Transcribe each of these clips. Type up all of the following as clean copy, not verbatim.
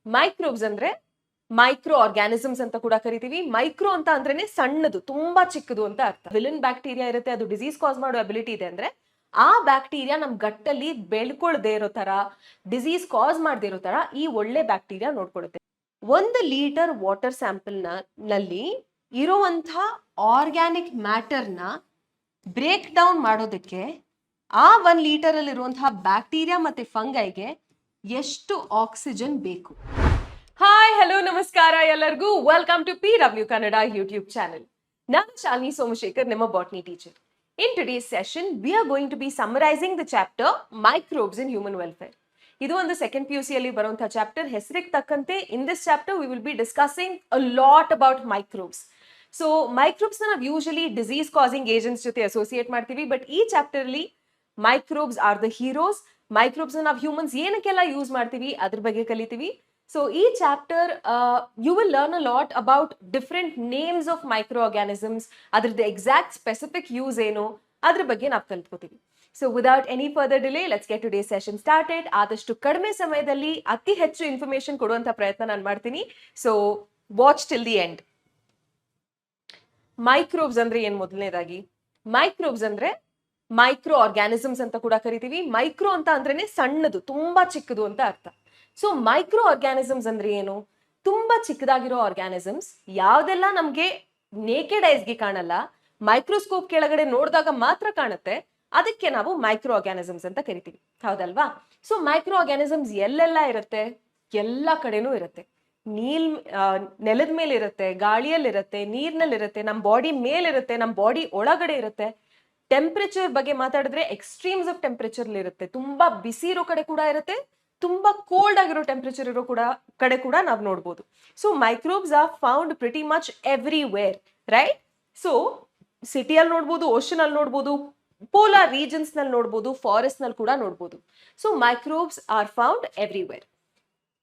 Microbes ಅಂದ್ರೆ micro organisms ಅಂತ ಕೂಡ ಕರಿತೀವಿ. ಮೈಕ್ರೋ ಅಂತ ಅಂದ್ರೇನೆ ಸಣ್ಣದು, ತುಂಬಾ ಚಿಕ್ಕದು ಅಂತ ಅರ್ಥ. ವಿಲನ್ ಬ್ಯಾಕ್ಟೀರಿಯಾ ಇರುತ್ತೆ, ಅದು ಡಿಸೀಸ್ ಕಾಸ್ ಮಾಡೋ ಅಬಿಲಿಟಿ ಇದೆ ಅಂದ್ರೆ ಆ ಬ್ಯಾಕ್ಟೀರಿಯಾ ನಮ್ ಗಟ್ಟಲ್ಲಿ ಬೆಳ್ಕೊಳ್ದೇ ಇರೋ ತರ, ಡಿಸೀಸ್ ಕಾಸ್ ಮಾಡದೇ ಇರೋ ತರ ಈ ಒಳ್ಳೆ ಬ್ಯಾಕ್ಟೀರಿಯಾ ನೋಡ್ಕೊಳ್ಳುತ್ತೆ. 1 ಲೀಟರ್ ವಾಟರ್ ಸ್ಯಾಂಪಲ್ ನಲ್ಲಿ ಇರುವಂತ ಆರ್ಗ್ಯಾನಿಕ್ ಮ್ಯಾಟರ್ ನ ಬ್ರೇಕ್ ಡೌನ್ ಮಾಡೋದಕ್ಕೆ ಆ 1 ಲೀಟರ್ ಅಲ್ಲಿ ಇರುವಂತಹ ಬ್ಯಾಕ್ಟೀರಿಯಾ ಮತ್ತೆ ಫಂಗೈಗೆ ಎಷ್ಟು ಆಕ್ಸಿಜನ್ ಬೇಕು? ಹಾಯ್, ಹಲೋ, ನಮಸ್ಕಾರ ಎಲ್ಲರಿಗೂ. Welcome to PW Kannada YouTube channel. ನಾನು ಶಾಲಿನಿ ಸೋಮಶೇಖರ್, ನಿಮ್ಮ botany teacher. In today's session, we are going to be summarizing the chapter Microbes in Human Welfare. ಇದು ಒಂದು ಸೆಕೆಂಡ್ PUC ಅಲ್ಲಿ ಬರುವಂತಹ ಚಾಪ್ಟರ್. ಹೆಸರಿಗೆ ತಕ್ಕಂತೆ in this chapter we will be discussing a lot about microbes. So microbes ನಾವು usually disease causing agents ಜೊತೆ associate ಮಾಡ್ತೀವಿ, but ಈ ಚಾಪ್ಟರ್ ಅಲ್ಲಿ microbes are the heroes. Microbes ನಾವು ಹ್ಯೂಮನ್ಸ್ ಏನಕ್ಕೆಲ್ಲ ಯೂಸ್ ಮಾಡ್ತೀವಿ ಅದ್ರ ಬಗ್ಗೆ ಕಲಿತೀವಿ. ಸೊ ಈ chapter you will learn a lot about different names of microorganisms, ಅದ್ರದ್ದು ಎಕ್ಸಾಕ್ಟ್ ಸ್ಪೆಸಿಫಿಕ್ ಯೂಸ್ ಏನು ಅದ್ರ ಬಗ್ಗೆ ನಾವು ಕಲ್ತ್ಕೋತೀವಿ. So without any further delay, let's get today session started. ಆದಷ್ಟು ಕಡಿಮೆ ಸಮಯದಲ್ಲಿ ಅತಿ ಹೆಚ್ಚು ಇನ್ಫಾರ್ಮೇಶನ್ ಕೊಡುವಂತ ಪ್ರಯತ್ನ ನಾನು ಮಾಡ್ತೀನಿ. So watch till the end. Microbes ಅಂದ್ರೆ ಏನ್? ಮೊದಲನೇದಾಗಿ ಮೈಕ್ರೋಬ್ಸ್ ಅಂದ್ರೆ ಮೈಕ್ರೋ ಆರ್ಗ್ಯಾನಿಸಮ್ಸ್ ಅಂತ ಕೂಡ ಕರಿತೀವಿ. ಮೈಕ್ರೋ ಅಂತ ಅಂದ್ರೇನೆ ಸಣ್ಣದು, ತುಂಬಾ ಚಿಕ್ಕದು ಅಂತ ಅರ್ಥ. ಸೊ ಮೈಕ್ರೋ ಆರ್ಗ್ಯಾನಿಸಮ್ಸ್ ಅಂದ್ರೆ ಏನು? ತುಂಬಾ ಚಿಕ್ಕದಾಗಿರೋ ಆರ್ಗ್ಯಾನಿಸಮ್ಸ್, ಯಾವ್ದೆಲ್ಲ ನಮ್ಗೆ ನೇಕೆಡ್ ಐಸ್ಗೆ ಕಾಣಲ್ಲ, ಮೈಕ್ರೋಸ್ಕೋಪ್ ಕೆಳಗಡೆ ನೋಡಿದಾಗ ಮಾತ್ರ ಕಾಣುತ್ತೆ, ಅದಕ್ಕೆ ನಾವು ಮೈಕ್ರೋ ಆರ್ಗ್ಯಾನಿಸಮ್ಸ್ ಅಂತ ಕರಿತೀವಿ. ಹೌದಲ್ವಾ? ಸೊ ಮೈಕ್ರೋ ಆರ್ಗ್ಯಾನಿಸಮ್ಸ್ ಎಲ್ಲೆಲ್ಲ ಇರುತ್ತೆ? ಎಲ್ಲ ಕಡೆನೂ ಇರುತ್ತೆ. ನೆಲದ ಮೇಲೆ ಇರುತ್ತೆ, ಗಾಳಿಯಲ್ಲಿರುತ್ತೆ, ನೀರ್ನಲ್ಲಿರುತ್ತೆ, ನಮ್ಮ ಬಾಡಿ ಮೇಲಿರುತ್ತೆ, ನಮ್ಮ ಬಾಡಿ ಒಳಗಡೆ ಇರುತ್ತೆ. ಟೆಂಪರೇಚರ್ ಬಗ್ಗೆ ಮಾತಾಡಿದ್ರೆ ಎಕ್ಸ್ಟ್ರೀಮ್ಸ್ ಆಫ್ ಟೆಂಪರೇಚರ್ ಇರುತ್ತೆ. ತುಂಬಾ ಬಿಸಿ ಇರೋ ಕಡೆ ಕೂಡ ಇರುತ್ತೆ, ತುಂಬಾ ಕೋಲ್ಡ್ ಆಗಿರೋ ಟೆಂಪರೇಚರ್ ಇರೋ ಕಡೆ ಕೂಡ ನಾವು ನೋಡ್ಬೋದು. So microbes are found pretty much everywhere, right? So ಸಿಟಿಯಲ್ಲಿ ನೋಡ್ಬೋದು, ಓಷನ್ ಅಲ್ಲಿ ನೋಡ್ಬೋದು, ಪೋಲಾರ್ ರೀಜನ್ಸ್ ನಲ್ಲಿ ನೋಡ್ಬೋದು, ಫಾರೆಸ್ಟ್ ನಲ್ಲಿ ಕೂಡ ನೋಡ್ಬೋದು. So microbes are found everywhere.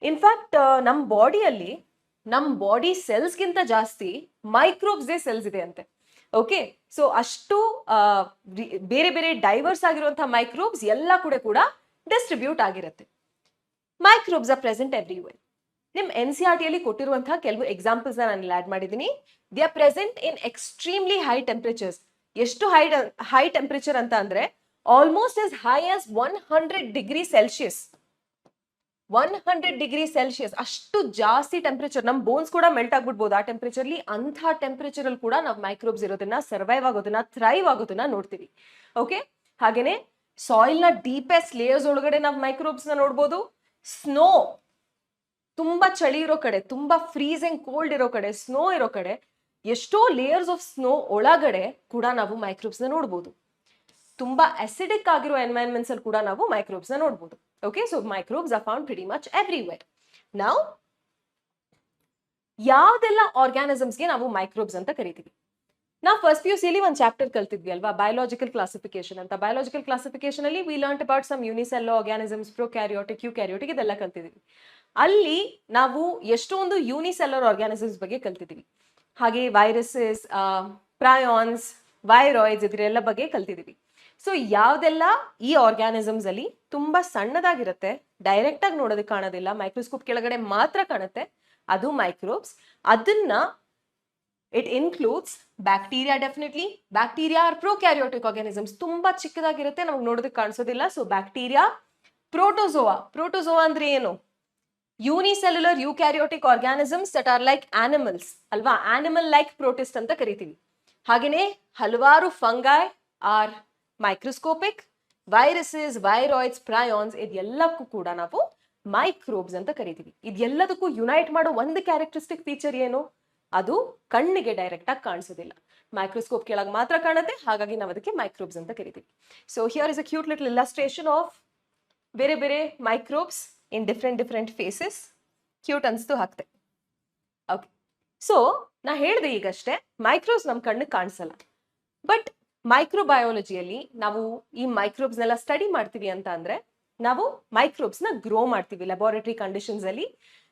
In fact ನಮ್ಮ ಬಾಡಿಯಲ್ಲಿ ನಮ್ಮ ಬಾಡಿ ಸೆಲ್ಸ್ಗಿಂತ ಜಾಸ್ತಿ ಮೈಕ್ರೋಬ್ಸ್ ಸೆಲ್ಸ್ ಇದೆ ಅಂತೆ. ಓಕೆ, ಸೊ ಅಷ್ಟು ಬೇರೆ ಬೇರೆ ಡೈವರ್ಸ್ ಆಗಿರುವಂತಹ ಮೈಕ್ರೋಬ್ಸ್ ಎಲ್ಲ ಕೂಡ ಡಿಸ್ಟ್ರಿಬ್ಯೂಟ್ ಆಗಿರುತ್ತೆ. Microbes are present everywhere. ನಿಮ್ NCERT ಅಲ್ಲಿ ಕೊಟ್ಟಿರುವಂತಹ ಕೆಲವು ಎಕ್ಸಾಂಪಲ್ಸ್ ನಾನು ಇಲ್ಲಿ ಆಡ್ ಮಾಡಿದ್ದೀನಿ. They are present in extremely high temperatures. ಎಷ್ಟು ಹೈ ಟೆಂಪರೇಚರ್ ಅಂತ ಅಂದ್ರೆ almost as high as 100 degree Celsius. 100 degree Celsius, ಅಷ್ಟು ಜಾಸ್ತಿ ಟೆಂಪರೇಚರ್. ನಮ್ಮ ಬೋನ್ಸ್ ಕೂಡ ಮೆಲ್ಟ್ ಆಗ್ಬಿಡ್ಬೋದು ಆ ಟೆಂಪರೇಚರ್ಲಿ. ಅಂಥ ಟೆಂಪರೇಚರ್ ಅಲ್ಲಿ ಕೂಡ ನಾವು ಮೈಕ್ರೋಬ್ಸ್ ಇರೋದನ್ನ, ಸರ್ವೈವ್ ಆಗೋದನ್ನ, ಥ್ರೈವ್ ಆಗೋದನ್ನ ನೋಡ್ತೀವಿ. ಓಕೆ, ಹಾಗೇನೆ ಸಾಯಿಲ್ ನ ಡೀಪೆಸ್ಟ್ ಲೇಯರ್ಸ್ ಒಳಗಡೆ ನಾವು ಮೈಕ್ರೋಬ್ಸ್ ನ ನೋಡ್ಬೋದು. ಸ್ನೋ, ತುಂಬಾ ಚಳಿ ಇರೋ ಕಡೆ, ತುಂಬಾ ಫ್ರೀಸಿಂಗ್ ಕೋಲ್ಡ್ ಇರೋ ಕಡೆ, ಸ್ನೋ ಇರೋ ಕಡೆ, ಎಷ್ಟೋ ಲೇಯರ್ಸ್ ಆಫ್ ಸ್ನೋ ಒಳಗಡೆ ಕೂಡ ನಾವು ಮೈಕ್ರೋಬ್ಸ್ ನ ನೋಡ್ಬೋದು. ತುಂಬಾ ಅಸಿಡಿಕ್ ಆಗಿರೋ ಎನ್ವೈರನ್ಮೆಂಟ್ಸ್ ಅಲ್ಲಿ ಕೂಡ ನಾವು ಮೈಕ್ರೋಬ್ಸ್ ನ ನೋಡ್ಬೋದು. Okay, so microbes are found pretty much everywhere. Now ಯಾವ್ದೆಲ್ಲ ಆರ್ಗ್ಯಾನಿಸಮ್ಸ್ಗೆ ನಾವು ಮೈಕ್ರೋಬ್ಸ್ ಅಂತ ಕರಿತೀವಿ? ನಾವು ಫಸ್ಟ್ PUC ಅಲ್ಲಿ ಒಂದು ಚಾಪ್ಟರ್ ಕಲ್ತಿದ್ವಿ ಅಲ್ವಾ, ಬಯೋಲಾಜಿಕಲ್ ಕ್ಲಾಸಿಫಿಕೇಶನ್ ಅಂತ. ಬಯೋಲಾಜಿಕಲ್ ಕ್ಲಾಸಿಫಿಕೇಶನ್ ಅಲ್ಲಿ we learn about some unicellular organisms, prokaryotic, eukaryotic, ಇದೆಲ್ಲ ಕಲ್ತಿದ್ವಿ. ಅಲ್ಲಿ ನಾವು ಎಷ್ಟೊಂದು ಯೂನಿಸೆಲ್ಲರ್ ಆರ್ಗ್ಯಾನಿಸಮ್ಸ್ ಬಗ್ಗೆ ಕಲ್ತಿದ್ವಿ. ಹಾಗೆ ವೈರಸಸ್, ಪ್ರಾಯಾನ್ಸ್, ವೈರಾಯ್ಡ್ಸ್, ಇದರೆಲ್ಲ ಬಗ್ಗೆ ಕಲ್ತಿದ್ವಿ. ಸೊ ಯಾವ್ದೆಲ್ಲ ಈ ಆರ್ಗ್ಯಾನಿಸಮ್ಸ್ ಅಲ್ಲಿ ತುಂಬಾ ಸಣ್ಣದಾಗಿರುತ್ತೆ, ಡೈರೆಕ್ಟ್ ಆಗಿ ನೋಡೋದಕ್ಕೆ ಕಾಣೋದಿಲ್ಲ, ಮೈಕ್ರೋಸ್ಕೋಪ್ ಕೆಳಗಡೆ ಮಾತ್ರ ಕಾಣುತ್ತೆ, ಅದು ಮೈಕ್ರೋಬ್ಸ್. ಅದನ್ನ it includes bacteria. Definitely bacteria are prokaryotic organisms, ತುಂಬಾ ಚಿಕ್ಕದಾಗಿರುತ್ತೆ, ನಮ್ಗೆ ನೋಡೋದಕ್ಕೆ ಕಾಣಿಸೋದಿಲ್ಲ. So bacteria. ಪ್ರೋಟೋಜೋವಾ. ಪ್ರೋಟೋಜೋವಾ ಅಂದ್ರೆ ಏನು? Unicellular eukaryotic organisms that are like animals ಅಲ್ವಾ, ಆನಿಮಲ್ ಲೈಕ್ ಪ್ರೋಟಿಸ್ಟ್ ಅಂತ ಕರಿತೀವಿ. ಹಾಗೇನೆ ಹಲವಾರು fungi are microscopic. Viruses, viroids, prions, ಇದೆಲ್ಲಕ್ಕೂ ಕೂಡ ನಾವು ಮೈಕ್ರೋಬ್ಸ್ ಅಂತ ಕರಿತೀವಿ. ಇದೆಲ್ಲದಕ್ಕೂ ಯುನೈಟ್ ಮಾಡೋ ಒಂದು ಕ್ಯಾರೆಕ್ಟರಿಸ್ಟಿಕ್ ಫೀಚರ್ ಏನು? ಅದು ಕಣ್ಣಿಗೆ ಡೈರೆಕ್ಟ್ ಆಗಿ ಕಾಣಿಸೋದಿಲ್ಲ, ಮೈಕ್ರೋಸ್ಕೋಪ್ ಕೆಳಗೆ ಮಾತ್ರ ಕಾಣುತ್ತೆ, ಹಾಗಾಗಿ ನಾವು ಅದಕ್ಕೆ ಮೈಕ್ರೋಬ್ಸ್ ಅಂತ ಕರಿತೀವಿ. So here is a cute little illustration of ಬೇರೆ ಬೇರೆ microbes in different faces. Cute ಅನ್ಸ್ತು, ಹಾಕ್ತೆ. ಓಕೆ, ಸೊ ನಾ ಹೇಳಿದೆ ಈಗಷ್ಟೇ, ಮೈಕ್ರೋಬ್ಸ್ ನಮ್ಮ ಕಣ್ಣಿಗೆ ಕಾಣಿಸಲ್ಲ. ಬಟ್ ಮೈಕ್ರೋಬಯಾಲಜಿಯಲ್ಲಿ ನಾವು ಈ ಮೈಕ್ರೋಬ್ಸ್ನೆಲ್ಲ ಸ್ಟಡಿ ಮಾಡ್ತೀವಿ ಅಂತ ಅಂದ್ರೆ ನಾವು ಮೈಕ್ರೋಬ್ಸ್ನ ಗ್ರೋ ಮಾಡ್ತೀವಿ ಲ್ಯಾಬೋರೇಟರಿ ಕಂಡೀಷನ್ಸ್ ಅಲ್ಲಿ.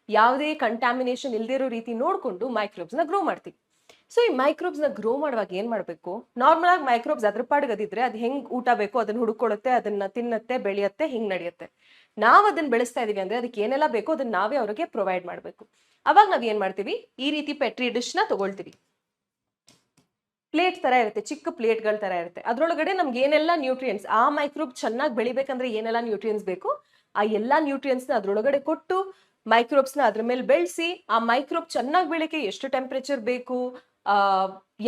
ಯಾವುದೇ ಕಂಟ್ಯಾಮಿನೇಷನ್ ಇಲ್ದಿರೋ ರೀತಿ ನೋಡ್ಕೊಂಡು ಮೈಕ್ರೋಬ್ಸ್ನ ಗ್ರೋ ಮಾಡ್ತೀವಿ. ಸೊ ಈ ಮೈಕ್ರೋಬ್ಸ್ನ ಗ್ರೋ ಮಾಡುವಾಗ ಏನ್ ಮಾಡ್ಬೇಕು? ನಾರ್ಮಲ್ ಆಗಿ ಮೈಕ್ರೋಬ್ಸ್ ಅದ್ರ ಪಾಡ್ಗದಿದ್ರೆ ಅದು ಹೆಂಗ್ ಊಟ ಬೇಕು ಅದನ್ನ ಹುಡುಕೊಳ್ಳುತ್ತೆ, ಅದನ್ನ ತಿನ್ನತ್ತೆ, ಬೆಳೆಯುತ್ತೆ, ಹಿಂಗ್ ನಡೆಯುತ್ತೆ. ನಾವು ಅದನ್ನ ಬೆಳೆಸ್ತಾ ಇದೀವಿ ಅಂದ್ರೆ ಅದಕ್ಕೆ ಏನೆಲ್ಲ ಬೇಕೋ ಅದನ್ನ ನಾವೇ ಅವ್ರಿಗೆ ಪ್ರೊವೈಡ್ ಮಾಡಬೇಕು. ಅವಾಗ ನಾವ್ ಏನ್ ಮಾಡ್ತೀವಿ, ಈ ರೀತಿ ಪೆಟ್ರಿ ಡಿಶ್ ನ ತಗೊಳ್ತೀವಿ. ಪ್ಲೇಟ್ ತರ ಇರುತ್ತೆ, ಚಿಕ್ಕ ಪ್ಲೇಟ್ಗಳ ತರ ಇರುತ್ತೆ. ಅದ್ರೊಳಗಡೆ ನಮ್ಗೆ ಏನೆಲ್ಲ ನ್ಯೂಟ್ರಿಯೆಂಟ್ಸ್, ಆ ಮೈಕ್ರೋಬ್ ಚೆನ್ನಾಗಿ ಬೆಳಿಬೇಕಂದ್ರೆ ಏನೆಲ್ಲ ನ್ಯೂಟ್ರಿಯೆಂಟ್ಸ್ ಬೇಕು ಆ ಎಲ್ಲಾ ನ್ಯೂಟ್ರಿಯೆಂಟ್ಸ್ ನ ಅದ್ರೊಳಗಡೆ ಕೊಟ್ಟು ಮೈಕ್ರೋಬ್ಸ್ ನ ಅದ್ರ ಮೇಲೆ ಬೆಳೆಸಿ, ಆ ಮೈಕ್ರೋಬ್ ಚೆನ್ನಾಗಿ ಬೆಳಿಕೆ ಎಷ್ಟು ಟೆಂಪರೇಚರ್ ಬೇಕು,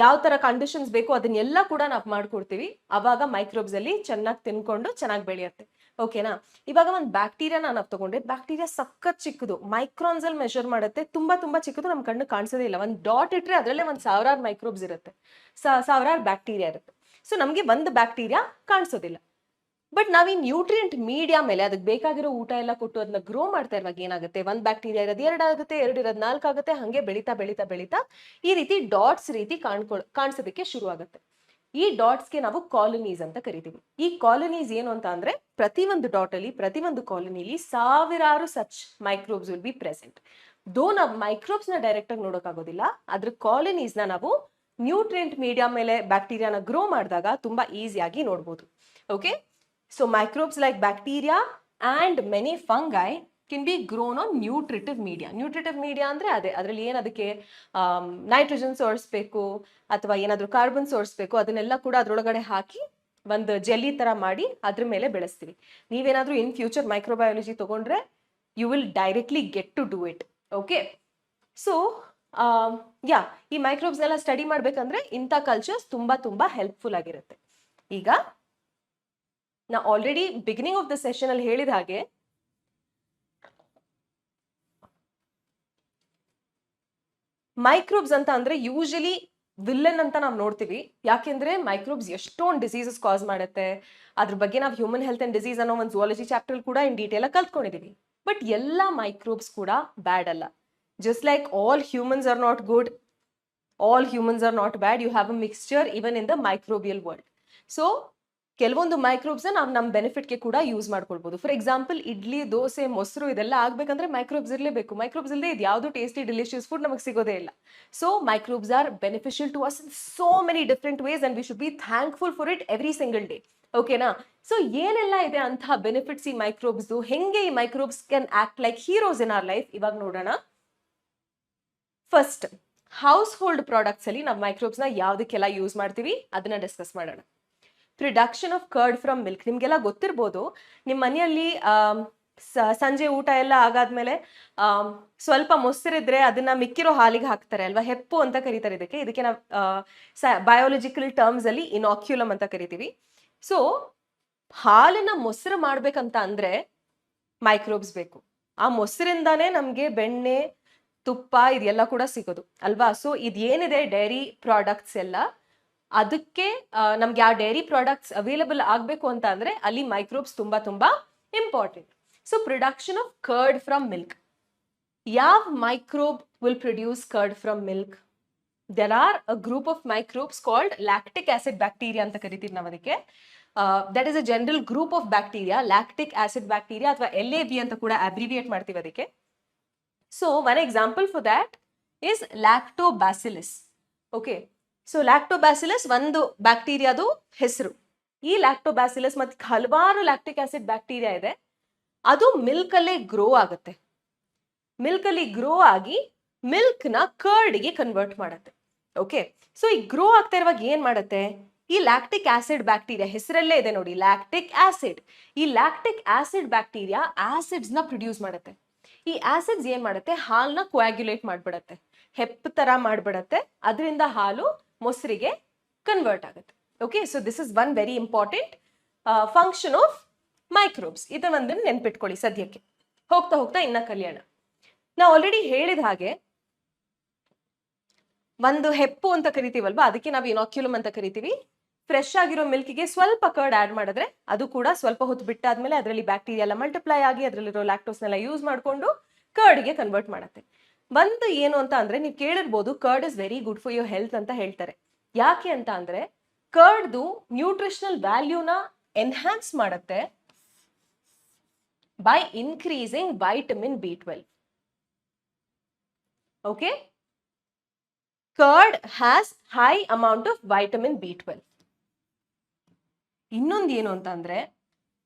ಯಾವ ತರ ಕಂಡೀಷನ್ಸ್ ಬೇಕು ಅದನ್ನೆಲ್ಲ ಕೂಡ ನಾವು ಮಾಡ್ಕೊಡ್ತೀವಿ. ಅವಾಗ ಮೈಕ್ರೋಬ್ಸ್ ಅಲ್ಲಿ ಚೆನ್ನಾಗಿ ತಿನ್ಕೊಂಡು ಚೆನ್ನಾಗಿ ಬೆಳೆಯುತ್ತೆ. ಓಕೆನಾ? ಇವಾಗ ಒಂದು ಬ್ಯಾಕ್ಟೀರಿಯಾನ ನಾವು ತಗೊಂಡ್ರೆ, ಬ್ಯಾಕ್ಟೀರಿಯಾ ಸಖತ್ ಚಿಕ್ಕದು, ಮೈಕ್ರಾನ್ಸ್ ಅಲ್ಲಿ ಮೆಷರ್ ಮಾಡುತ್ತೆ, ತುಂಬಾ ಚಿಕ್ಕದು, ನಮ್ ಕಣ್ಣು ಕಾಣಿಸೋದೇ ಇಲ್ಲ. ಒಂದು ಡಾಟ್ ಇಟ್ರೆ ಅದರಲ್ಲೇ ಒಂದು ಸಾವಿರಾರು ಮೈಕ್ರೋಬ್ಸ್ ಇರುತ್ತೆ, ಸಾವಿರಾರು ಬ್ಯಾಕ್ಟೀರಿಯಾ ಇರುತ್ತೆ. ಸೊ ನಮ್ಗೆ ಒಂದು ಬ್ಯಾಕ್ಟೀರಿಯಾ ಕಾಣಿಸೋದಿಲ್ಲ. ಬಟ್ ನಾವ್ ಈ ನ್ಯೂಟ್ರಿಯೆಂಟ್ ಮೀಡಿಯಾ ಮೇಲೆ ಅದಕ್ಕೆ ಬೇಕಾಗಿರೋ ಊಟ ಎಲ್ಲ ಕೊಟ್ಟು ಅದನ್ನ ಗ್ರೋ ಮಾಡ್ತಾ ಇರುವಾಗ ಏನಾಗುತ್ತೆ, ಒಂದ್ ಬ್ಯಾಕ್ಟೀರಿಯಾ ಇರೋದು 2 ಆಗುತ್ತೆ, 2 ಇರೋದು 4 ಆಗುತ್ತೆ, ಹಂಗೆ ಬೆಳೀತಾ ಬೆಳೀತಾ ಬೆಳೀತಾ ಈ ರೀತಿ ಡಾಟ್ಸ್ ರೀತಿ ಕಾಣಿಸೋದಕ್ಕೆ ಶುರು ಆಗುತ್ತೆ. ಈ ಡಾಟ್ಸ್ಗೆ ನಾವು ಕಾಲನೀಸ್ ಅಂತ ಕರಿತೀವಿ. ಈ ಕಾಲನೀಸ್ ಏನು ಅಂತ ಅಂದ್ರೆ, ಪ್ರತಿಯೊಂದು ಡಾಟ್ ಅಲ್ಲಿ, ಪ್ರತಿಯೊಂದು ಕಾಲನಿಲಿ ಸಾವಿರಾರು such microbes will be present. ದೋ ನಾವು ಮೈಕ್ರೋಬ್ಸ್ ನ ಡೈರೆಕ್ಟ್ ಆಗಿ ನೋಡೋಕ್ಕಾಗೋದಿಲ್ಲ, ಅದ್ರ ಕಾಲನೀಸ್ ನ ನಾವು ನ್ಯೂಟ್ರಿಯೆಂಟ್ ಮೀಡಿಯಾ ಮೇಲೆ ಬ್ಯಾಕ್ಟೀರಿಯಾನ ಗ್ರೋ ಮಾಡಿದಾಗ ತುಂಬಾ ಈಸಿಯಾಗಿ ನೋಡ್ಬೋದು. Okay, so microbes like bacteria and many fungi can be grown on nutritive media. Nutritive media ಅಂದ್ರೆ ಅದೇ, ಅದರಲ್ಲಿ ಏನದಕ್ಕೆ ನೈಟ್ರೋಜನ್ ಸೋರ್ಸ್ ಬೇಕು ಅಥವಾ ಏನಾದರೂ ಕಾರ್ಬನ್ ಸೋರ್ಸ್ ಬೇಕು, ಅದನ್ನೆಲ್ಲ ಕೂಡ ಅದ್ರೊಳಗಡೆ ಹಾಕಿ ಒಂದು ಜೆಲ್ಲಿ ತರ ಮಾಡಿ ಅದ್ರ ಮೇಲೆ ಬೆಳೆಸ್ತೀವಿ. ನೀವೇನಾದ್ರೂ ಇನ್ ಫ್ಯೂಚರ್ ಮೈಕ್ರೋಬಯಾಲಜಿ ತಗೊಂಡ್ರೆ you will directly get to do it. Okay, so ಈ ಮೈಕ್ರೋಬ್ಸ್ ಎಲ್ಲ ಸ್ಟಡಿ ಮಾಡ್ಬೇಕಂದ್ರೆ ಇಂಥ ಕಲ್ಚರ್ಸ್ ತುಂಬಾ ಹೆಲ್ಪ್ಫುಲ್ ಆಗಿರುತ್ತೆ. ಈಗ ನಾ already beginning of the session ಅಲ್ಲಿ ಹೇಳಿದ ಹಾಗೆ ಮೈಕ್ರೋಬ್ಸ್ ಅಂತ ಅಂದ್ರೆ ಯೂಶಲಿ ವಿಲ್ಲನ್ ಅಂತ ನಾವು ನೋಡ್ತೀವಿ. ಯಾಕೆಂದ್ರೆ ಮೈಕ್ರೋಬ್ಸ್ ಎಷ್ಟೊಂದು ಡಿಸೀಸಸ್ ಕಾಸ್ ಮಾಡುತ್ತೆ. ಅದ್ರ ಬಗ್ಗೆ ನಾವು ಹ್ಯೂಮನ್ ಹೆಲ್ತ್ ಅಂಡ್ ಡಿಸೀಸ್ ಅನ್ನೋ ಒಂದು ಝೂಯಾಲಜಿ ಚಾಪ್ಟರ್ ಕೂಡ ಇನ್ ಡೀಟೇಲ್ ಆಗಿ ಕಲ್ತ್ಕೊಂಡಿದೀವಿ. ಬಟ್ ಎಲ್ಲ ಮೈಕ್ರೋಬ್ಸ್ ಕೂಡ ಬ್ಯಾಡ್ ಅಲ್ಲ. Just like all humans are not good, all humans are not bad, you have a mixture even in the microbial world. So ಕೆಲವೊಂದು microbes ನಾವು ನಮ್ಮ ಬೆನಿಫಿಟ್ಗೆ ಕೂಡ ಯೂಸ್ ಮಾಡ್ಕೊಳ್ಬಹುದು. ಫಾರ್ ಎಕ್ಸಾಂಪಲ್, ಇಡ್ಲಿ, ದೋಸೆ, ಮೊಸರು ಇದೆಲ್ಲ ಆಗ್ಬೇಕಂದ್ರೆ ಮೈಕ್ರೋಬ್ಸ್ ಇರಲೇಬೇಕು. ಮೈಕ್ರೋಬ್ಸ್ ಇಲ್ಲದೆ ಇದು ಯಾವುದು ಟೇಸ್ಟಿ ಡಿಲಿಷಿಯಸ್ ಫುಡ್ ನಮಗೆ ಸಿಗೋದೇ ಇಲ್ಲ. So microbes are beneficial to us in so many different ways and we should be thankful for it every single day. ಓಕೆನಾ? ಸೊ ಏನೆಲ್ಲ ಇದೆ ಅಂತಹ ಬೆನಿಫಿಟ್ಸ್ ಈ ಮೈಕ್ರೋಬ್ಸ್, ಹೆಂಗೆ ಈ microbes can act like heroes in our life, ಇವಾಗ ನೋಡೋಣ. First, house hold products ಅಲ್ಲಿ ನಾವು ಮೈಕ್ರೋಬ್ಸ್ ನ ಯಾವ್ದಕ್ಕೆಲ್ಲ ಯೂಸ್ ಮಾಡ್ತೀವಿ ಅದನ್ನ ಡಿಸ್ಕಸ್ ಮಾಡೋಣ. Production of curd from milk. ನಿಮ್ಗೆಲ್ಲ ಗೊತ್ತಿರ್ಬೋದು, ನಿಮ್ಮ ಮನೆಯಲ್ಲಿ ಸಂಜೆ ಊಟ ಎಲ್ಲ ಆಗಾದ್ಮೇಲೆ ಸ್ವಲ್ಪ ಮೊಸರಿದ್ರೆ ಅದನ್ನ ಮಿಕ್ಕಿರೋ ಹಾಲಿಗೆ ಹಾಕ್ತಾರೆ ಅಲ್ವಾ, ಹೆಪ್ಪು ಅಂತ ಕರೀತಾರೆ ಇದಕ್ಕೆ ನಾವು ಬಯೋಲಜಿಕಲ್ ಟರ್ಮ್ಸ್ ಅಲ್ಲಿ ಇನಾಕ್ಯುಲಮ್ ಅಂತ ಕರಿತೀವಿ. ಸೊ ಹಾಲನ್ನ ಮೊಸರು ಮಾಡ್ಬೇಕಂತ ಅಂದ್ರೆ ಮೈಕ್ರೋಬ್ಸ್ ಬೇಕು. ಆ ಮೊಸರಿಂದಾನೇ ನಮ್ಗೆ ಬೆಣ್ಣೆ, ತುಪ್ಪ ಇದೆಲ್ಲ ಕೂಡ ಸಿಗೋದು ಅಲ್ವಾ. ಸೊ ಇದೇನಿದೆ ಡೈರಿ ಪ್ರಾಡಕ್ಟ್ಸ್ ಎಲ್ಲ, ಅದಕ್ಕೆ ನಮ್ಗೆ ಯಾವ ಡೈರಿ ಪ್ರಾಡಕ್ಟ್ಸ್ ಅವೈಲಬಲ್ ಆಗಬೇಕು ಅಂತ ಅಂದ್ರೆ ಅಲ್ಲಿ ಮೈಕ್ರೋಬ್ಸ್ ತುಂಬಾ important. So production of curd from milk. ಯಾವ microbe will produce curd from milk? There are a group of microbes called lactic acid bacteria ಅಂತ ಕರಿತೀವಿ ನಾವು ಅದಕ್ಕೆ. That is a general group of bacteria, lactic acid bacteria ಅಥವಾ LAB ಅಂತ ಕೂಡ abbreviate ಮಾಡ್ತೀವಿ ಅದಕ್ಕೆ. So one example for that is lactobacillus. Okay, so lactobacillus ಒಂದು ಬ್ಯಾಕ್ಟೀರಿಯಾದು ಹೆಸರು. ಈ ಲ್ಯಾಕ್ಟೋಬ್ಯಾಸಿಲಸ್ ಮತ್ತೆ ಹಲವಾರು ಲ್ಯಾಕ್ಟಿಕ್ ಆಸಿಡ್ ಬ್ಯಾಕ್ಟೀರಿಯಾ ಇದೆ. ಅದು ಮಿಲ್ಕ್ ಅಲ್ಲೇ ಗ್ರೋ ಆಗುತ್ತೆ. ಮಿಲ್ಕ್ ಅಲ್ಲಿ ಗ್ರೋ ಆಗಿ ಮಿಲ್ಕ್ ನ ಕರ್ಡ್ ಗೆ ಕನ್ವರ್ಟ್ ಮಾಡುತ್ತೆ. ಓಕೆ, ಸೊ ಈ ಗ್ರೋ ಆಗ್ತಾ ಇರುವಾಗ ಏನ್ ಮಾಡುತ್ತೆ, ಈ ಲ್ಯಾಕ್ಟಿಕ್ ಆಸಿಡ್ ಬ್ಯಾಕ್ಟೀರಿಯಾ ಹೆಸರಲ್ಲೇ ಇದೆ ನೋಡಿ, ಲ್ಯಾಕ್ಟಿಕ್ ಆಸಿಡ್. ಈ ಲ್ಯಾಕ್ಟಿಕ್ ಆಸಿಡ್ ಬ್ಯಾಕ್ಟೀರಿಯಾ ಆಸಿಡ್ಸ್ ನ ಪ್ರೊಡ್ಯೂಸ್ ಮಾಡುತ್ತೆ. ಈ ಆಸಿಡ್ಸ್ ಏನ್ ಮಾಡುತ್ತೆ, ಹಾಲ್ನ ಕೋಯಾಗ್ಯುಲೇಟ್ ಮಾಡ್ಬಿಡತ್ತೆ, ಹೆಪ್ಪು ತರ ಮಾಡ್ಬಿಡತ್ತೆ. ಅದರಿಂದ ಹಾಲು ಮೊಸರಿಗೆ ಕನ್ವರ್ಟ್ ಆಗುತ್ತೆ. Okay, so this is one very important function of microbes. ಇದನ್ನ ನೆನ್ಪಿಟ್ಕೊಳ್ಳಿ ಸದ್ಯಕ್ಕೆ. ಹೋಗ್ತಾ ಇನ್ನ ಕಲಿಯೋಣ. ನಾವು ಆಲ್ರೆಡಿ ಹೇಳಿದ ಹಾಗೆ ಒಂದು ಹೆಪ್ಪು ಅಂತ ಕರಿತೀವಲ್ವಾ, ಅದಕ್ಕೆ ನಾವು ಇನಾಕ್ಯುಲಮ್ ಅಂತ ಕರಿತೀವಿ. ಫ್ರೆಶ್ ಆಗಿರೋ ಮಿಲ್ಕಿಗೆ ಸ್ವಲ್ಪ ಕರ್ಡ್ ಆಡ್ ಮಾಡಿದ್ರೆ ಅದು ಕೂಡ ಸ್ವಲ್ಪ ಹೊತ್ತು ಬಿಟ್ಟಾದ್ಮೇಲೆ ಅದರಲ್ಲಿ ಬ್ಯಾಕ್ಟೀರಿಯಾ ಎಲ್ಲ ಮಲ್ಟಿಪ್ಲೈ ಆಗಿ ಅದರಲ್ಲಿರೋ ಲ್ಯಾಕ್ಟೋಸ್ನೆಲ್ಲ ಯೂಸ್ ಮಾಡಿಕೊಂಡು ಕರ್ಡ್ಗೆ ಕನ್ವರ್ಟ್ ಮಾಡುತ್ತೆ. ಒಂದು ಏನು ಅಂತ ಅಂದ್ರೆ, ನೀವು ಕೇಳಿರ್ಬೋದು curd is very good for your health ಅಂತ ಹೇಳ್ತಾರೆ. ಯಾಕೆ ಅಂತ ಅಂದ್ರೆ ಕರ್ಡ್ದು ನ್ಯೂಟ್ರಿಷನಲ್ ವ್ಯಾಲ್ಯೂನ ಎನ್ಹಾನ್ಸ್ ಮಾಡುತ್ತೆ by increasing vitamin B12. Okay, curd has high amount of vitamin B12. ಇನ್ನೊಂದು ಏನು ಅಂತ ಅಂದ್ರೆ,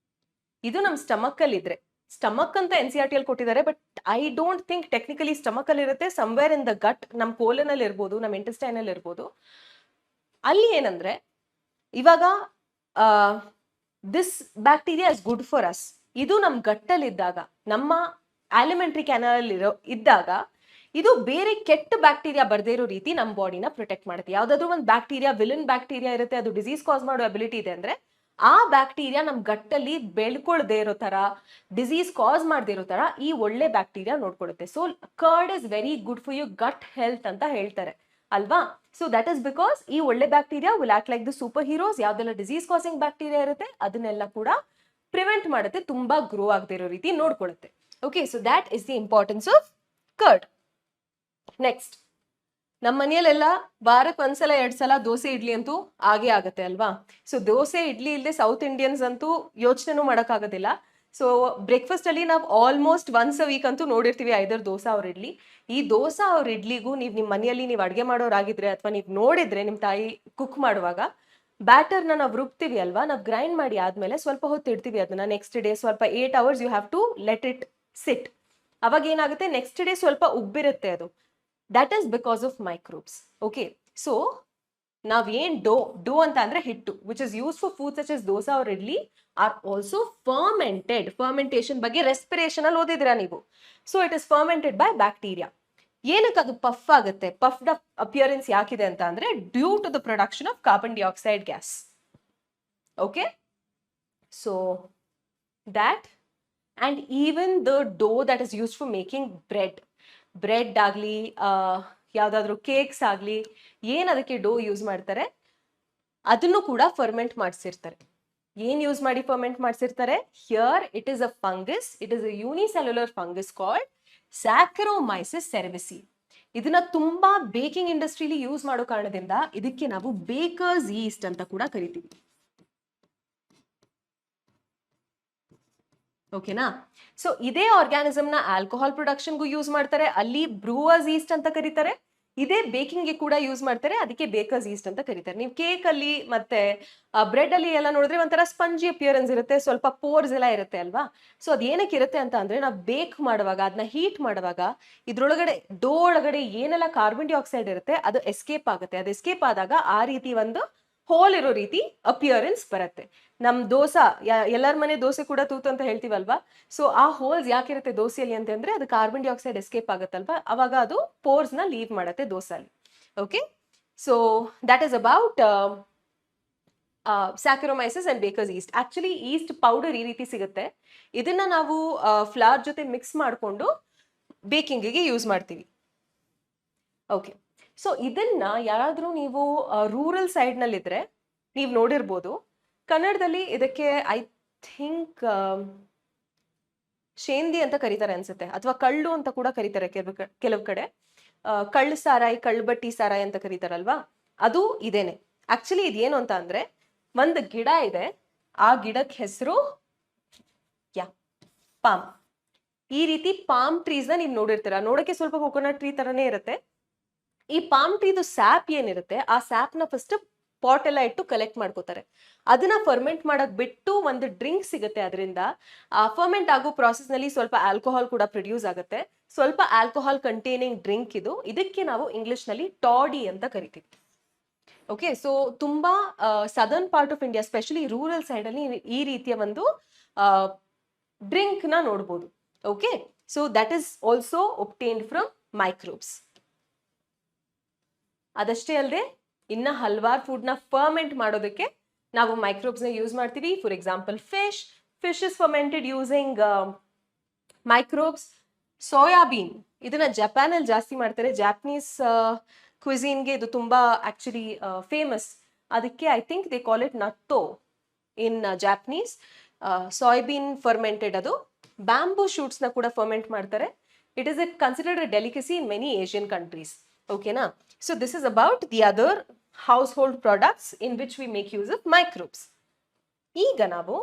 ಇದು ನಮ್ಮ ಸ್ಟಮಕ್ ಅಲ್ಲಿ ಇದ್ರೆ ಸ್ಟಮಕ್ ಅಂತ NCERT ಅಲ್ಲಿ ಕೊಟ್ಟಿದ್ದಾರೆ, but I don't think technically stomach ಅಲ್ಲಿ ಇರುತ್ತೆ, ಸಮ್ವೇರ್ ಇನ್ ದ ಗಟ್, ನಮ್ಮ ಕೋಲನ್ ಅಲ್ಲಿ ಇರ್ಬೋದು, ನಮ್ಮ ಇಂಟೆಸ್ಟೈನ್ ಅಲ್ಲಿ ಇರ್ಬೋದು. ಅಲ್ಲಿ ಏನಂದ್ರೆ ಇವಾಗ this bacteria is good for us. ಇದು ನಮ್ಮ ಗಟ್ಟಲ್ಲಿ ಇದ್ದಾಗ, ನಮ್ಮ ಆಲಿಮೆಂಟ್ರಿ ಕ್ಯಾನಲ್ ಅಲ್ಲಿ ಇದ್ದಾಗ ಇದು ಬೇರೆ ಕೆಟ್ಟ ಬ್ಯಾಕ್ಟೀರಿಯಾ ಬರ್ದೇ ಇರೋ ರೀತಿ ನಮ್ಮ ಬಾಡಿನ ಪ್ರೊಟೆಕ್ಟ್ ಮಾಡುತ್ತೆ. ಯಾವ್ದಾದ್ರು ಒಂದು ಬ್ಯಾಕ್ಟೀರಿಯಾ, ವಿಲನ್ ಬ್ಯಾಕ್ಟೀರಿಯಾ ಇರುತ್ತೆ, ಅದು ಡಿಸೀಸ್ ಕಾಸ್ ಮಾಡೋ ಅಬಿಲಿಟಿ ಇದೆ ಅಂದ್ರೆ ಆ ಬ್ಯಾಕ್ಟೀರಿಯಾ ನಮ್ ಗಟ್ಟಲ್ಲಿ ಬೆಳ್ಕೊಳ್ದೇ ಇರೋ ತರ, ಡಿಸೀಸ್ ಕಾಸ್ ಮಾಡದೇ ಇರೋ ತರ ಈ ಒಳ್ಳೆ ಬ್ಯಾಕ್ಟೀರಿಯಾ ನೋಡ್ಕೊಳ್ಳುತ್ತೆ. So curd is very good for you gut health ಅಂತ ಹೇಳ್ತಾರೆ ಅಲ್ವಾ. ಸೊ ದಟ್ ಇಸ್ ಬಿಕಾಸ್ ಈ ಒಳ್ಳೆ bacteria will act like the super heroes. ಯಾವ್ದೆಲ್ಲ ಡಿಸೀಸ್ ಕಾಸಿಂಗ್ ಬ್ಯಾಕ್ಟೀರಿಯಾ ಇರುತ್ತೆ ಅದನ್ನೆಲ್ಲ ಕೂಡ ಪ್ರಿವೆಂಟ್ ಮಾಡುತ್ತೆ, ತುಂಬಾ ಗ್ರೋ ಆಗದೆ ಇರೋ ರೀತಿ ನೋಡ್ಕೊಳ್ಳುತ್ತೆ. Okay, so that is the importance of curd. Next, ನಮ್ಮ ಮನೆಯಲ್ಲೆಲ್ಲ ವಾರಕ್ಕೆ ಒಂದ್ಸಲ 2 ಸಲ ದೋಸೆ ಇಡ್ಲಿ ಅಂತೂ ಆಗೇ ಆಗತ್ತೆ ಅಲ್ವಾ. ಸೊ ದೋಸೆ ಇಡ್ಲಿ ಇಲ್ಲದೆ ಸೌತ್ ಇಂಡಿಯನ್ಸ್ ಅಂತೂ ಯೋಚನೆನೂ ಮಾಡೋಕ್ಕಾಗೋದಿಲ್ಲ. ಸೊ ಬ್ರೇಕ್ಫಾಸ್ಟ್ ಅಲ್ಲಿ ನಾವು ಆಲ್ಮೋಸ್ಟ್ ಒನ್ಸ್ ಅ ವೀಕ್ ಅಂತೂ ನೋಡಿರ್ತೀವಿ ಐದರ್ ದೋಸೆ ಅವ್ರ ಇಡ್ಲಿ. ಈ ದೋಸೆ ಅವ್ರ ಇಡ್ಲಿಗೂ ನಿಮ್ಮ ಮನೆಯಲ್ಲಿ ನೀವು ಅಡುಗೆ ಮಾಡೋರಾಗಿದ್ರೆ ಅಥವಾ ನೀವು ನೋಡಿದ್ರೆ ನಿಮ್ಮ ತಾಯಿ ಕುಕ್ ಮಾಡುವಾಗ ಬ್ಯಾಟರ್ನ ನಾವು ರುಬ್ತೀವಿ ಅಲ್ವಾ, ನಾವು ಗ್ರೈಂಡ್ ಮಾಡಿ ಆದ್ಮೇಲೆ ಸ್ವಲ್ಪ ಹೊತ್ತು ಇಡ್ತೀವಿ ಅದನ್ನ. ನೆಕ್ಸ್ಟ್ ಡೇ ಸ್ವಲ್ಪ 8 hours you have to let it sit. ಅವಾಗ ಏನಾಗುತ್ತೆ, ನೆಕ್ಸ್ಟ್ ಡೇ ಸ್ವಲ್ಪ ಉಬ್ಬಿರುತ್ತೆ ಅದು. That is because of microbes. Okay, so ನಾವೇನ್ ಡೋ ಅಂತ ಅಂದ್ರೆ ಹಿಟ್ಟು, which is use for food such as dosa or idli, are also fermented. Fermentation ಬಗ್ಗೆ ರೆಸ್ಪಿರೇಷನ್ ಅಲ್ಲಿ ಓದಿದಿರಾ ನೀವು. So it is fermented by bacteria. ಏನಕ್ಕೆ ಅದು ಪಫ್ ಆಗುತ್ತೆ? ಪಫ್ಡ್ ಅಪ್ ಅಪಿಯರೆನ್ಸ್ ಯಾಕಿದೆ ಅಂತ ಅಂದ್ರೆ due to the production of carbon dioxide gas. Okay, so that and even the dough that is used for making bread ಆಗಲಿ, ಯಾವ್ದಾದ್ರು cakes ಆಗಲಿ, ಏನ್ ಅದಕ್ಕೆ ಡೋ ಯೂಸ್ ಮಾಡ್ತಾರೆ ಅದನ್ನು ಕೂಡ ಫರ್ಮೆಂಟ್ ಮಾಡಿಸಿರ್ತಾರೆ. ಏನ್ ಯೂಸ್ ಮಾಡಿ ಫರ್ಮೆಂಟ್ ಮಾಡಿಸಿರ್ತಾರೆ? Here it is a fungus, it is a unicellular fungus called Saccharomyces cerevisiae. ಇದನ್ನ ತುಂಬಾ ಬೇಕಿಂಗ್ ಇಂಡಸ್ಟ್ರಿಲಿ ಯೂಸ್ ಮಾಡೋ ಕಾರಣದಿಂದ ಇದಕ್ಕೆ ನಾವು ಬೇಕರ್ಸ್ ಈಸ್ಟ್ ಅಂತ ಕೂಡ ಕರಿತೀವಿ. ಓಕೆನಾ? ಸೊ ಇದೇ ಆರ್ಗ್ಯಾನಿಸಮ್ ನ ಆಲ್ಕೋಹಾಲ್ ಪ್ರೊಡಕ್ಷನ್ಗೂ ಯೂಸ್ ಮಾಡ್ತಾರೆ, ಅಲ್ಲಿ ಬ್ರೂವರ್ಸ್ ಈಸ್ಟ್ ಅಂತ ಕರೀತಾರೆ. ಇದೇ ಬೇಕಿಂಗ್ ಗೆ ಕೂಡ ಯೂಸ್ ಮಾಡ್ತಾರೆ, ಅದಕ್ಕೆ ಬೇಕರ್ಸ್ ಈಸ್ಟ್ ಅಂತ ಕರೀತಾರೆ. ನೀವು ಕೇಕ್ ಅಲ್ಲಿ ಮತ್ತೆ ಬ್ರೆಡ್ ಅಲ್ಲಿ ಎಲ್ಲ ನೋಡಿದ್ರೆ ಒಂಥರ ಸ್ಪಂಜಿ ಅಪಿಯರೆನ್ಸ್ ಇರುತ್ತೆ, ಸ್ವಲ್ಪ ಪೋರ್ಸ್ ಎಲ್ಲ ಇರುತ್ತೆ ಅಲ್ವಾ. ಸೊ ಅದ್ ಏನಕ್ಕೆ ಇರುತ್ತೆ ಅಂತ ಅಂದ್ರೆ ನಾವು ಬೇಕ್ ಮಾಡುವಾಗ, ಅದನ್ನ ಹೀಟ್ ಮಾಡುವಾಗ ಇದ್ರೊಳಗಡೆ ಡೋ ಒಳಗಡೆ ಏನೆಲ್ಲ ಕಾರ್ಬನ್ ಡೈಆಕ್ಸೈಡ್ ಇರುತ್ತೆ ಅದು ಎಸ್ಕೇಪ್ ಆಗುತ್ತೆ. ಅದು ಎಸ್ಕೇಪ್ ಆದಾಗ ಆ ರೀತಿ ಒಂದು ಹೋಲ್ ಇರೋ ರೀತಿ ಅಪಿಯರೆನ್ಸ್ ಬರುತ್ತೆ. ನಮ್ ದೋಸೆ, ಎಲ್ಲರ ಮನೆ ದೋಸೆ ಕೂಡ ತೂತು ಅಂತ ಹೇಳ್ತೀವಲ್ವಾ. ಸೊ ಆ ಹೋಲ್ಸ್ ಯಾಕಿರುತ್ತೆ ದೋಸೆಯಲ್ಲಿ ಅಂತಂದ್ರೆ ಅದು ಕಾರ್ಬನ್ ಡೈಆಕ್ಸೈಡ್ ಎಸ್ಕೇಪ್ ಆಗುತ್ತಲ್ವಾ, ಅವಾಗ ಅದು ಪೋರ್ಸ್ ನ ಲೀವ್ ಮಾಡುತ್ತೆ ದೋಸೆಯಲ್ಲಿ. Okay, so that is about Saccharomyces and baker's yeast. Actually yeast powder ಈ ರೀತಿ ಸಿಗುತ್ತೆ, ಇದನ್ನ ನಾವು ಫ್ಲವರ್ ಜೊತೆ ಮಿಕ್ಸ್ ಮಾಡಿಕೊಂಡು ಬೇಕಿಂಗಿಗೆ ಯೂಸ್ ಮಾಡ್ತೀವಿ. ಓಕೆ, ಸೊ ಇದನ್ನ ಯಾರಾದ್ರೂ ನೀವು ರೂರಲ್ ಸೈಡ್ ನಲ್ಲಿದ್ರೆ ನೀವು ನೋಡಿರ್ಬೋದು. ಕನ್ನಡದಲ್ಲಿ ಇದಕ್ಕೆ ಐ ಥಿಂಕ್ ಶೇಂದಿ ಅಂತ ಕರೀತಾರೆ ಅನ್ಸುತ್ತೆ, ಅಥವಾ ಕಳ್ಳು ಅಂತ ಕೂಡ ಕರೀತಾರೆ ಕೆಲವು ಕಡೆ. ಕಳ್ಳು ಸಾರಾಯಿ, ಕಳ್ಳುಬಟ್ಟಿ ಸಾರಾಯಿ ಅಂತ ಕರೀತಾರಲ್ವಾ, ಅದು ಇದೇನೆ. ಆಕ್ಚುಲಿ ಇದೇನು ಅಂತ ಅಂದ್ರೆ ಒಂದು ಗಿಡ ಇದೆ, ಆ ಗಿಡಕ್ಕೆ ಹೆಸರು ಪಾಮ್. ಈ ರೀತಿ ಪಾಮ್ ಟ್ರೀಸ್ ನ ನೀವು ನೋಡಿರ್ತೀರಾ, ನೋಡಕ್ಕೆ ಸ್ವಲ್ಪ ಕೊಕೊನಟ್ ಟ್ರೀ ತರನೇ ಇರುತ್ತೆ. ಈ ಪಾಮ್ ಟ್ರೀದು ಸ್ಯಾಪ್ ಏನಿರುತ್ತೆ, ಆ ಸ್ಯಾಪ್ ನ ಫಸ್ಟ್ ಪಾಟ್ ಎಲ್ಲ ಇಟ್ಟು ಕಲೆಕ್ಟ್ ಮಾಡ್ಕೋತಾರೆ. ಅದನ್ನ ಫರ್ಮೆಂಟ್ ಮಾಡಕ್ ಬಿಟ್ಟು ಒಂದು ಡ್ರಿಂಕ್ ಸಿಗುತ್ತೆ ಅದರಿಂದ. ಆ ಫರ್ಮೆಂಟ್ ಆಗೋ ಪ್ರಾಸೆಸ್ ನಲ್ಲಿ ಸ್ವಲ್ಪ ಆಲ್ಕೋಹಾಲ್ ಕೂಡ ಪ್ರೊಡ್ಯೂಸ್ ಆಗುತ್ತೆ, ಸ್ವಲ್ಪ ಆಲ್ಕೋಹಾಲ್ ಕಂಟೈನಿಂಗ್ ಡ್ರಿಂಕ್ ಇದು. ಇದಕ್ಕೆ ನಾವು ಇಂಗ್ಲಿಷ್ ನಲ್ಲಿ ಟಾಡಿ ಅಂತ ಕರಿತೀವಿ. ಓಕೆ, ಸೊ ತುಂಬಾ southern part of India, specially rural side ಅಲ್ಲಿ ಈ ರೀತಿಯ ಒಂದು ಡ್ರಿಂಕ್ ನ ನೋಡ್ಬೋದು. Okay, so that is also obtained from microbes. ಅದಷ್ಟೇ ಅಲ್ಲದೆ ಇನ್ನ ಹಲವಾರು ಫುಡ್ ನ ಫರ್ಮೆಂಟ್ ಮಾಡೋದಕ್ಕೆ ನಾವು ಮೈಕ್ರೋಬ್ಸ್ ನ ಯೂಸ್ ಮಾಡ್ತೀವಿ. For example fish is fermented using microbes. Soybean, ಇದನ್ನ ಜಪಾನ್ ಅಲ್ಲಿ ಜಾಸ್ತಿ ಮಾಡ್ತಾರೆ. ಜಾಪನೀಸ್ ಕ್ವಿಝೀನ್ಗೆ ಇದು ತುಂಬಾ ಆಕ್ಚುಲಿ ಫೇಮಸ್. ಅದಕ್ಕೆ I think they call it natto in Japanese. Soybean fermented ಅದು. ಬ್ಯಾಂಬೂ ಶೂಟ್ಸ್ ನ ಕೂಡ ಫರ್ಮೆಂಟ್ ಮಾಡ್ತಾರೆ. It is considered a delicacy in many Asian countries. ಓಕೆನಾ? So this is about the other household products in which we make use of microbes. ಈಗ ನಾವು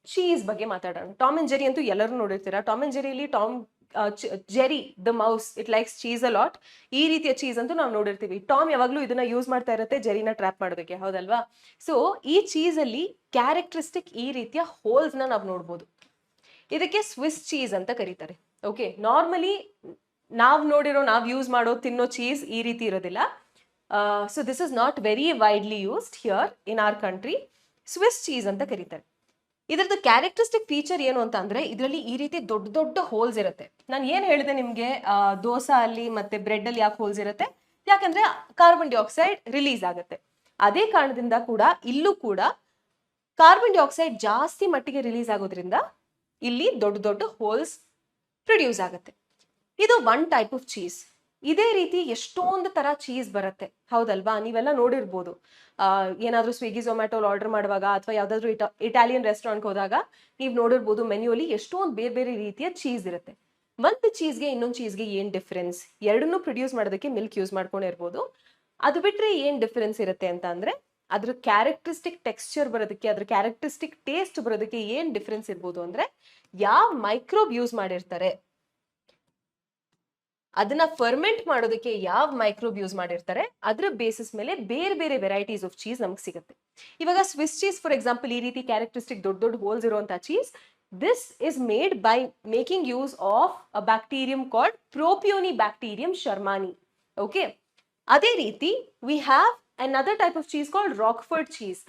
cheese ಬಗ್ಗೆ ಮಾತಾಡೋಣ. Tom and Jerry ಅಂತೂ ಎಲ್ಲರೂ ನೋಡಿರ್ತೀರಾ. ಟಾಮ್ ಅಂಡ್ ಜೆರಿಯಲ್ಲಿ Jerry the mouse it likes cheese a lot. ಈ ರೀತಿಯ ಚೀಸ್ ಅಂತೂ ನಾವು ನೋಡಿರ್ತೀವಿ. ಟಾಮ್ ಯಾವಾಗ್ಲೂ ಇದನ್ನ ಯೂಸ್ ಮಾಡ್ತಾ ಇರುತ್ತೆ ಜೆರಿನ ಟ್ರ್ಯಾಪ್ ಮಾಡೋದಕ್ಕೆ, ಹೌದಲ್ವಾ? ಸೊ ಈ ಚೀಸ್ ಅಲ್ಲಿ ಕ್ಯಾರೆಕ್ಟರಿಸ್ಟಿಕ್ ಈ ರೀತಿಯ ಹೋಲ್ಸ್ ನ ನಾವು ನೋಡ್ಬೋದು. ಇದಕ್ಕೆ ಸ್ವಿಸ್ ಚೀಸ್ ಅಂತ ಕರೀತಾರೆ. ಓಕೆ, ನಾರ್ಮಲಿ ನಾವು ಯೂಸ್ ಮಾಡೋ ತಿನ್ನೋ ಚೀಸ್ ಈ ರೀತಿ ಇರೋದಿಲ್ಲ. So this is not very widely used here in our country. Swiss cheese ಅಂತ ಕರೀತಾರೆ. ಇದ್ರದ್ದು ಕ್ಯಾರೆಕ್ಟರಿಸ್ಟಿಕ್ ಫೀಚರ್ ಏನು ಅಂತ ಅಂದ್ರೆ ಇದರಲ್ಲಿ ಈ ರೀತಿ ದೊಡ್ಡ ದೊಡ್ಡ ಹೋಲ್ಸ್ ಇರುತ್ತೆ. ನಾನು ಏನ್ ಹೇಳಿದೆ ನಿಮ್ಗೆ, ದೋಸಾ ಅಲ್ಲಿ ಮತ್ತೆ ಬ್ರೆಡ್ ಅಲ್ಲಿ ಯಾಕೆ ಹೋಲ್ಸ್ ಇರುತ್ತೆ? ಯಾಕಂದ್ರೆ ಕಾರ್ಬನ್ ಡೈಆಕ್ಸೈಡ್ ರಿಲೀಸ್ ಆಗುತ್ತೆ. ಅದೇ ಕಾರಣದಿಂದ ಕೂಡ ಇಲ್ಲೂ ಕೂಡ ಕಾರ್ಬನ್ ಡೈಆಕ್ಸೈಡ್ ಜಾಸ್ತಿ ಮಟ್ಟಿಗೆ ರಿಲೀಸ್ ಆಗೋದ್ರಿಂದ ಇಲ್ಲಿ ದೊಡ್ಡ ದೊಡ್ಡ ಹೋಲ್ಸ್ ಪ್ರೊಡ್ಯೂಸ್ ಆಗುತ್ತೆ. ಇದು ಒನ್ ಟೈಪ್ ಆಫ್ ಚೀಸ್. ಇದೇ ರೀತಿ ಎಷ್ಟೊಂದು ತರ ಚೀಸ್ ಬರುತ್ತೆ, ಹೌದಲ್ವಾ? ನೀವೆಲ್ಲ ನೋಡಿರ್ಬೋದು. ಏನಾದ್ರೂ ಸ್ವಿಗ್ಗಿ ಝೊಮ್ಯಾಟೋಲ್ ಆರ್ಡರ್ ಮಾಡುವಾಗ ಅಥವಾ ಯಾವ್ದಾದ್ರು ಇಟಾಲಿಯನ್ ರೆಸ್ಟೋರೆಂಟ್ ಹೋದಾಗ ನೀವು ನೋಡಿರ್ಬೋದು ಮೆನ್ಯೂಲಿ ಎಷ್ಟೊಂದು ಬೇರೆ ಬೇರೆ ರೀತಿಯ ಚೀಸ್ ಇರುತ್ತೆ. ಒಂದು ಚೀಸ್ಗೆ ಇನ್ನೊಂದು ಚೀಸ್ಗೆ ಏನ್ ಡಿಫ್ರೆನ್ಸ್? ಎರಡನ್ನೂ ಪ್ರೊಡ್ಯೂಸ್ ಮಾಡೋದಕ್ಕೆ ಮಿಲ್ಕ್ ಯೂಸ್ ಮಾಡ್ಕೊಂಡಿರ್ಬೋದು. ಅದು ಬಿಟ್ರೆ ಏನ್ ಡಿಫ್ರೆನ್ಸ್ ಇರುತ್ತೆ ಅಂತ ಅಂದ್ರೆ ಅದ್ರ ಕ್ಯಾರೆಕ್ಟರಿಸ್ಟಿಕ್ ಟೆಕ್ಸ್ಚರ್ ಬರೋದಕ್ಕೆ, ಅದ್ರ ಕ್ಯಾರೆಕ್ಟರಿಸ್ಟಿಕ್ ಟೇಸ್ಟ್ ಬರೋದಕ್ಕೆ ಏನ್ ಡಿಫ್ರೆನ್ಸ್ ಇರ್ಬೋದು ಅಂದ್ರೆ ಯಾವ ಮೈಕ್ರೋಬ್ ಯೂಸ್ ಮಾಡಿರ್ತಾರೆ, ಅದನ್ನ ಫರ್ಮೆಂಟ್ ಮಾಡೋದಕ್ಕೆ ಯಾವ ಮೈಕ್ರೋಬ್ ಯೂಸ್ ಮಾಡಿರ್ತಾರೆ, ಅದ್ರ ಬೇಸಿಸ್ ಮೇಲೆ ಬೇರೆ ಬೇರೆ ವೆರೈಟೀಸ್ ಆಫ್ ಚೀಸ್ ನಮ್ಗೆ ಸಿಗುತ್ತೆ. ಇವಾಗ ಸ್ವಿಸ್ ಚೀಸ್ ಫಾರ್ ಎಕ್ಸಾಂಪಲ್, ಈ ರೀತಿ ಕ್ಯಾರೆಕ್ಟರಿಸ್ಟಿಕ್ ದೊಡ್ಡ ದೊಡ್ಡ ಹೋಲ್ಸ್ ಇರುವಂತಹ cheese, this is made by making use of a bacterium called propionibacterium shermanii. Okay, ಅದೇ ರೀತಿ we have another type of cheese called Roquefort cheese.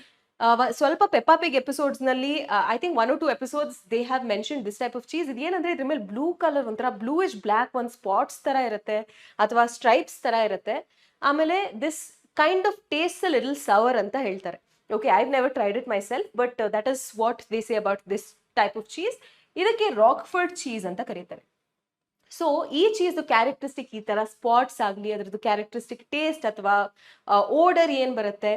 ಸ್ವಲ್ಪ ಪೆಪ್ಪಾ ಪಿಗ್ ಎಪಿಸೋಡ್ಸ್ ನಲ್ಲಿ I think 1 or 2 episodes they have mention this type of cheese. ಇದೇನಂದ್ರೆ ಇದ್ರ ಮೇಲೆ blue colour, ಒಂಥರ bluish black ಒಂದು spots ತರ ಇರುತ್ತೆ ಅಥವಾ ಸ್ಟ್ರೈಪ್ಸ್ ತರ ಇರುತ್ತೆ. ಆಮೇಲೆ this kind of taste a little ಸವರ್ ಅಂತ ಹೇಳ್ತಾರೆ. Okay, I have never tried it my self, but that is what they say about this type of cheese. ಇದಕ್ಕೆ ರಾಕ್ಫರ್ಡ್ ಚೀಸ್ ಅಂತ ಕರೀತಾರೆ. ಸೊ ಈ ಚೀಸ್ ಕ್ಯಾರೆಕ್ಟರಿಸ್ಟಿಕ್ ಈ ತರ ಸ್ಪಾಟ್ಸ್ ಆಗಲಿ, ಅದರದ್ದು ಕ್ಯಾರೆಕ್ಟರಿಸ್ಟಿಕ್ ಟೇಸ್ಟ್ ಅಥವಾ ಓಡರ್ ಏನ್ ಬರುತ್ತೆ,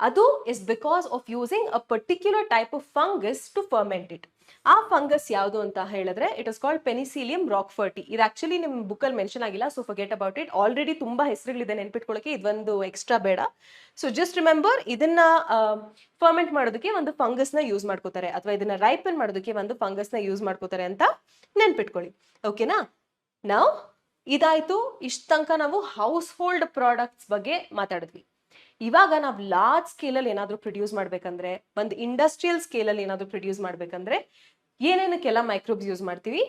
ಅದು is because of using a particular type of fungus to ferment it. ಆ ಫಂಗಸ್ ಯಾವುದು ಅಂತ ಹೇಳಿದ್ರೆ it is called penicillium roqueforti. ಇದು ಆಕ್ಚುಲಿ ನಿಮ್ ಬುಕ್ ಅಲ್ಲಿ ಮೆನ್ಷನ್ ಆಗಿಲ್ಲ, so forget about it. Already ತುಂಬಾ ಹೆಸರುಗಳಿದೆ ನೆನ್ಪಿಟ್ಕೊಳ್ಳೋಕೆ, ಇದೊಂದು ಎಕ್ಸ್ಟ್ರಾ ಬೇಡ. ಸೊ ಜಸ್ಟ್ ರಿಮೆಂಬರ್, ಇದನ್ನ ಫರ್ಮೆಂಟ್ ಮಾಡೋದಕ್ಕೆ ಒಂದು ಫಂಗಸ್ ನ ಯೂಸ್ ಮಾಡ್ಕೋತಾರೆ, ಅಥವಾ ಇದನ್ನ ರೈಪನ್ ಮಾಡೋದಕ್ಕೆ ಒಂದು ಫಂಗಸ್ ನ ಯೂಸ್ ಮಾಡ್ಕೋತಾರೆ ಅಂತ ನೆನ್ಪಿಟ್ಕೊಳ್ಳಿ. ಓಕೆನಾ? ನಾವು ಇದಾಯ್ತು, ಇಷ್ಟ ತನಕ ನಾವು ಹೌಸ್ ಹೋಲ್ಡ್ ಪ್ರಾಡಕ್ಟ್ಸ್ ಬಗ್ಗೆ ಮಾತಾಡಿದ್ವಿ. ಇವಾಗ ನಾವು ಲಾರ್ಜ್ ಸ್ಕೇಲಲ್ಲಿ ಏನಾದರೂ ಪ್ರೊಡ್ಯೂಸ್ ಮಾಡ್ಬೇಕಂದ್ರೆ, ಒಂದು ಇಂಡಸ್ಟ್ರಿಯಲ್ ಸ್ಕೇಲಲ್ಲಿ ಏನಾದರೂ ಪ್ರೊಡ್ಯೂಸ್ ಮಾಡ್ಬೇಕಂದ್ರೆ ಏನೇನಕ್ಕೆಲ್ಲ ಮೈಕ್ರೋಬ್ಸ್ ಯೂಸ್ ಮಾಡ್ತೀವಿ?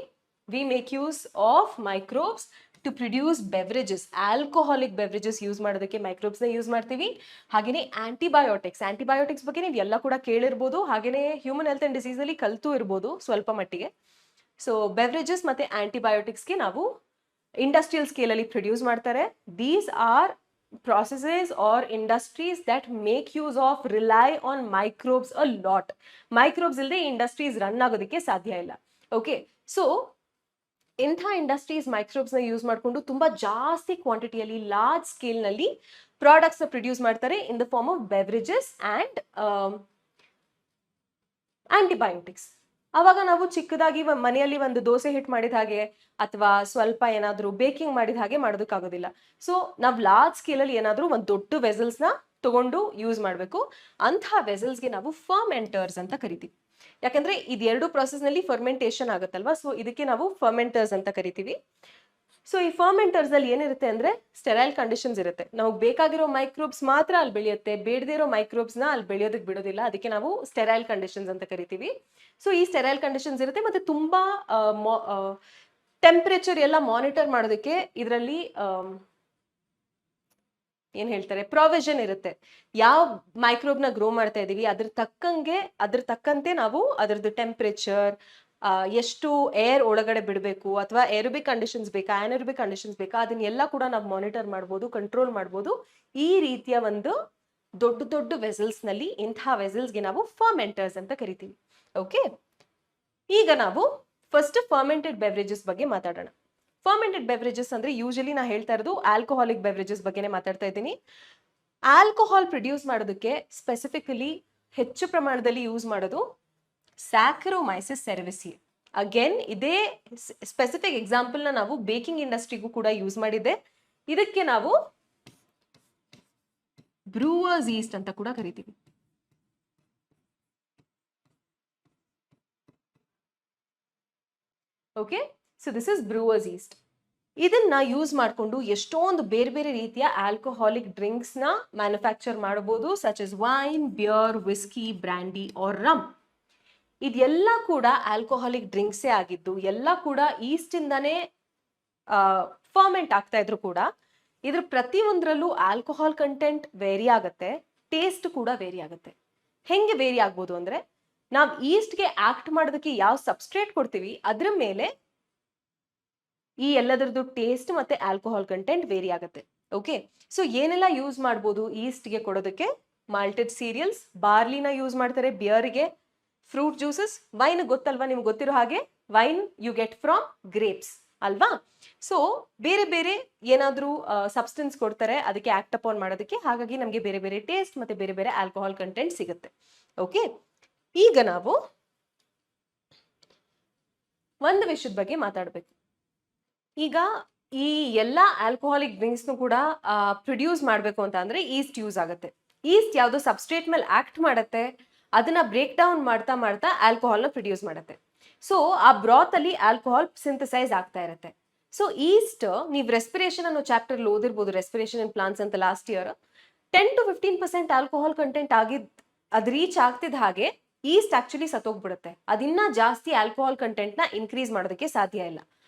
We make use of microbes to produce beverages. Alcoholic beverages use ಮಾಡೋದಕ್ಕೆ ಮೈಕ್ರೋಬ್ಸ್ನ ಯೂಸ್ ಮಾಡ್ತೀವಿ. ಹಾಗೆಯೇ ಆಂಟಿಬಯೋಟಿಕ್ಸ್ ಬಗ್ಗೆ ನೀವು ಎಲ್ಲ ಕೂಡ ಕೇಳಿರ್ಬೋದು, ಹಾಗೆಯೇ ಹ್ಯೂಮನ್ ಹೆಲ್ತ್ ಅಂಡ್ ಡಿಸೀಸ್ ಅಲ್ಲಿ ಕಲ್ತು ಇರ್ಬೋದು ಸ್ವಲ್ಪ ಮಟ್ಟಿಗೆ. ಸೊ ಬೆವರೇಜಸ್ ಮತ್ತೆ ಆಂಟಿಬಯೋಟಿಕ್ಸ್ಗೆ ನಾವು ಇಂಡಸ್ಟ್ರಿಯಲ್ ಸ್ಕೇಲಲ್ಲಿ ಪ್ರೊಡ್ಯೂಸ್ ಮಾಡ್ತಾರೆ. These are processes or industries that make use of rely on microbes a lot. Microbes ಇಲ್ಲದೆ ಇಂಡಸ್ಟ್ರೀಸ್ ರನ್ ಆಗೋದಕ್ಕೆ ಸಾಧ್ಯ ಇಲ್ಲ. ಓಕೆ, ಸೊ ಇಂಥ ಇಂಡಸ್ಟ್ರೀಸ್ ಮೈಕ್ರೋಬ್ಸ್ ನ ಯೂಸ್ ಮಾಡಿಕೊಂಡು ತುಂಬಾ ಜಾಸ್ತಿ ಕ್ವಾಂಟಿಟಿಯಲ್ಲಿ ಲಾರ್ಜ್ ಸ್ಕೇಲ್ ನಲ್ಲಿ ಪ್ರಾಡಕ್ಟ್ಸ್ ನ ಪ್ರೊಡ್ಯೂಸ್ ಮಾಡ್ತಾರೆ in the form of beverages and antibiotics. ಅವಾಗ ನಾವು ಚಿಕ್ಕದಾಗಿ ಮನೆಯಲ್ಲಿ ಒಂದು ದೋಸೆ ಹಿಟ್ಟು ಮಾಡಿದ ಹಾಗೆ ಅಥವಾ ಸ್ವಲ್ಪ ಏನಾದರೂ ಬೇಕಿಂಗ್ ಮಾಡಿದ ಹಾಗೆ ಮಾಡೋದಕ್ಕಾಗೋದಿಲ್ಲ. ಸೊ ನಾವು ಲಾರ್ಜ್ ಸ್ಕೇಲಲ್ಲಿ ಏನಾದರೂ ಒಂದು ದೊಡ್ಡ ವೆಸಲ್ಸ್ನ ತಗೊಂಡು ಯೂಸ್ ಮಾಡಬೇಕು. ಅಂತಹ ವೆಸಲ್ಸ್ಗೆ ನಾವು ಫರ್ಮೆಂಟರ್ಸ್ ಅಂತ ಕರಿತೀವಿ. ಯಾಕಂದ್ರೆ ಇದೆರಡು ಪ್ರೊಸೆಸ್ನಲ್ಲಿ ಫರ್ಮೆಂಟೇಷನ್ ಆಗುತ್ತಲ್ವಾ, ಸೊ ಇದಕ್ಕೆ ನಾವು ಫರ್ಮೆಂಟರ್ಸ್ ಅಂತ ಕರಿತೀವಿ. ಸೊ ಈ ಫರ್ಮೆಂಟರ್ಸ್ ಅಲ್ಲಿ ಏನಿರುತ್ತೆ ಅಂದ್ರೆ ಸ್ಟೆರೈಲ್ ಕಂಡೀಷನ್ಸ್ ಇರುತ್ತೆ. ನಾವು ಬೇಕಾಗಿರೋ ಮೈಕ್ರೋಬ್ಸ್ ಮಾತ್ರ ಅಲ್ಲಿ ಬೆಳೆಯುತ್ತೆ, ಬೇಡದೇ ಇರೋ ಮೈಕ್ರೋಬ್ಸ್ ನ ಅಲ್ಲಿ ಬೆಳೆಯೋದಕ್ಕೆ ಬಿಡೋದಿಲ್ಲ. ಅದಕ್ಕೆ ನಾವು ಸ್ಟೆರೈಲ್ ಕಂಡೀಷನ್ಸ್ ಅಂತ ಕರಿತೀವಿ. ಸೊ ಈ ಸ್ಟೆರೈಲ್ ಕಂಡೀಷನ್ಸ್ ಇರುತ್ತೆ, ಮತ್ತೆ ತುಂಬಾ ಟೆಂಪರೇಚರ್ ಎಲ್ಲ ಮಾನಿಟರ್ ಮಾಡೋದಕ್ಕೆ ಇದರಲ್ಲಿ ಏನ್ ಹೇಳ್ತಾರೆ, ಪ್ರಾವಿಷನ್ ಇರುತ್ತೆ. ಯಾವ ಮೈಕ್ರೋಬ್ ನ ಗ್ರೋ ಮಾಡ್ತಾ ಇದೀವಿ ಅದ್ರ ತಕ್ಕಂತೆ ನಾವು ಅದರದ್ದು ಟೆಂಪರೇಚರ್, ಎಷ್ಟು ಏರ್ ಒಳಗಡೆ ಬಿಡಬೇಕು, ಅಥವಾ ಏರೋಬಿಕ್ ಕಂಡೀಷನ್ಸ್ ಬೇಕಾ, ಅನೈರೋಬಿಕ್ ಕಂಡೀಷನ್ಸ್ ಬೇಕಾ, ಅದನ್ನೆಲ್ಲ ಕೂಡ ನಾವು ಮಾನಿಟರ್ ಮಾಡ್ಬೋದು, ಕಂಟ್ರೋಲ್ ಮಾಡ್ಬೋದು. ಈ ರೀತಿಯ ಒಂದು ದೊಡ್ಡ ದೊಡ್ಡ ವೆಸಲ್ಸ್ ನಲ್ಲಿ ಇಂತಹ ವೆಸಲ್ಸ್ಗೆ ನಾವು ಫರ್ಮೆಂಟರ್ಸ್ ಅಂತ ಕರಿತೀವಿ. ಓಕೆ, ಈಗ ನಾವು ಫಸ್ಟ್ ಫರ್ಮೆಂಟೆಡ್ ಬೆವರೇಜಸ್ ಬಗ್ಗೆ ಮಾತಾಡೋಣ. ಫರ್ಮೆಂಟೆಡ್ ಬೆವರೇಜಸ್ ಅಂದ್ರೆ ಯೂಶಲಿ ನಾ ಹೇಳ್ತಾ ಇರೋದು ಆಲ್ಕೋಹಾಲಿಕ್ ಬೆವರೇಜಸ್ ಬಗ್ಗೆನೇ ಮಾತಾಡ್ತಾ ಇದ್ದೀನಿ. ಆಲ್ಕೋಹಾಲ್ ಪ್ರೊಡ್ಯೂಸ್ ಮಾಡೋದಕ್ಕೆ ಸ್ಪೆಸಿಫಿಕಲಿ ಹೆಚ್ಚು ಪ್ರಮಾಣದಲ್ಲಿ ಯೂಸ್ ಮಾಡೋದು ಸ್ಯಾಕರೋಮೈಸಿಸ್ ಸೆರೆವಿಸಿಯೆ. ಅಗೇನ್ ಇದೇ ಸ್ಪೆಸಿಫಿಕ್ ಎಕ್ಸಾಂಪಲ್ ನ ನಾವು ಬೇಕಿಂಗ್ ಇಂಡಸ್ಟ್ರಿಗೂ ಕೂಡ ಯೂಸ್ ಮಾಡಿದ್ದೆ. ಇದಕ್ಕೆ ನಾವು ಬ್ರೂವರ್ಸ್ ಈಸ್ಟ್ ಅಂತ ಕೂಡ ಕರಿತೀವಿ. Okay, so this is brewer's yeast. ಇದನ್ನ ಯೂಸ್ ಮಾಡಿಕೊಂಡು ಎಷ್ಟೊಂದು ಬೇರೆ ಬೇರೆ ರೀತಿಯ ಆಲ್ಕೋಹಾಲಿಕ್ ಡ್ರಿಂಕ್ಸ್ ನ ಮ್ಯಾನುಫ್ಯಾಕ್ಚರ್ ಮಾಡಬಹುದು, such as wine, beer, whisky, brandy or rum. ಇದೆಲ್ಲ ಕೂಡ ಆಲ್ಕೋಹಾಲಿಕ್ ಡ್ರಿಂಕ್ಸೇ ಆಗಿದ್ದು, ಎಲ್ಲ ಕೂಡ ಈಸ್ಟ್ ಇಂದಾನೇ ಫರ್ಮೆಂಟ್ ಆಗ್ತಾ ಇದ್ರು ಕೂಡ ಇದ್ರ ಪ್ರತಿಯೊಂದರಲ್ಲೂ ಆಲ್ಕೋಹಾಲ್ ಕಂಟೆಂಟ್ ವೇರಿ ಆಗತ್ತೆ, ಟೇಸ್ಟ್ ಕೂಡ ವೇರಿ ಆಗತ್ತೆ. ಹೆಂಗೆ ವೇರಿ ಆಗ್ಬೋದು ಅಂದ್ರೆ, ನಾವು ಈಸ್ಟ್ಗೆ ಆಕ್ಟ್ ಮಾಡೋದಕ್ಕೆ ಯಾವ ಸಬ್ಸ್ಟ್ರೇಟ್ ಕೊಡ್ತೀವಿ ಅದ್ರ ಮೇಲೆ ಈ ಎಲ್ಲದರದ್ದು ಟೇಸ್ಟ್ ಮತ್ತೆ ಆಲ್ಕೋಹಾಲ್ ಕಂಟೆಂಟ್ ವೇರಿ ಆಗುತ್ತೆ. ಓಕೆ, ಸೊ ಏನೆಲ್ಲ ಯೂಸ್ ಮಾಡ್ಬೋದು ಈಸ್ಟ್ಗೆ ಕೊಡೋದಕ್ಕೆ? ಮಾಲ್ಟೆಡ್ ಸೀರಿಯಲ್ಸ್, ಬಾರ್ಲಿನ ಯೂಸ್ ಮಾಡ್ತಾರೆ ಬಿಯರ್ಗೆ, ಫ್ರೂಟ್ ಜ್ಯೂಸಸ್, ವೈನ್ ಗೊತ್ತಲ್ವಾ ನಿಮ್ಗೆ ಗೊತ್ತಿರೋ ಹಾಗೆ, wine you get from grapes ಅಲ್ವಾ? ಸೊ ಬೇರೆ ಬೇರೆ ಏನಾದ್ರೂ ಸಬ್ಸ್ಟೆನ್ಸ್ ಕೊಡ್ತಾರೆ ಅದಕ್ಕೆ ಆಕ್ಟ್ ಅಪಾನ್ ಮಾಡೋದಕ್ಕೆ, ಹಾಗಾಗಿ ನಮಗೆ ಬೇರೆ ಬೇರೆ ಟೇಸ್ಟ್ ಮತ್ತೆ ಬೇರೆ ಬೇರೆ ಆಲ್ಕೋಹಾಲ್ ಕಂಟೆಂಟ್ ಸಿಗುತ್ತೆ. ಓಕೆ, ಈಗ ನಾವು ಒಂದು ವಿಷಯದ ಬಗ್ಗೆ ಮಾತಾಡ್ಬೇಕು. ಈಗ ಈ ಎಲ್ಲಾ ಆಲ್ಕೋಹಾಲಿಕ್ ಡ್ರಿಂಕ್ಸ್ ಕೂಡ ಪ್ರೊಡ್ಯೂಸ್ ಮಾಡ್ಬೇಕು ಅಂತ ಅಂದ್ರೆ ಈಸ್ಟ್ ಯೂಸ್ ಆಗುತ್ತೆ. ಈಸ್ಟ್ ಯಾವ್ದೋ ಸಬ್ಸ್ಟ್ರೇಟ್ ಮೇಲೆ ಆಕ್ಟ್ ಮಾಡುತ್ತೆ, ಅದನ್ನ ಬ್ರೇಕ್ ಡೌನ್ ಮಾಡ್ತಾ ಮಾಡ್ತಾ ಆಲ್ಕೋಹಾಲ್ ನ ಪ್ರೊಡ್ಯೂಸ್ ಮಾಡುತ್ತೆ. ಸೊ ಆ ಬ್ರಾತ್ ಅಲ್ಲಿ ಆಲ್ಕೋಹಾಲ್ ಸಿಂಥಸೈಸ್ ಆಗ್ತಾ ಇರುತ್ತೆ. ಸೊ ಈಸ್ಟ್ ನೀವು ರೆಸ್ಪಿರೇಷನ್ ಅನ್ನೋ ಚಾಪ್ಟರ್ ಓದಿರ್ಬೋದು, ರೆಸ್ಪಿರೇಷನ್ ಇನ್ ಪ್ಲಾಂಟ್ಸ್ ಅಂತ last year. 10 to 15% alcohol content ಅದ್ ರೀಚ್ ಆಗ್ತಿದ್ದ ಹಾಗೆ ಈಸ್ಟ್ ಆಕ್ಚುಲಿ ಸತ್ತೋಗ್ಬಿಡುತ್ತೆ. ಅದಿನ್ನ ಜಾಸ್ತಿ ಆಲ್ಕೋಹಾಲ್ ಕಂಟೆಂಟ್ ನ ಇನ್ಕ್ರೀಸ್ ಮಾಡೋದಕ್ಕೆ ಸಾಧ್ಯ ಇಲ್ಲ.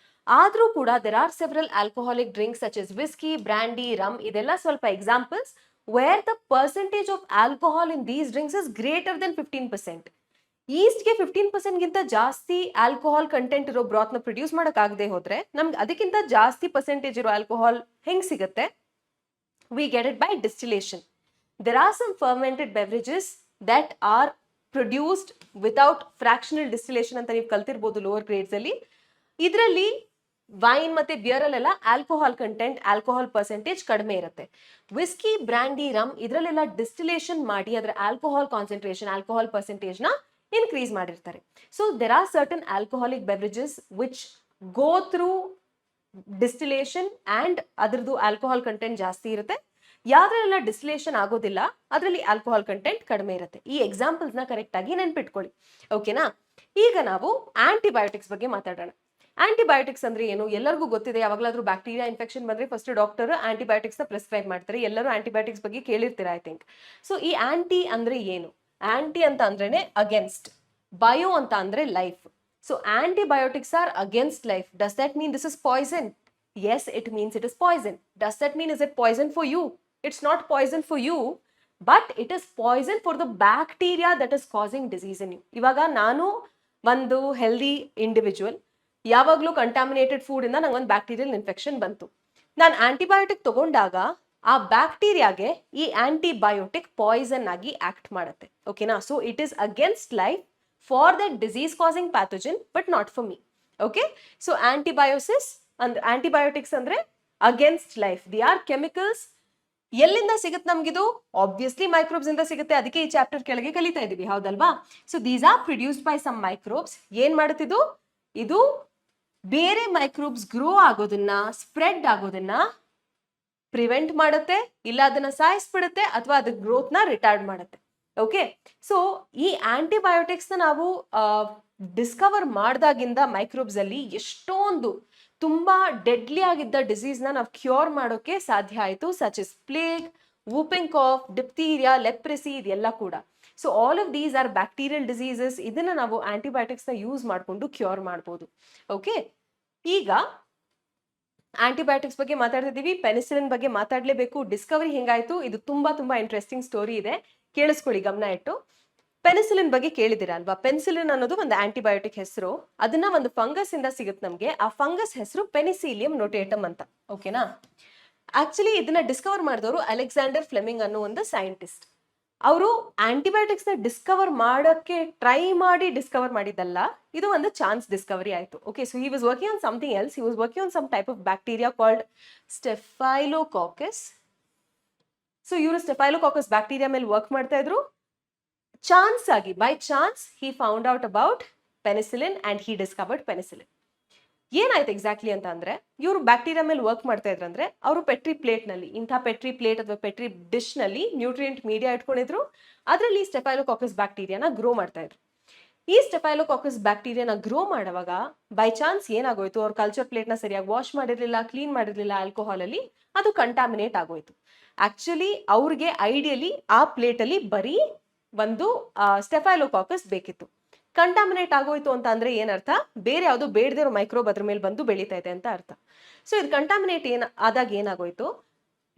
ಆದ್ರೂ ಕೂಡ there are several alcoholic drinks such as whiskey, brandy, rum, ಇದೆಲ್ಲ ಸ್ವಲ್ಪ examples where the percentage of alcohol in these drinks is greater than 15%. ಈಸ್ಟ್ಗೆ 15% ಗಿಂತ ಜಾಸ್ತಿ ಆಲ್ಕೋಹಾಲ್ ಕಂಟೆಂಟ್ ಇರೋ ಬ್ರಾತ್ ನ ಪ್ರೊಡ್ಯೂಸ್ ಮಾಡಕ್ ಆಗದೆ ಹೋದ್ರೆ ನಮ್ಗೆ ಅದಕ್ಕಿಂತ ಜಾಸ್ತಿ ಪರ್ಸೆಂಟೇಜ್ ಇರೋ ಆಲ್ಕೋಹಾಲ್ ಹೆಂಗ್ ಸಿಗುತ್ತೆ? We get it by distillation. There are some fermented beverages that are produced without fractional distillation ಅಂತ ನೀವು ಕಲ್ತಿರ್ಬೋದು ಲೋವರ್ ಗ್ರೇಡ್ಸ್ ಅಲ್ಲಿ. ಇದರಲ್ಲಿ ವೈನ್ ಮತ್ತೆ ಬಿಯರ್ ಅಲ್ಲೆಲ್ಲ ಆಲ್ಕೋಹಾಲ್ ಕಂಟೆಂಟ್, ಆಲ್ಕೋಹಾಲ್ ಪರ್ಸೆಂಟೇಜ್ ಕಡಿಮೆ ಇರುತ್ತೆ. ವಿಸ್ಕಿ, ಬ್ರಾಂಡಿ, ರಮ್ ಇದರಲ್ಲೆಲ್ಲ ಡಿಸ್ಟಿಲೇಷನ್ ಮಾಡಿ ಅದರ ಆಲ್ಕೋಹಾಲ್ ಕಾನ್ಸಂಟ್ರೇಷನ್, ಆಲ್ಕೋಹಾಲ್ ಪರ್ಸೆಂಟೇಜ್ ನ ಇನ್ಕ್ರೀಸ್ ಮಾಡಿರ್ತಾರೆ. So there are certain alcoholic beverages which go through distillation and ಅದ್ರದ್ದು ಆಲ್ಕೋಹಾಲ್ ಕಂಟೆಂಟ್ ಜಾಸ್ತಿ ಇರುತ್ತೆ. ಯಾವ್ದ್ರೆಲ್ಲ ಡಿಸ್ಟಿಲೇಷನ್ ಆಗೋದಿಲ್ಲ ಅದರಲ್ಲಿ ಆಲ್ಕೋಹಾಲ್ ಕಂಟೆಂಟ್ ಕಡಿಮೆ ಇರುತ್ತೆ. ಈ ಎಕ್ಸಾಂಪಲ್ಸ್ ನ ಕರೆಕ್ಟ್ ಆಗಿ ನೆನ್ಪಿಟ್ಕೊಳ್ಳಿ. ಓಕೆನಾ? ಈಗ ನಾವು ಆಂಟಿಬಯೋಟಿಕ್ಸ್ ಬಗ್ಗೆ ಮಾತಾಡೋಣ. ಆಂಟಿಬಯೋಟಿಕ್ಸ್ ಅಂದ್ರೆ ಏನು? ಎಲ್ಲರಿಗೂ ಗೊತ್ತಿದೆ. ಯಾವಾಗಲಾದ್ರೂ ಬ್ಯಾಕ್ಟೀರಿಯಾ ಇನ್ಫೆಕ್ಷನ್ ಬಂದ್ರೆ ಫಸ್ಟ್ ಡಾಕ್ಟರ್ ಆಂಟಿಬಯೋಟಿಕ್ಸ್ ನ ಪ್ರಿಸ್ಕ್ರೈಬ್ ಮಾಡ್ತಾರೆ. ಎಲ್ಲರೂ ಆಂಟಿಬಯೋಟಿಕ್ಸ್ ಬಗ್ಗೆ ಕೇಳಿರ್ತೀರಾ ಐ ಥಿಂಕ್. ಸೊ ಈ ಆಂಟಿ ಅಂದ್ರೆ ಏನು? ಆಂಟಿ ಅಂತ ಅಂದ್ರೇನೆ ಅಗೇನ್ಸ್ಟ್, ಬಯೋ ಅಂತ ಅಂದ್ರೆ life. So antibiotics are against life. Does that mean this is poison? Yes, it means it is poison. Does that mean is it poison for you? It's not poison for you, but it is poison for the bacteria that is causing disease in you. ಇವಾಗ ನಾನು ಒಂದು healthy individual, ಯಾವಾಗಲೂ contaminated food ಇಂದ ನಂಗೆ ಒಂದು bacterial infection ಬಂತು. ನಾನು antibiotic ತಗೊಂಡಾಗ ಆ ಬ್ಯಾಕ್ಟೀರಿಯಾಗೆ ಈ ಆಂಟಿಬಯೋಟಿಕ್ ಪಾಯ್ಸನ್ ಆಗಿ ಆಕ್ಟ್ ಮಾಡುತ್ತೆ. ಓಕೆನಾ? So it is against life for that disease causing pathogen, but not for me. Okay, so antibiosis ಅಂದ್ರೆ ಆಂಟಿಬಯೋಟಿಕ್ಸ್ ಅಂದ್ರೆ against life. The are chemicals. ಎಲ್ಲಿಂದ ಸಿಗುತ್ತೆ ನಮ್ಗಿದು? ಆಬ್ವಿಯಸ್ಲಿ ಮೈಕ್ರೋಬ್ಸ್ ಇಂದ ಸಿಗುತ್ತೆ. ಅದಕ್ಕೆ ಈ ಚಾಪ್ಟರ್ ಕೆಳಗೆ ಕಲಿತಾ ಇದೀವಿ, ಹೌದಲ್ವಾ? So these are produced by some microbes. ಏನ್ ಮಾಡುತ್ತಿದ್ದು? ಇದು ಬೇರೆ ಮೈಕ್ರೋಬ್ಸ್ ಗ್ರೋ ಆಗೋದನ್ನ, ಸ್ಪ್ರೆಡ್ ಆಗೋದನ್ನ ಪ್ರಿವೆಂಟ್ ಮಾಡುತ್ತೆ, ಇಲ್ಲ ಅದನ್ನ ಸಾಯಿಸ್ಬಿಡುತ್ತೆ, ಅಥವಾ ಅದ್ರ ಗ್ರೋತ್ ನ ರಿಟಾರ್ಡ್ ಮಾಡುತ್ತೆ. ಓಕೆ, ಸೊ ಈ ಆಂಟಿಬಯೋಟಿಕ್ಸ್ ನ ನಾವು ಡಿಸ್ಕವರ್ ಮಾಡ್ದಾಗಿಂದ ಮೈಕ್ರೋಬ್ಸ್ ಅಲ್ಲಿ ಎಷ್ಟೊಂದು ತುಂಬಾ ಡೆಡ್ಲಿ ಆಗಿದ್ದ ಡಿಸೀಸ್ ನ ನಾವು ಕ್ಯೂರ್ ಮಾಡೋಕೆ ಸಾಧ್ಯ ಆಯ್ತು. Such is plague, whooping cough, diphtheria, leprosy, ಇದೆಲ್ಲ ಕೂಡ. So all of these are bacterial diseases. ಇದನ್ನ ನಾವು ಆಂಟಿಬಯೋಟಿಕ್ಸ್ ನ ಯೂಸ್ ಮಾಡ್ಕೊಂಡು ಕ್ಯೂರ್ ಮಾಡ್ಬೋದು. ಓಕೆ, ಈಗ ಆಂಟಿಬಯೋಟಿಕ್ಸ್ ಬಗ್ಗೆ ಮಾತಾಡ್ತಿದೀವಿ, ಪೆನಿಸಿಲಿನ್ ಬಗ್ಗೆ ಮಾತಾಡ್ಲೇಬೇಕು. ಡಿಸ್ಕವರಿ ಹೆಂಗಾಯ್ತು? ಇದು ತುಂಬಾ ತುಂಬಾ ಇಂಟ್ರೆಸ್ಟಿಂಗ್ ಸ್ಟೋರಿ ಇದೆ, ಕೇಳಿಸ್ಕೊಳ್ಳಿ ಗಮನ ಇಟ್ಟು. ಪೆನಿಸಿಲಿನ್ ಬಗ್ಗೆ ಕೇಳಿದಿರ ಅಲ್ವಾ? ಪೆನಿಸಿಲಿನ್ ಅನ್ನೋದು ಒಂದು ಆಂಟಿಬಯೋಟಿಕ್ ಹೆಸರು. ಅದನ್ನ ಒಂದು ಫಂಗಸ್ ಇಂದ ಸಿಗುತ್ತೆ ನಮ್ಗೆ. ಆ ಫಂಗಸ್ ಹೆಸರು ಪೆನಿಸಿಲಿಯಂ ನೋಟೇಟಮ್ ಅಂತ. ಓಕೆನಾ? ಆಕ್ಚುಲಿ ಇದನ್ನ ಡಿಸ್ಕವರ್ ಮಾಡಿದವರು ಅಲೆಕ್ಸಾಂಡರ್ ಫ್ಲೆಮಿಂಗ್ ಅನ್ನೋ ಒಂದು ಸೈಂಟಿಸ್ಟ್. ಅವರು ಆಂಟಿಬಯೋಟಿಕ್ಸ್ ನ ಡಿಸ್ಕವರ್ ಮಾಡಕ್ಕೆ ಟ್ರೈ ಮಾಡಿ ಡಿಸ್ಕವರ್ ಮಾಡಿದ್ದಲ್ಲ, ಇದು ಒಂದು ಚಾನ್ಸ್ ಡಿಸ್ಕವರಿ ಆಯ್ತು. Okay, so he was working on something else. He was working on some type of bacteria called staphylococcus. So ಇವರು ಸ್ಟೆಫೈಲೋಕಾಕಸ್ ಬ್ಯಾಕ್ಟೀರಿಯಾ ಮೇಲೆ ವರ್ಕ್ ಮಾಡ್ತಾ ಇದ್ರು. ಚಾನ್ಸ್ ಆಗಿ, by chance, he found out about penicillin and he discovered penicillin. ಏನಾಯ್ತು exactly ಅಂತ ಅಂದ್ರೆ, ಇವರು bacteria ಮೇಲೆ ವರ್ಕ್ ಮಾಡ್ತಾ ಇದ್ರಂದ್ರೆ ಅವರು ಪೆಟ್ರಿ ಪ್ಲೇಟ್ ನಲ್ಲಿ, ಇಂಥ ಪೆಟ್ರಿ ಪ್ಲೇಟ್ ಅಥವಾ ಪೆಟ್ರಿ ಡಿಶ್ ನಲ್ಲಿ ನ್ಯೂಟ್ರಿಯೆಂಟ್ ಮೀಡಿಯಾ ಇಟ್ಕೊಂಡಿದ್ರು. ಅದರಲ್ಲಿ ಸ್ಟೆಫೈಲೋಕಾಕಸ್ ಬ್ಯಾಕ್ಟೀರಿಯಾನ ಗ್ರೋ ಮಾಡ್ತಾ ಇದ್ರು. ಈ ಸ್ಟೆಫೈಲೋಕಾಕಸ್ ಬ್ಯಾಕ್ಟೀರಿಯಾನ ಗ್ರೋ ಮಾಡುವಾಗ ಬೈ ಚಾನ್ಸ್ ಏನಾಗೋಯ್ತು, ಅವ್ರ ಕಲ್ಚರ್ ಪ್ಲೇಟ್ ನ ಸರಿಯಾಗಿ ವಾಶ್ ಮಾಡಿರ್ಲಿಲ್ಲ, ಕ್ಲೀನ್ ಮಾಡಿರ್ಲಿಲ್ಲ ಆಲ್ಕೋಹಾಲ್ ಅಲ್ಲಿ, ಅದು ಕಂಟಾಮಿನೇಟ್ ಆಗೋಯ್ತು. ಆಕ್ಚುಲಿ ಅವ್ರಿಗೆ ಐಡಿಯಲಿ ಆ ಪ್ಲೇಟ್ ಅಲ್ಲಿ ಬರೀ ಒಂದು ಸ್ಟೆಫೈಲೋಕಾಕಸ್ ಬೇಕಿತ್ತು. ಕಂಟಾಮಿನೇಟ್ ಆಗೋಯ್ತು ಅಂತ ಅಂದ್ರೆ ಏನರ್ಥ, ಬೇರೆ ಯಾವುದು ಬೇಡದಿರೋ ಮೈಕ್ರೋಬ್ ಅದ್ರ ಮೇಲೆ ಬಂದು ಬೆಳೀತಾ ಇದೆ ಅಂತ ಅರ್ಥ. ಸೊ ಇದು ಕಂಟಾಮಿನೇಟ್ ಆದಾಗ ಏನಾಗೋಯ್ತು,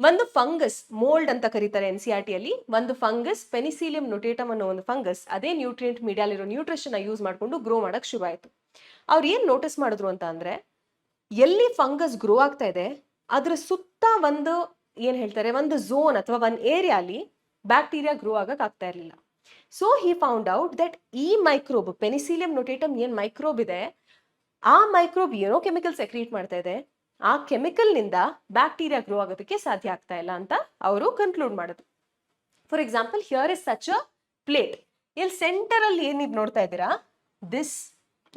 ಒಂದು ಫಂಗಸ್, ಮೋಲ್ಡ್ ಅಂತ ಕರೀತಾರೆ NCERT ಅಲ್ಲಿ, ಒಂದು ಫಂಗಸ್ ಪೆನಿಸಿಲಿಯಂ ನೊಟೇಟಮ್ ಅನ್ನೋ ಒಂದು ಫಂಗಸ್ ಅದೇ ನ್ಯೂಟ್ರಿಯೆಂಟ್ ಮೀಡಿಯಾಲಿರೋ ನ್ಯೂಟ್ರಿಷನ್ ಯೂಸ್ ಮಾಡ್ಕೊಂಡು ಗ್ರೋ ಮಾಡಕ್ ಶುರು ಆಯ್ತು. ಅವ್ರು ಏನ್ ನೋಟಿಸ್ ಮಾಡಿದ್ರು ಅಂತ ಅಂದ್ರೆ, ಎಲ್ಲಿ ಫಂಗಸ್ ಗ್ರೋ ಆಗ್ತಾ ಇದೆ ಅದ್ರ ಸುತ್ತ ಒಂದು ಏನ್ ಹೇಳ್ತಾರೆ, ಒಂದು ಝೋನ್ ಅಥವಾ ಒಂದು ಏರಿಯಾಲಿ ಬ್ಯಾಕ್ಟೀರಿಯಾ ಗ್ರೋ ಆಗಕ್ ಆಗ್ತಾ ಇರಲಿಲ್ಲ. So he found out that ಈ ಮೈಕ್ರೋಬ್ ಪೆನಿಸಿಲಿಯಂ ನೊಟೇಟಮ್ ಏನ್ ಮೈಕ್ರೋಬ್ ಇದೆ, ಆ ಮೈಕ್ರೋಬ್ ಏನೋ ಕೆಮಿಕಲ್ ಸೆಕ್ರೀಟ್ ಮಾಡ್ತಾ ಇದೆ, ಆ ಕೆಮಿಕಲ್ ನಿಂದ ಬ್ಯಾಕ್ಟೀರಿಯಾ ಗ್ರೋ ಆಗೋದಕ್ಕೆ ಸಾಧ್ಯ ಆಗ್ತಾ ಇಲ್ಲ ಅಂತ ಅವರು ಕನ್ಕ್ಲೂಡ್ ಮಾಡಿದ್ರು. For example, here is such a plate. ಇಲ್ಲಿ ಸೆಂಟರ್ ಅಲ್ಲಿ ಏನ್ ನೀವು ನೋಡ್ತಾ ಇದ್ದೀರಾ, ದಿಸ್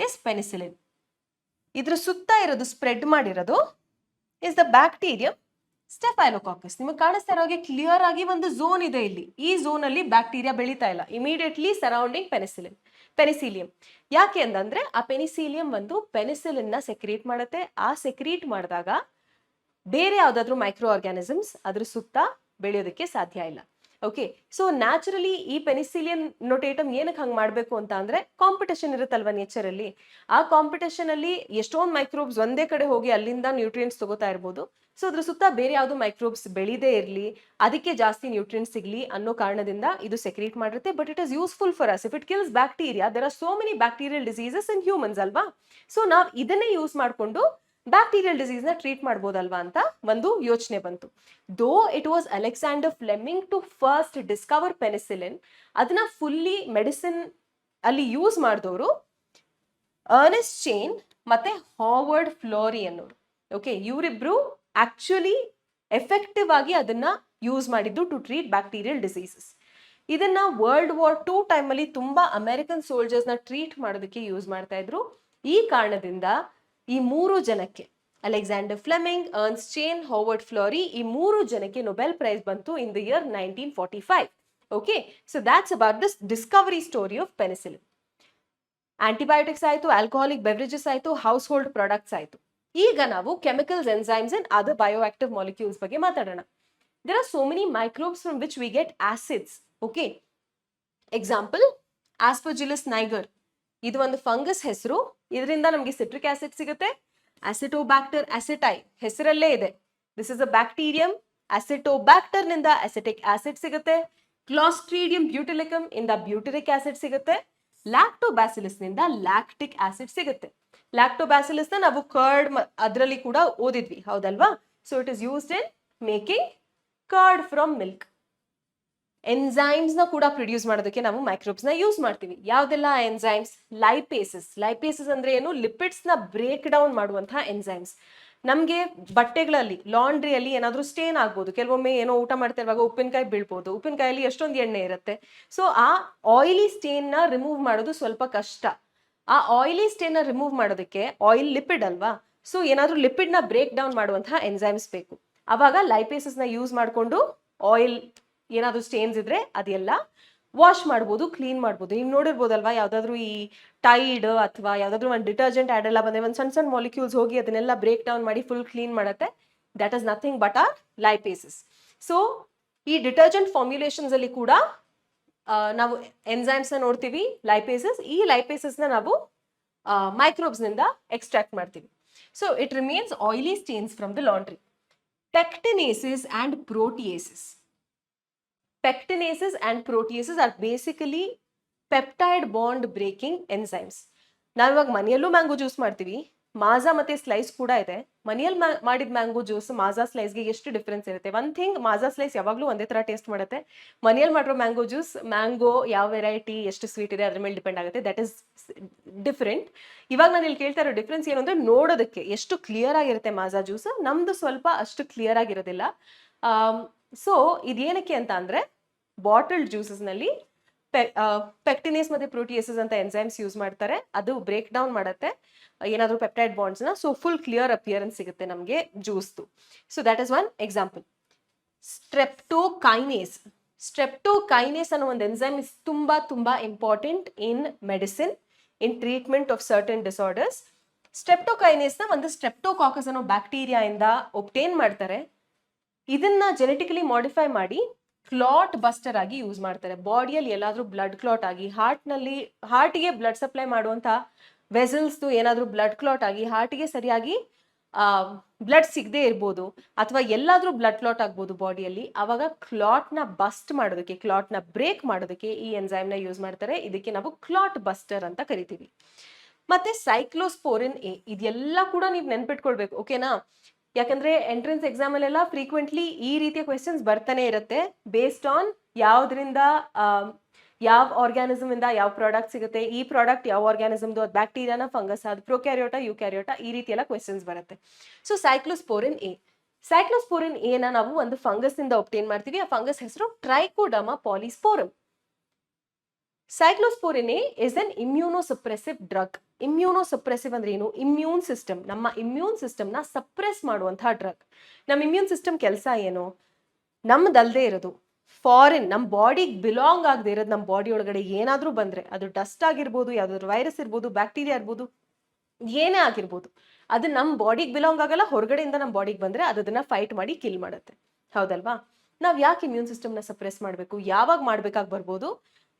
ಇಸ್ ಪೆನಿಸಿಲಿನ್. ಇದ್ರ ಸುತ್ತ ಇರೋದು ಸ್ಪ್ರೆಡ್ ಮಾಡಿರೋದು ಇಸ್ ದ ಬ್ಯಾಕ್ಟೀರಿಯಂ ಸ್ಟೆಫೈಲೋಕಾಕಸ್. ನಿಮಗೆ ಕಾಣಿಸ್ತಾ ಇರೋ ಹಾಗೆ ಕ್ಲಿಯರ್ ಆಗಿ ಒಂದು ಝೋನ್ ಇದೆ ಇಲ್ಲಿ. ಈ ಝೋನ್ ಅಲ್ಲಿ ಬ್ಯಾಕ್ಟೀರಿಯಾ ಬೆಳೀತಾ ಇಲ್ಲ, ಇಮಿಡಿಯೇಟ್ಲಿ ಸರೌಂಡಿಂಗ್ ಪೆನಿಸಿಲಿಯಂ. ಯಾಕೆ ಅಂತಂದ್ರೆ ಆ ಪೆನಿಸಿಲಿಯಂ ಒಂದು ಪೆನಿಸಿಲಿನ್ ನ ಸೆಕ್ರೀಟ್ ಮಾಡುತ್ತೆ. ಆ ಸೆಕ್ರೀಟ್ ಮಾಡಿದಾಗ ಬೇರೆ ಯಾವ್ದಾದ್ರು ಮೈಕ್ರೋ ಆರ್ಗ್ಯಾನಿಸಮ್ಸ್ ಅದ್ರ ಸುತ್ತ ಬೆಳೆಯೋದಕ್ಕೆ ಸಾಧ್ಯ ಇಲ್ಲ. ಓಕೆ, ಸೊ ನ್ಯಾಚುರಲಿ ಈ ಪೆನಿಸಿಲಿಯನ್ ನೊಟೇಟಮ್ ಏನಕ್ಕೆ ಹಂಗೆ ಮಾಡಬೇಕು ಅಂತ ಅಂದ್ರೆ, ಕಾಂಪಿಟೇಷನ್ ಇರುತ್ತಲ್ವಾ ನೇಚರ್ ಅಲ್ಲಿ. ಆ ಕಾಂಪಿಟೇಷನ್ ಅಲ್ಲಿ ಎಷ್ಟೊಂದು ಮೈಕ್ರೋಬ್ಸ್ ಒಂದೇ ಕಡೆ ಹೋಗಿ ಅಲ್ಲಿಂದ ನ್ಯೂಟ್ರಿಯೆಂಟ್ಸ್ ತಗೋತಾ ಇರ್ಬೋದು. ಸೊ ಅದ್ರ ಸುತ್ತ ಬೇರೆ ಯಾವ್ದು ಮೈಕ್ರೋಬ್ಸ್ ಬೆಳೀದೇ ಇರಲಿ, ಅದಕ್ಕೆ ಜಾಸ್ತಿ ನ್ಯೂಟ್ರಿಯೆಂಟ್ಸ್ ಸಿಗ್ಲಿ ಅನ್ನೋ ಕಾರಣದಿಂದ ಇದು ಸೆಕ್ರೀಟ್ ಮಾಡಿರುತ್ತೆ. But it is useful for us. If it kills bacteria, there are so many bacterial diseases in humans ಅಲ್ವಾ. ಸೊ ನಾವು ಇದನ್ನೇ ಯೂಸ್ ಮಾಡಿಕೊಂಡು ಬ್ಯಾಕ್ಟೀರಿಯಲ್ ಡಿಸೀಸ್ ನ ಟ್ರೀಟ್ ಮಾಡ್ಬೋದಲ್ವಾ ಅಂತ ಒಂದು ಯೋಚನೆ ಬಂತು. Though it was Alexander Fleming to first discover penicillin, ಅದನ್ನ ಫುಲ್ಲಿ ಮೆಡಿಸಿನ್ ಅಲ್ಲಿ ಯೂಸ್ ಮಾಡಿದವರು ಅರ್ನೆಸ್ಟ್ ಚೇನ್ ಮತ್ತೆ ಹಾರ್ವರ್ಡ್ ಫ್ಲೋರಿ ಅನ್ನೋರು. ಓಕೆ, ಇವರಿಬ್ರು ಆಕ್ಚುಲಿ ಎಫೆಕ್ಟಿವ್ ಆಗಿ ಅದನ್ನ ಯೂಸ್ ಮಾಡಿದ್ದು ಟು ಟ್ರೀಟ್ ಬ್ಯಾಕ್ಟೀರಿಯಲ್ ಡಿಸೀಸಸ್. ಇದನ್ನ ವರ್ಲ್ಡ್ ವಾರ್ II ಟೈಮಲ್ಲಿ ತುಂಬಾ ಅಮೆರಿಕನ್ ಸೋಲ್ಜರ್ಸ್ ನ ಟ್ರೀಟ್ ಮಾಡೋದಕ್ಕೆ ಯೂಸ್ ಮಾಡ್ತಾ ಇದ್ರು. ಈ ಕಾರಣದಿಂದ ಈ 3 ಜನಕ್ಕೆ, Alexander Fleming, Ernst Chain, Howard Florey, ಈ 3 ಜನಕ್ಕೆ ನೊಬೆಲ್ ಪ್ರೈಸ್ ಬಂತು in the year 1945. Okay, so that's about this discovery story of penicillin. Antibiotics ಆಯ್ತು, ಆಲ್ಕೋಹಾಲಿಕ್ ಬೆವರೇಜಸ್ ಆಯ್ತು, ಹೌಸ್ ಹೋಲ್ಡ್ ಪ್ರಾಡಕ್ಟ್ಸ್ ಆಯ್ತು. ಈಗ ನಾವು chemicals, enzymes and other bioactive molecules ಬಗ್ಗೆ ಮಾತಾಡೋಣ. There are so many microbes from which we get acids. Okay, example Aspergillus niger. ಇದು ಒಂದು fungus ಹೆಸರು. ಇದರಿಂದ ನಮಗೆ ಸಿಟ್ರಿಕ್ ಆಸಿಡ್ ಸಿಗುತ್ತೆ. ಅಸಿಟೋಬ್ಯಾಕ್ಟರ್ ಅಸಿಟೈ ಹೆಸರಲ್ಲೇ ಇದೆ. This is a bacterium. Acetobacter ನಿಂದ ಅಸಿಟಿಕ್ ಆಸಿಡ್ ಸಿಗುತ್ತೆ. ಕ್ಲಾಸ್ಟ್ರೀಡಿಯಂ ಬ್ಯೂಟಿಲಿಕಮ್ ಇಂದ ಬ್ಯೂಟಿರಿಕ್ ಆಸಿಡ್ ಸಿಗುತ್ತೆ. ಲ್ಯಾಕ್ಟೋಬ್ಯಾಸಿಲಸ್ ನಿಂದ ಲ್ಯಾಕ್ಟಿಕ್ ಆಸಿಡ್ ಸಿಗುತ್ತೆ. ಲ್ಯಾಕ್ಟೋಬ್ಯಾಸಿಲಸ್ ನ ನಾವು ಕರ್ಡ್ ಅದರಲ್ಲಿ ಕೂಡ ಓದಿದ್ವಿ, ಹೌದಲ್ವಾ. So it is used in making curd from milk. Enzymes ನ ಕೂಡ ಪ್ರೊಡ್ಯೂಸ್ ಮಾಡೋದಕ್ಕೆ ನಾವು ಮೈಕ್ರೋಬ್ಸ್ ನ ಯೂಸ್ ಮಾಡ್ತೀವಿ. ಯಾವ್ದೆಲ್ಲ ಎನ್ಸೈಮ್ಸ್? ಲೈಪೇಸಸ್. ಲೈಪೇಸಸ್ ಅಂದ್ರೆ ಏನು? ಲಿಪಿಡ್ಸ್ ನ ಬ್ರೇಕ್ ಡೌನ್ ಮಾಡುವಂತಹ ಎನ್ಸೈಮ್ಸ್. ನಮ್ಗೆ ಬಟ್ಟೆಗಳಲ್ಲಿ, ಲಾಂಡ್ರಿಯಲ್ಲಿ ಏನಾದ್ರೂ ಸ್ಟೇನ್ ಆಗ್ಬೋದು. ಕೆಲವೊಮ್ಮೆ ಏನೋ ಊಟ ಮಾಡ್ತಾ ಇರುವಾಗ ಉಪ್ಪಿನಕಾಯಿ ಬೀಳ್ಬೋದು. ಉಪ್ಪಿನಕಾಯಲ್ಲಿ ಎಷ್ಟೊಂದು ಎಣ್ಣೆ ಇರುತ್ತೆ. ಸೊ ಆ ಆಯಿಲಿ ಸ್ಟೇನ್ ನ ರಿಮೂವ್ ಮಾಡೋದು ಸ್ವಲ್ಪ ಕಷ್ಟ. ಆ ಆಯಿಲಿ ಸ್ಟೇನ್ ನ ರಿಮೂವ್ ಮಾಡೋದಕ್ಕೆ, ಆಯಿಲ್ ಲಿಪಿಡ್ ಅಲ್ವಾ, ಸೊ ಏನಾದ್ರೂ ಲಿಪಿಡ್ ನ ಬ್ರೇಕ್ ಡೌನ್ ಮಾಡುವಂತಹ ಎನ್ಸೈಮ್ಸ್ ಬೇಕು. ಅವಾಗ ಲೈಪೇಸಸ್ ನ ಯೂಸ್ ಮಾಡಿಕೊಂಡು ಆಯಿಲ್ ಏನಾದ್ರೂ ಸ್ಟೇನ್ಸ್ ಇದ್ರೆ ಅದೆಲ್ಲ ವಾಶ್ ಮಾಡ್ಬೋದು, ಕ್ಲೀನ್ ಮಾಡ್ಬೋದು. ನೀವು ನೋಡಿರ್ಬೋದಲ್ವಾ, ಯಾವ್ದಾದ್ರು ಈ ಟೈಡ್ ಅಥವಾ ಯಾವ್ದಾದ್ರು ಒಂದು ಡಿಟರ್ಜೆಂಟ್ ಆಡ್ ಎಲ್ಲ ಬಂದ್ರೆ ಒಂದು ಸಣ್ಣ ಸಣ್ಣ ಮಾಲಿಕ್ಯೂಲ್ಸ್ ಹೋಗಿ ಅದನ್ನೆಲ್ಲ ಬ್ರೇಕ್ ಡೌನ್ ಮಾಡಿ ಫುಲ್ ಕ್ಲೀನ್ ಮಾಡುತ್ತೆ. That is nothing but are lipases. So ಈ ಡಿಟರ್ಜೆಂಟ್ ಫಾರ್ಮ್ಯುಲೇಷನ್ಸ್ ಅಲ್ಲಿ ಕೂಡ ನಾವು ಎನ್ಸೈಮ್ಸ್ ನ ನೋಡ್ತೀವಿ, ಲೈಪೇಸಸ್. ಈ ಲೈಪೇಸಸ್ ನ ನಾವು ಮೈಕ್ರೋಬ್ಸ್ ನಿಂದ ಎಕ್ಸ್ಟ್ರಾಕ್ಟ್ ಮಾಡ್ತೀವಿ. So it remains oily stains from the laundry. Pectinases and proteases. Pectinases and proteases are basically peptide bond breaking enzymes. ನಾವು ಇವಾಗ ಮನೆಯಲ್ಲೂ ಮ್ಯಾಂಗೋ ಜ್ಯೂಸ್ ಮಾಡ್ತೀವಿ. ಮಾಜಾ ಮತ್ತೆ ಸ್ಲೈಸ್ ಕೂಡ ಇದೆ. ಮನೆಯಲ್ಲಿ ಮಾಡಿದ ಮ್ಯಾಂಗೋ ಜ್ಯೂಸ್ ಮಾಜಾ ಸ್ಲೈಸ್ಗೆ ಎಷ್ಟು ಡಿಫ್ರೆನ್ಸ್ ಇರುತ್ತೆ. ಒನ್ ಥಿಂಗ್, ಮಾಜಾ ಸ್ಲೈಸ್ ಯಾವಾಗಲೂ ಒಂದೇ ತರ ಟೇಸ್ಟ್ ಮಾಡುತ್ತೆ. ಮನೆಯಲ್ಲಿ ಮಾಡಿರೋ ಮ್ಯಾಂಗೋ ಜ್ಯೂಸ್, ಮ್ಯಾಂಗೋ ಯಾವ ವೆರೈಟಿ ಎಷ್ಟು ಸ್ವೀಟ್ ಇದೆ ಅದ್ರ ಮೇಲೆ ಡಿಪೆಂಡ್ ಆಗುತ್ತೆ. That is different. ಇವಾಗ ನಾನು ಇಲ್ಲಿ ಕೇಳ್ತಾ ಇರೋ ಡಿಫ್ರೆನ್ಸ್ ಏನು ಅಂದ್ರೆ, ನೋಡೋದಕ್ಕೆ ಎಷ್ಟು ಕ್ಲಿಯರ್ ಆಗಿರುತ್ತೆ ಮಾಜಾ ಜ್ಯೂಸ್, ನಮ್ದು ಸ್ವಲ್ಪ ಅಷ್ಟು ಕ್ಲಿಯರ್ ಆಗಿರೋದಿಲ್ಲ. ಸೊ ಇದೇನಕ್ಕೆ ಅಂತ ಅಂದ್ರೆ, ಬಾಟಲ್ಡ್ ಜ್ಯೂಸಸ್ ನಲ್ಲಿ ಪೆಕ್ಟಿನೇಸ್ ಮತ್ತೆ ಪ್ರೋಟಿಯೇಸಸ್ ಅಂತ ಎನ್ಸೈಮ್ಸ್ ಯೂಸ್ ಮಾಡ್ತಾರೆ. ಅದು ಬ್ರೇಕ್ ಡೌನ್ ಮಾಡುತ್ತೆ ಏನಾದ್ರು ಪೆಪ್ಟೈಡ್ ಬಾಂಡ್ಸ್ ನ. ಸೊ ಫುಲ್ ಕ್ಲಿಯರ್ ಅಪಿಯರೆನ್ಸ್ ಸಿಗುತ್ತೆ ನಮಗೆ ಜ್ಯೂಸ್ದು. So that is one example. Streptokinase. Streptokinase ಅನ್ನೋ ಒಂದು ಎನ್ಸೈಮ್ ಇಸ್ ತುಂಬಾ ತುಂಬಾ important in medicine, in treatment of certain disorders. Streptokinase ನ ಒಂದು ಸ್ಟ್ರೆಪ್ಟೋಕಾಕಸ್ ಅನ್ನೋ ಬ್ಯಾಕ್ಟೀರಿಯಾ ಇಂದ ಒಬ್ಟೇನ್ ಮಾಡ್ತಾರೆ. ಇದನ್ನ ಜೆನೆಟಿಕಲಿ ಮಾಡಿಫೈ ಮಾಡಿ ಕ್ಲಾಟ್ ಬಸ್ಟರ್ ಆಗಿ ಯೂಸ್ ಮಾಡ್ತಾರೆ. ಬಾಡಿಯಲ್ಲಿ ಎಲ್ಲಾದ್ರೂ ಬ್ಲಡ್ ಕ್ಲಾಟ್ ಆಗಿ ಹಾರ್ಟ್ಗೆ ಬ್ಲಡ್ ಸಪ್ಲೈ ಮಾಡುವಂತ ವೆಸಲ್ಸ್ ಏನಾದ್ರೂ ಬ್ಲಡ್ ಕ್ಲಾಟ್ ಆಗಿ ಹಾರ್ಟ್ಗೆ ಸರಿಯಾಗಿ ಬ್ಲಡ್ ಸಿಗದೆ ಇರ್ಬೋದು, ಅಥವಾ ಎಲ್ಲಾದ್ರೂ ಬ್ಲಡ್ ಕ್ಲಾಟ್ ಆಗ್ಬೋದು ಬಾಡಿಯಲ್ಲಿ, ಅವಾಗ ಕ್ಲಾಟ್ನ ಬಸ್ಟ್ ಮಾಡೋದಕ್ಕೆ, ಕ್ಲಾಟ್ನ ಬ್ರೇಕ್ ಮಾಡೋದಕ್ಕೆ ಈ ಎನ್ಸೈಮ್ನ ಯೂಸ್ ಮಾಡ್ತಾರೆ. ಇದಕ್ಕೆ ನಾವು ಕ್ಲಾಟ್ ಬಸ್ಟರ್ ಅಂತ ಕರಿತೀವಿ. ಮತ್ತೆ ಸೈಕ್ಲೋಸ್ಪೋರಿನ್ ಎ, ಇದೆಲ್ಲ ಕೂಡ ನೀವು ನೆನ್ಪಿಟ್ಕೊಳ್ಬೇಕು, ಓಕೆನಾ? ಯಾಕಂದ್ರೆ ಎಂಟ್ರೆನ್ಸ್ ಎಕ್ಸಾಮ್ ಅಲ್ಲೆಲ್ಲ ಫ್ರೀಕ್ವೆಂಟ್ಲಿ ಈ ರೀತಿಯ ಕ್ವೆಶನ್ಸ್ ಬರ್ತಾನೆ ಇರುತ್ತೆ. ಬೇಸ್ಡ್ ಆನ್ ಯಾವ್ದ್ರಿಂದ ಯಾವ ಆರ್ಗ್ಯಾನಿಸಮ್ ಇಂದ ಯಾವ ಪ್ರಾಡಕ್ಟ್ ಸಿಗುತ್ತೆ, ಈ ಪ್ರಾಡಕ್ಟ್ ಯಾವ ಆರ್ಗ್ಯಾನಿಸಮ್ದು, ಅದು ಬ್ಯಾಕ್ಟೀರಿಯಾನ, ಫಂಗಸ್, ಅದು ಪ್ರೊಕ್ಯಾರಿಯೋಟ, ಯುಕ್ಯಾರಿಯೋಟ, ಈ ರೀತಿ ಎಲ್ಲ ಕ್ವೆಶನ್ಸ್ ಬರುತ್ತೆ. ಸೊ ಸೈಕ್ಲೋಸ್ಪೋರಿನ್ ಎ ನ ನಾವು ಒಂದು ಫಂಗಸ್ ಇಂದ ಒಬ್ಟೇನ್ ಮಾಡ್ತೀವಿ. ಆ ಫಂಗಸ್ ಹೆಸರು Trichoderma polysporum. Cyclosporin A is an immunosuppressive drug. Immunosuppressive ಅಂದ್ರೆ ಏನು? ಇಮ್ಯೂನ್ ಸಿಸ್ಟಮ್, ನಮ್ಮ ಇಮ್ಯೂನ್ ಸಿಸ್ಟಮ್ ನ ಸಪ್ರೆಸ್ ಮಾಡುವಂತಹ ಡ್ರಗ್. ನಮ್ಮ ಇಮ್ಯೂನ್ ಸಿಸ್ಟಮ್ ಕೆಲಸ ಏನು? ನಮ್ದಲ್ದೇ ಇರೋದು, ಫಾರಿನ್, ನಮ್ಮ ಬಾಡಿಗೆ ಬಿಲಾಂಗ್ ಆಗದೆ ಇರೋದು, ನಮ್ಮ ಬಾಡಿ ಒಳಗಡೆ ಏನಾದ್ರೂ ಬಂದ್ರೆ, ಅದು ಡಸ್ಟ್ ಆಗಿರ್ಬೋದು, ಯಾವ್ದಾದ್ರು ವೈರಸ್ ಇರ್ಬೋದು, ಬ್ಯಾಕ್ಟೀರಿಯಾ ಇರ್ಬೋದು, ಏನೇ ಆಗಿರ್ಬೋದು, ಅದು ನಮ್ಮ ಬಾಡಿಗೆ ಬಿಲಾಂಗ್ ಆಗಲ್ಲ. ಹೊರಗಡೆಯಿಂದ ನಮ್ಮ ಬಾಡಿಗೆ ಬಂದ್ರೆ ಅದನ್ನ ಫೈಟ್ ಮಾಡಿ ಕಿಲ್ ಮಾಡುತ್ತೆ. ಹೌದಲ್ವಾ? ನಾವ್ ಯಾಕೆ ಇಮ್ಯೂನ್ ಸಿಸ್ಟಮ್ ನ ಸಪ್ರೆಸ್ ಮಾಡಬೇಕು? ಯಾವಾಗ ಮಾಡ್ಬೇಕಾಗಿ ಬರ್ಬೋದು?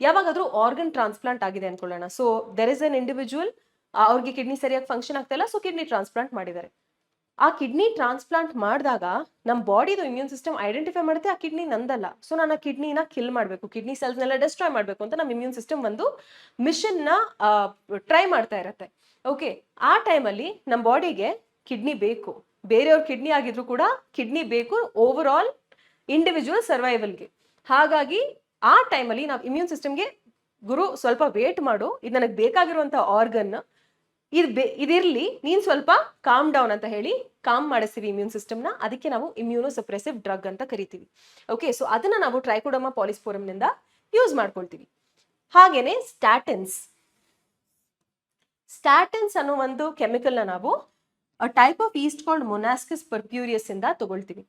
ಯಾವಾಗಾದ್ರೂ ಆರ್ಗನ್ ಟ್ರಾನ್ಸ್ಪ್ಲಾಂಟ್ ಆಗಿದೆ ಅನ್ಕೊಳ್ಳೋಣ. So there is an individual, ಅವ್ರಿಗೆ ಕಿಡ್ನಿ ಸರಿಯಾಗಿ ಫಂಕ್ಷನ್ ಆಗ್ತಾ ಇಲ್ಲ, ಸೊ ಕಿಡ್ನಿ ಟ್ರಾನ್ಸ್ಪ್ಲಾಂಟ್ ಮಾಡಿದ್ದಾರೆ. ಆ ಕಿಡ್ನಿ ಟ್ರಾನ್ಸ್ಪ್ಲಾಂಟ್ ಮಾಡಿದಾಗ ನಮ್ಮ ಬಾಡಿದು ಇಮ್ಯೂನ್ ಸಿಸ್ಟಮ್ ಐಡೆಂಟಿಫೈ ಮಾಡುತ್ತೆ ಆ ಕಿಡ್ನಿ ನಂದಲ್ಲ, ಸೊ ನಾನು ಆ ಕಿಡ್ನಿನ ಕಿಲ್ ಮಾಡಬೇಕು, ಕಿಡ್ನಿ ಸೆಲ್ಸ್ನೆಲ್ಲ ಡೆಸ್ಟ್ರಾಯ್ ಮಾಡಬೇಕು ಅಂತ ನಮ್ಮ ಇಮ್ಯೂನ್ ಸಿಸ್ಟಮ್ ಒಂದು ಮಿಷನ್ನ ಟ್ರೈ ಮಾಡ್ತಾ ಇರುತ್ತೆ. ಓಕೆ, ಆ ಟೈಮಲ್ಲಿ ನಮ್ಮ ಬಾಡಿಗೆ ಕಿಡ್ನಿ ಬೇಕು, ಬೇರೆಯವ್ರ ಕಿಡ್ನಿ ಆಗಿದ್ರು ಕೂಡ ಕಿಡ್ನಿ ಬೇಕು ಓವರ್ ಆಲ್ ಇಂಡಿವಿಜುವಲ್ ಸರ್ವೈವಲ್ಗೆ. ಹಾಗಾಗಿ ಆ ಟೈಮಲ್ಲಿ ನಾವು ಇಮ್ಯೂನ್ ಸಿಸ್ಟಮ್ಗೆ, ಗುರು ಸ್ವಲ್ಪ ವೇಟ್ ಮಾಡು, ಇದು ನನಗೆ ಬೇಕಾಗಿರುವಂಥ ಆರ್ಗನ್, ಇದಿರ್ಲಿ, ನೀನ್ ಸ್ವಲ್ಪ ಕಾಮ್ ಡೌನ್ ಅಂತ ಹೇಳಿ ಕಾಮ್ ಮಾಡಿಸ್ತೀವಿ ಇಮ್ಯೂನ್ ಸಿಸ್ಟಮ್ನ. ಅದಕ್ಕೆ ನಾವು ಇಮ್ಯೂನೋಸಪ್ರೆಸಿವ್ ಡ್ರಗ್ ಅಂತ ಕರಿತೀವಿ. ಓಕೆ, ಸೊ ಅದನ್ನ ನಾವು ಟ್ರೈಕೋಡರ್ಮಾ ಪಾಲಿಸ್ಪೋರಮ್ ನಿಂದ ಯೂಸ್ ಮಾಡ್ಕೊಳ್ತೀವಿ. ಹಾಗೇನೆ ಸ್ಟ್ಯಾಟಿನ್ಸ್ ಅನ್ನೋ ಒಂದು ಕೆಮಿಕಲ್ ನ ನಾವು type of yeast called monascus purpureus ಇಂದ ತಗೊಳ್ತೀವಿ.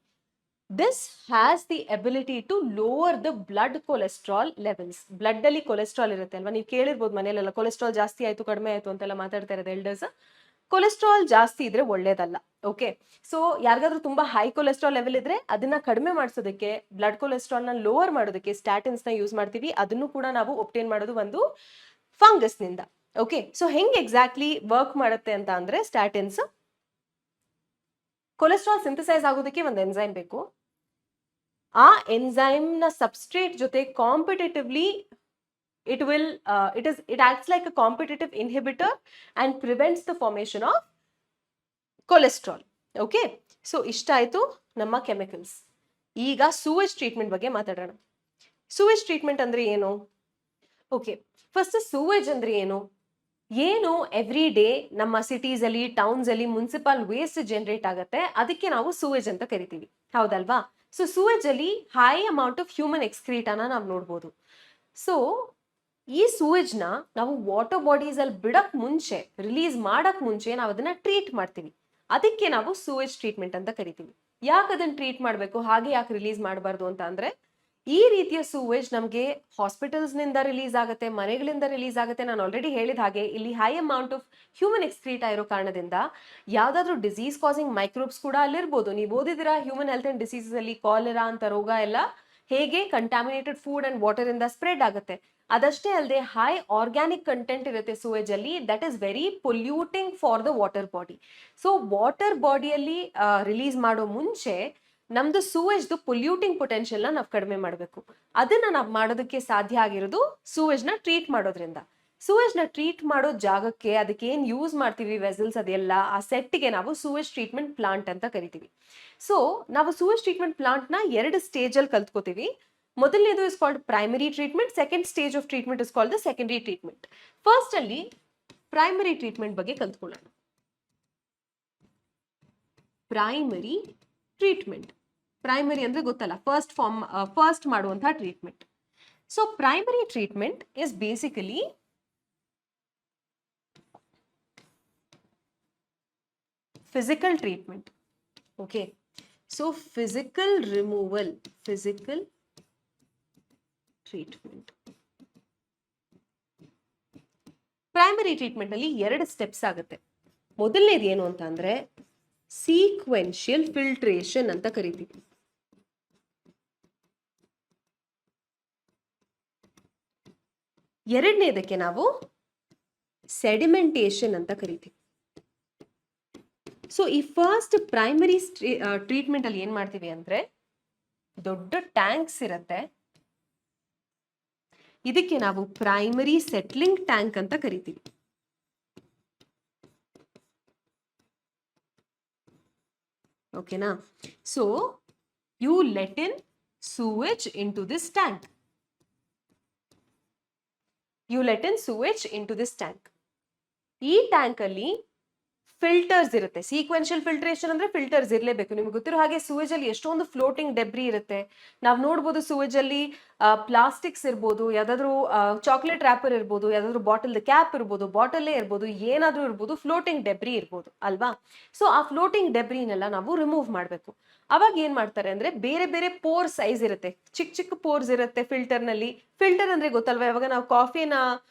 This has the ability to lower the blood cholesterol levels. Blood ಅಲ್ಲಿ ಕೊಲೆಸ್ಟ್ರಾಲ್ ಇರುತ್ತೆ ಅಲ್ವಾ, ನೀವು ಕೇಳಿರ್ಬೋದು ಮನೆಯಲ್ಲೆಲ್ಲ, ಕೊಲೆಸ್ಟ್ರಾಲ್ ಜಾಸ್ತಿ ಆಯ್ತು, ಕಡಿಮೆ ಆಯ್ತು ಅಂತೆಲ್ಲ ಮಾತಾಡ್ತಾ ಇರೋದು ಎಲ್ಡರ್ಸ್. ಕೊಲೆಸ್ಟ್ರಾಲ್ ಜಾಸ್ತಿ ಇದ್ರೆ ಒಳ್ಳೇದಲ್ಲ. ಓಕೆ, ಸೊ ಯಾರಿಗಾದ್ರೂ ತುಂಬಾ ಹೈ ಕೊಲೆಸ್ಟ್ರಾಲ್ ಲೆವೆಲ್ ಇದ್ರೆ ಅದನ್ನ ಕಡಿಮೆ ಮಾಡಿಸೋದಕ್ಕೆ, ಬ್ಲಡ್ ಕೊಲೆಸ್ಟ್ರಾಲ್ ನ ಲೋವರ್ ಮಾಡೋದಕ್ಕೆ ಸ್ಟ್ಯಾಟಿನ್ಸ್ ನ ಯೂಸ್ ಮಾಡ್ತೀವಿ. ಅದನ್ನು ಕೂಡ ನಾವು ಒಬ್ಟೇನ್ ಮಾಡೋದು ಒಂದು ಫಂಗಸ್ ನಿಂದ. ಓಕೆ, ಸೊ ಹೆಂಗ್ ಎಕ್ಸಾಕ್ಟ್ಲಿ ವರ್ಕ್ ಮಾಡುತ್ತೆ ಅಂತ ಅಂದ್ರೆ, ಸ್ಟ್ಯಾಟಿನ್ಸ್ ಕೊಲೆಸ್ಟ್ರಾಲ್ ಸಿಂಥಸೈಸ್ ಆಗೋದಕ್ಕೆ ಒಂದು ಎನ್ಸೈಮ್ ಬೇಕು. ಆ ಎನ್ಸೈಮ್ ನ ಸಬ್ಸ್ಟ್ರೇಟ್ ಜೊತೆ competitively it acts like a competitive inhibitor and prevents the formation of cholesterol. Okay, so ಇಷ್ಟ ಆಯ್ತು ನಮ್ಮ ಕೆಮಿಕಲ್ಸ್. ಈಗ ಸೂವೇಜ್ ಟ್ರೀಟ್ಮೆಂಟ್ ಬಗ್ಗೆ ಮಾತಾಡೋಣ. ಸೂವೇಜ್ ಟ್ರೀಟ್ಮೆಂಟ್ ಅಂದ್ರೆ ಏನು? ಓಕೆ, ಫಸ್ಟ್ ಸೂವೇಜ್ ಅಂದ್ರೆ ಏನು ಎವ್ರಿ ಡೇ ನಮ್ಮ ಸಿಟೀಸ್ ಅಲ್ಲಿ, ಟೌನ್ಸ್ ಅಲ್ಲಿ ಮುನ್ಸಿಪಲ್ ವೇಸ್ಟ್ ಜನರೇಟ್ ಆಗುತ್ತೆ, ಅದಕ್ಕೆ ನಾವು ಸೂವೇಜ್ ಅಂತ ಕರಿತೀವಿ. ಹೌದಲ್ವಾ? ಸೊ ಸೂವೇಜ್ ಅಲ್ಲಿ ಹೈ ಅಮೌಂಟ್ ಆಫ್ ಹ್ಯೂಮನ್ ಎಕ್ಸ್ಕ್ರೀಟಾನ ನಾವು ನೋಡ್ಬೋದು. ಸೊ ಈ ಸೂವೇಜ್ ನ ನಾವು ವಾಟರ್ ಬಾಡೀಸ್ ಅಲ್ಲಿ ಬಿಡಕ್ ಮುಂಚೆ, ರಿಲೀಸ್ ಮಾಡಕ್ ಮುಂಚೆ ನಾವು ಅದನ್ನ ಟ್ರೀಟ್ ಮಾಡ್ತೀವಿ. ಅದಕ್ಕೆ ನಾವು ಸೂವೇಜ್ ಟ್ರೀಟ್ಮೆಂಟ್ ಅಂತ ಕರಿತೀವಿ. ಯಾಕೆ ಅದನ್ನ ಟ್ರೀಟ್ ಮಾಡಬೇಕು, ಹಾಗೆ ಯಾಕೆ ರಿಲೀಸ್ ಮಾಡಬಾರ್ದು ಅಂತ ಅಂದ್ರೆ, ಈ ರೀತಿಯ ಸೂವೇಜ್ ನಮಗೆ ಹಾಸ್ಪಿಟಲ್ಸ್ ನಿಂದ ರಿಲೀಸ್ ಆಗುತ್ತೆ, ಮನೆಗಳಿಂದ ರಿಲೀಸ್ ಆಗುತ್ತೆ. ನಾನು ಆಲ್ರೆಡಿ ಹೇಳಿದ ಹಾಗೆ ಇಲ್ಲಿ ಹೈ ಅಮೌಂಟ್ ಆಫ್ ಹ್ಯೂಮನ್ ಎಕ್ಸ್ಕ್ರೀಟಾ ಇರೋ ಕಾರಣದಿಂದ ಯಾವ್ದಾದ್ರು ಡಿಸೀಸ್ ಕಾಸಿಂಗ್ ಮೈಕ್ರೋಬ್ಸ್ ಕೂಡ ಅಲ್ಲಿರ್ಬೋದು. ನೀವು ಓದಿದಿರಾ ಹ್ಯೂಮನ್ ಹೆಲ್ತ್ ಅಂಡ್ ಡಿಸೀಸಸ್ ಅಲ್ಲಿ ಕಾಲೆರಾ ಅಂತ ರೋಗ ಎಲ್ಲ ಹೇಗೆ ಕಂಟಾಮಿನೇಟೆಡ್ ಫುಡ್ ಅಂಡ್ ವಾಟರ್ ಇಂದ ಸ್ಪ್ರೆಡ್ ಆಗುತ್ತೆ. ಅದಷ್ಟೇ ಅಲ್ಲದೆ ಹೈ ಆರ್ಗ್ಯಾನಿಕ್ ಕಂಟೆಂಟ್ ಇರುತ್ತೆ ಸೂವೇಜ್ ಅಲ್ಲಿ, that is very polluting for the water body. So water ಬಾಡಿಯಲ್ಲಿ ರಿಲೀಸ್ ಮಾಡೋ ಮುಂಚೆ ನಮ್ದು ಸೂವೇಜ್ದು ಪೊಲ್ಯೂಟಿಂಗ್ ಪೊಟೆನ್ಷಿಯಲ್ ನಾವು ಕಡಿಮೆ ಮಾಡಬೇಕು. ಅದನ್ನ ನಾವು ಮಾಡೋದಕ್ಕೆ ಸಾಧ್ಯ ಆಗಿರೋದು ಸೂವೇಜ್ ನ ಟ್ರೀಟ್ ಮಾಡೋದ್ರಿಂದ. ಸೂವೇಜ್ ನ ಟ್ರೀಟ್ ಮಾಡೋ ಜಾಗಕ್ಕೆ ಅದಕ್ಕೆ ಏನ್ ಯೂಸ್ ಮಾಡ್ತೀವಿ ವೆಸಲ್ಸ್, ಅದೆಲ್ಲ ಆ ಸೆಟ್ಗೆ ನಾವು ಸೂವೇಜ್ ಟ್ರೀಟ್ಮೆಂಟ್ ಪ್ಲಾಂಟ್ ಅಂತ ಕರಿತೀವಿ. ಸೊ ನಾವು ಸೂವೇಜ್ ಟ್ರೀಟ್ಮೆಂಟ್ ಪ್ಲಾಂಟ್ ನ 2 ಸ್ಟೇಜ್ ಅಲ್ಲಿ ಕಲ್ತ್ಕೋತೀವಿ. ಮೊದಲನೇದು is called primary treatment, second stage of treatment is called the secondary treatment. First ಅಲ್ಲಿ ಪ್ರೈಮರಿ ಟ್ರೀಟ್ಮೆಂಟ್ ಬಗ್ಗೆ ಕಲ್ತ್ಕೊಳ್ಳೋಣ. ಪ್ರೈಮರಿ ಟ್ರೀಟ್ಮೆಂಟ್, ಪ್ರೈಮರಿ ಅಂದ್ರೆ ಗೊತ್ತಲ್ಲ, ಫಸ್ಟ್ ಮಾಡುವಂತಹ treatment. So primary treatment is basically physical treatment. Okay, so physical removal, physical treatment. Primary treatment ಅಲ್ಲಿ 2 steps ಆಗುತ್ತೆ. ಮೊದಲನೇದು ಏನು ಅಂತ ಅಂದ್ರೆ ಸೀಕ್ವೆನ್ಷಿಯಲ್ ಫಿಲ್ಟ್ರೇಷನ್ ಅಂತ ಕರಿತೀವಿ. ಎರಡನೇದಕ್ಕೆ ನಾವು ಸೆಡಿಮೆಂಟೇಷನ್ ಅಂತ ಕರಿತೀವಿ. ಸೊ ಈ ಫಸ್ಟ್ ಪ್ರೈಮರಿ ಟ್ರೀಟ್ಮೆಂಟ್ ಅಲ್ಲಿ ಏನ್ ಮಾಡ್ತೀವಿ ಅಂದ್ರೆ, ದೊಡ್ಡ ಟ್ಯಾಂಕ್ಸ್ ಇರತ್ತೆ, ಇದಕ್ಕೆ ನಾವು ಪ್ರೈಮರಿ ಸೆಟ್ಲಿಂಗ್ ಟ್ಯಾಂಕ್ ಅಂತ ಕರಿತೀವಿ. ಓಕೆನಾ? So you let in sewage into this tank. You let in sewage into this tank. ಈ ಟ್ಯಾಂಕ್ ಅಲ್ಲಿ ಫಿಲ್ಟರ್ಸ್ ಇರುತ್ತೆ. ಸೀಕ್ವೆನ್ಷಿಯಲ್ ಫಿಲ್ಟ್ರೇಷನ್ ಅಂದ್ರೆ ಫಿಲ್ಟರ್ಸ್ ಇರಲೇಬೇಕು. ನಿಮ್ಗೆ ಗೊತ್ತಿರೋ ಹಾಗೆ ಸೂವೇಜ್ ಅಲ್ಲಿ ಎಷ್ಟೊಂದು ಫ್ಲೋಟಿಂಗ್ ಡೆಬ್ರಿ ಇರುತ್ತೆ. ನಾವು ನೋಡ್ಬೋದು ಸೂವೇಜ್ ಅಲ್ಲಿ ಪ್ಲಾಸ್ಟಿಕ್ಸ್ ಇರ್ಬೋದು, ಯಾವ್ದಾದ್ರು ಚಾಕ್ಲೇಟ್ ರ್ಯಾಪರ್ ಇರ್ಬೋದು, ಯಾವ್ದಾದ್ರು ಬಾಟಲ್ ಕ್ಯಾಪ್ ಇರ್ಬೋದು, ಬಾಟಲ್ಲೇ ಇರ್ಬೋದು, ಏನಾದ್ರೂ ಇರ್ಬೋದು, ಫ್ಲೋಟಿಂಗ್ ಡೆಬ್ರಿ ಇರ್ಬೋದು ಅಲ್ವಾ? ಸೊ ಆ ಫ್ಲೋಟಿಂಗ್ ಡೆಬ್ರಿನೆಲ್ಲ ನಾವು ರಿಮೂವ್ ಮಾಡಬೇಕು. ಅವಾಗ ಏನ್ ಮಾಡ್ತಾರೆ ಅಂದ್ರೆ, ಬೇರೆ ಬೇರೆ ಪೋರ್ ಸೈಜ್ ಇರುತ್ತೆ, ಚಿಕ್ಕ ಚಿಕ್ಕ ಪೋರ್ಸ್ ಇರುತ್ತೆ ಫಿಲ್ಟರ್ ನಲ್ಲಿ. ಫಿಲ್ಟರ್ ಅಂದ್ರೆ ಗೊತ್ತಲ್ವಾ, ಯಾವಾಗ ನಾವು ಕಾಫಿನ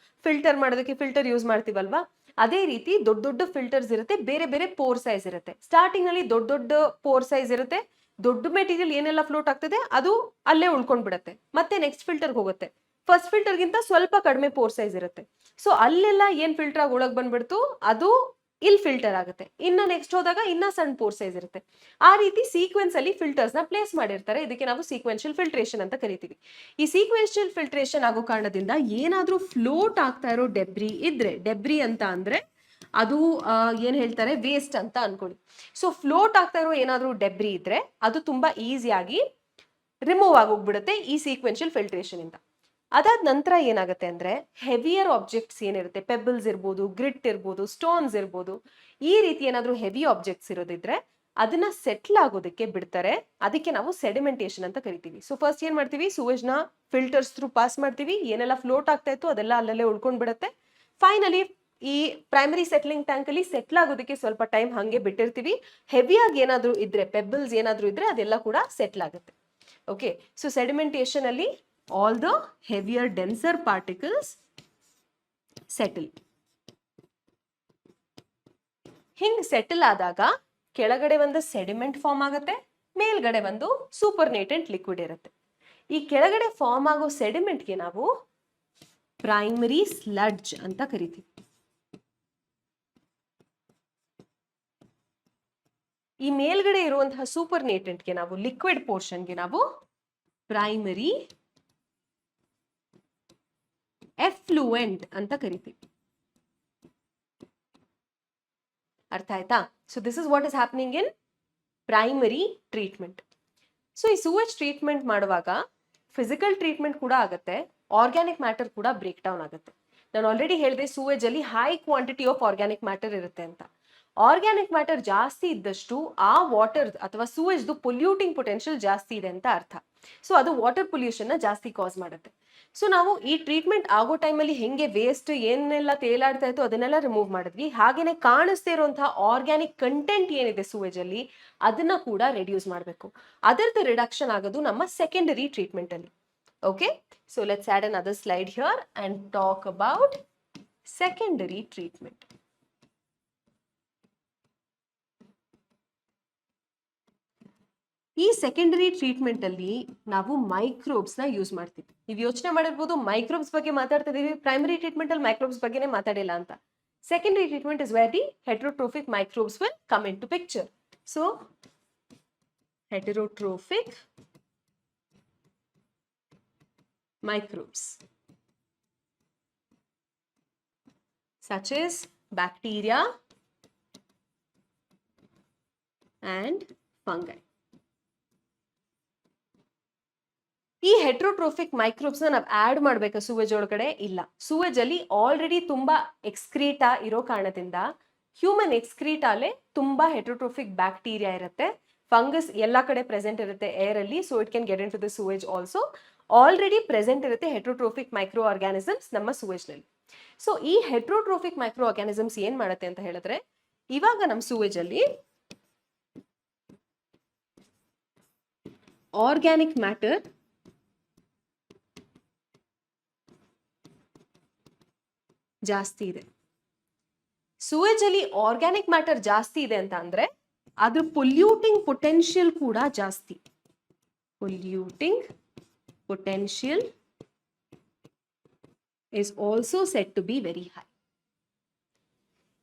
ಫಿಲ್ಟರ್ ಮಾಡೋದಕ್ಕೆ ಫಿಲ್ಟರ್ ಯೂಸ್ ಮಾಡ್ತೀವಲ್ವಾ, ಅದೇ ರೀತಿ ದೊಡ್ಡ ದೊಡ್ಡ ಫಿಲ್ಟರ್ಸ್ ಇರುತ್ತೆ, ಬೇರೆ ಬೇರೆ ಪೋರ್ ಸೈಜ್ ಇರುತ್ತೆ. ಸ್ಟಾರ್ಟಿಂಗ್ ನಲ್ಲಿ ದೊಡ್ಡ ದೊಡ್ಡ ಪೋರ್ ಸೈಜ್ ಇರುತ್ತೆ, ದೊಡ್ಡ ಮೆಟೀರಿಯಲ್ ಏನೆಲ್ಲ ಫ್ಲೋಟ್ ಆಗ್ತದೆ ಅದು ಅಲ್ಲೇ ಉಳ್ಕೊಂಡ್ ಬಿಡುತ್ತೆ, ಮತ್ತೆ ನೆಕ್ಸ್ಟ್ ಫಿಲ್ಟರ್ಗೆ ಹೋಗುತ್ತೆ. ಫಸ್ಟ್ ಫಿಲ್ಟರ್ ಗಿಂತ ಸ್ವಲ್ಪ ಕಡಿಮೆ ಪೋರ್ ಸೈಜ್ ಇರುತ್ತೆ. ಸೊ ಅಲ್ಲೆಲ್ಲ ಏನ್ ಫಿಲ್ಟರ್ ಆಗಿ ಒಳಗ್ ಬಂದ್ಬಿಡ್ತು, ಅದು ಇಲ್ಲಿ ಫಿಲ್ಟರ್ ಆಗುತ್ತೆ. ಇನ್ನ ನೆಕ್ಸ್ಟ್ ಹೋದಾಗ ಇನ್ನ ಸಣ್ಣ ಪೋರ್ ಸೈಜ್ ಇರುತ್ತೆ. ಆ ರೀತಿ ಸೀಕ್ವೆನ್ಸ್ ಅಲ್ಲಿ ಫಿಲ್ಟರ್ಸ್ ನ ಪ್ಲೇಸ್ ಮಾಡಿರ್ತಾರೆ. ಇದಕ್ಕೆ ನಾವು ಸೀಕ್ವೆನ್ಷಿಯಲ್ ಫಿಲ್ಟ್ರೇಷನ್ ಅಂತ ಕರಿತೀವಿ. ಈ ಸೀಕ್ವೆನ್ಷಿಯಲ್ ಫಿಲ್ಟ್ರೇಷನ್ ಆಗೋ ಕಾರಣದಿಂದ ಏನಾದ್ರೂ ಫ್ಲೋಟ್ ಆಗ್ತಾ ಇರೋ ಡೆಬ್ರಿ ಇದ್ರೆ, ಡೆಬ್ರಿ ಅಂತ ಅಂದ್ರೆ ಅದು ಏನ್ ಹೇಳ್ತಾರೆ, ವೇಸ್ಟ್ ಅಂತ ಅನ್ಕೊಳ್ಳಿ. ಸೊ ಫ್ಲೋಟ್ ಆಗ್ತಾ ಇರೋ ಏನಾದ್ರೂ ಡೆಬ್ರಿ ಇದ್ರೆ ಅದು ತುಂಬಾ ಈಸಿಯಾಗಿ ರಿಮೂವ್ ಆಗೋಗ್ಬಿಡುತ್ತೆ ಈ ಸೀಕ್ವೆನ್ಷಿಯಲ್ ಫಿಲ್ಟ್ರೇಷನ್ ಇಂದ. ಅದಾದ ನಂತರ ಏನಾಗುತ್ತೆ ಅಂದ್ರೆ, ಹೆವಿಯರ್ ಆಬ್ಜೆಕ್ಟ್ಸ್ ಏನಿರುತ್ತೆ, ಪೆಬಲ್ಸ್ ಇರ್ಬೋದು, ಗ್ರಿಟ್ ಇರ್ಬೋದು, ಸ್ಟೋನ್ಸ್ ಇರ್ಬೋದು, ಈ ರೀತಿ ಏನಾದ್ರೂ ಹೆವಿ ಆಬ್ಜೆಕ್ಟ್ಸ್ ಇರೋದಿದ್ರೆ ಅದನ್ನ ಸೆಟ್ಲ್ ಆಗೋದಕ್ಕೆ ಬಿಡ್ತಾರೆ. ಅದಕ್ಕೆ ನಾವು ಸೆಡಿಮೆಂಟೇಷನ್ ಅಂತ ಕರಿತೀವಿ. ಸೊ ಫಸ್ಟ್ ಏನ್ ಮಾಡ್ತೀವಿ, ಸೂವೇಜ್ ನ ಫಿಲ್ಟರ್ಸ್ ಥ್ರೂ ಪಾಸ್ ಮಾಡ್ತೀವಿ, ಏನೆಲ್ಲ ಫ್ಲೋಟ್ ಆಗ್ತಾ ಇತ್ತು ಅದೆಲ್ಲ ಅಲ್ಲಲ್ಲೇ ಉಳ್ಕೊಂಡ್ ಬಿಡುತ್ತೆ. ಫೈನಲಿ ಈ ಪ್ರೈಮರಿ ಸೆಟ್ಲಿಂಗ್ ಟ್ಯಾಂಕ್ ಅಲ್ಲಿ ಸೆಟ್ಲ್ ಆಗೋದಕ್ಕೆ ಸ್ವಲ್ಪ ಟೈಮ್ ಹಂಗೆ ಬಿಟ್ಟಿರ್ತೀವಿ. ಹೆವಿಯಾಗಿ ಏನಾದ್ರೂ ಇದ್ರೆ, ಪೆಬಲ್ಸ್ ಏನಾದ್ರೂ ಇದ್ರೆ ಅದೆಲ್ಲ ಕೂಡ ಸೆಟ್ಲ್ ಆಗುತ್ತೆ. ಓಕೆ, ಸೊ ಸೆಡಿಮೆಂಟೇಷನ್ ಅಲ್ಲಿ all the heavier denser particles settle. ಹಿಂಗ್ ಸೆಟಲ್ ಆದಾಗ ಕೆಳಗಡೆ ಒಂದು ಸೆಡಿಮೆಂಟ್ ಫಾರ್ಮ್ ಆಗುತ್ತೆ, ಮೇಲ್ಗಡೆ ಒಂದು ಸೂಪರ್ನೇಟೆಂಟ್ ಲಿಕ್ವಿಡ್ ಇರುತ್ತೆ. ಈ ಕೆಳಗಡೆ ಫಾರ್ಮ್ ಆಗೋ ಸೆಡಿಮೆಂಟ್ಗೆ ನಾವು ಪ್ರೈಮರಿ ಸ್ಲಡ್ಜ್ ಅಂತ ಕರಿತೀವಿ. ಈ ಮೇಲ್ಗಡೆ ಇರುವಂತಹ ಸೂಪರ್ನೇಟೆಂಟ್ಗೆ ನಾವು, ಲಿಕ್ವಿಡ್ ಪೋರ್ಷನ್ಗೆ ನಾವು ಪ್ರೈಮರಿ ಎಫ್ಲುಯೆಂಟ್ ಅಂತ ಕರಿತೀವಿ. ಅರ್ಥ ಆಯ್ತಾ? So this is what is happening in primary treatment. So ಈ ಸೂವೇಜ್ ಟ್ರೀಟ್ಮೆಂಟ್ ಮಾಡುವಾಗ ಫಿಸಿಕಲ್ ಟ್ರೀಟ್ಮೆಂಟ್ ಕೂಡ ಆಗುತ್ತೆ, ಆರ್ಗ್ಯಾನಿಕ್ ಮ್ಯಾಟರ್ ಕೂಡ ಬ್ರೇಕ್ ಡೌನ್ ಆಗುತ್ತೆ. ನಾನು ಆಲ್ರೆಡಿ ಹೇಳಿದೆ ಸೂವೇಜ್ ಅಲ್ಲಿ high quantity of organic matter ಇರುತ್ತೆ ಅಂತ. ಆರ್ಗ್ಯಾನಿಕ್ ಮ್ಯಾಟರ್ ಜಾಸ್ತಿ ಇದ್ದಷ್ಟು ಆ ವಾಟರ್ ಅಥವಾ ಸೂವೇಜ್ದು ಪೊಲ್ಯೂಟಿಂಗ್ ಪೊಟೆನ್ಷಿಯಲ್ ಜಾಸ್ತಿ ಇದೆ ಅಂತ ಅರ್ಥ. ಸೊ ಅದು ವಾಟರ್ ಪೊಲ್ಯೂಷನ್ ನ ಜಾಸ್ತಿ ಕಾಸ್ ಮಾಡುತ್ತೆ. ಸೊ ನಾವು ಈ ಟ್ರೀಟ್ಮೆಂಟ್ ಆಗೋ ಟೈಮಲ್ಲಿ ಹೆಂಗೆ ವೇಸ್ಟ್ ಏನೆಲ್ಲ ತೇಲಾಡ್ತಾ ಇತ್ತು ಅದನ್ನೆಲ್ಲ ರಿಮೂವ್ ಮಾಡಿದ್ವಿ, ಹಾಗೇನೆ ಕಾಣಿಸ್ತಾ ಇರುವಂತಹ ಆರ್ಗ್ಯಾನಿಕ್ ಕಂಟೆಂಟ್ ಏನಿದೆ ಸೂವೇಜ್ ಅಲ್ಲಿ ಅದನ್ನ ಕೂಡ ರೆಡ್ಯೂಸ್ ಮಾಡಬೇಕು. ಅದರದ್ದು ರಿಡಕ್ಷನ್ ಆಗೋದು ನಮ್ಮ ಸೆಕೆಂಡರಿ ಟ್ರೀಟ್ಮೆಂಟ್ ಅಲ್ಲಿ. Okay, so let's add another slide here and talk about secondary treatment. ಈ ಸೆಕೆಂಡರಿ ಟ್ರೀಟ್ಮೆಂಟ್ ಅಲ್ಲಿ ನಾವು ಮೈಕ್ರೋಬ್ಸ್ ನ ಯೂಸ್ ಮಾಡ್ತೀವಿ. ನೀವು ಯೋಚನೆ ಮಾಡಿರ್ಬೋದು, ಮೈಕ್ರೋಬ್ಸ್ ಬಗ್ಗೆ ಮಾತಾಡ್ತಾ ಇದೀವಿ, ಪ್ರೈಮರಿ ಟ್ರೀಟ್ಮೆಂಟ್ ಅಲ್ಲಿ ಮೈಕ್ರೋಬ್ಸ್ ಬಗ್ಗೆನೇ ಮಾತಾಡಿಲ್ಲ ಅಂತ. Secondary treatment is where the heterotrophic microbes will come in to picture. So heterotrophic microbes such as bacteria and fungi. ಈ ಹೆಟ್ರೋಟ್ರೋಫಿಕ್ ಮೈಕ್ರೋಬ್ಸ್ ನಾವು ಆಡ್ ಮಾಡ್ಬೇಕಾ ಸೂವೇಜ್ ಒಳಗಡೆ? ಇಲ್ಲ. ಸೂವೇಜ್ ಅಲ್ಲಿ ಆಲ್ರೆಡಿ ತುಂಬಾ ಎಕ್ಸ್ಕ್ರೀಟಾ ಇರೋ ಕಾರಣದಿಂದ, ಹ್ಯೂಮನ್ ಎಕ್ಸ್ಕ್ರೀಟಾಲೆ ತುಂಬಾ ಹೆಟ್ರೋಟ್ರೋಫಿಕ್ ಬ್ಯಾಕ್ಟೀರಿಯಾ ಇರುತ್ತೆ, ಫಂಗಸ್ ಎಲ್ಲ ಕಡೆ ಪ್ರೆಸೆಂಟ್ ಇರುತ್ತೆ ಏರ್ ಅಲ್ಲಿ. So it can get into the sewage also. Already present ಇರುತ್ತೆ ಹೆಟ್ರೋಟ್ರೋಫಿಕ್ ಮೈಕ್ರೋ ಆರ್ಗ್ಯಾನಿಸಮ್ಸ್ ನಮ್ಮ ಸೂವೇಜ್ ನಲ್ಲಿ. ಸೊ ಈ ಹೆಟ್ರೋಟ್ರೋಫಿಕ್ ಮೈಕ್ರೋ ಆರ್ಗ್ಯಾನಿಸಮ್ಸ್ ಏನ್ ಮಾಡುತ್ತೆ ಅಂತ ಹೇಳಿದ್ರೆ, ಇವಾಗ ನಮ್ಮ ಸೂವೇಜ್ ಅಲ್ಲಿ ಆರ್ಗ್ಯಾನಿಕ್ ಮ್ಯಾಟರ್ ಜಾಸ್ತಿ ಇದೆ. ಸೂವೇಜ್ ಅಲ್ಲಿ ಆರ್ಗ್ಯಾನಿಕ್ ಮ್ಯಾಟರ್ ಜಾಸ್ತಿ ಇದೆ ಅಂತ ಅಂದ್ರೆ ಅದ್ರ ಪೊಲ್ಯೂಟಿಂಗ್ ಪೊಟೆನ್ಷಿಯಲ್ ಕೂಡ ಜಾಸ್ತಿ. Polluting potential is also said to be very high.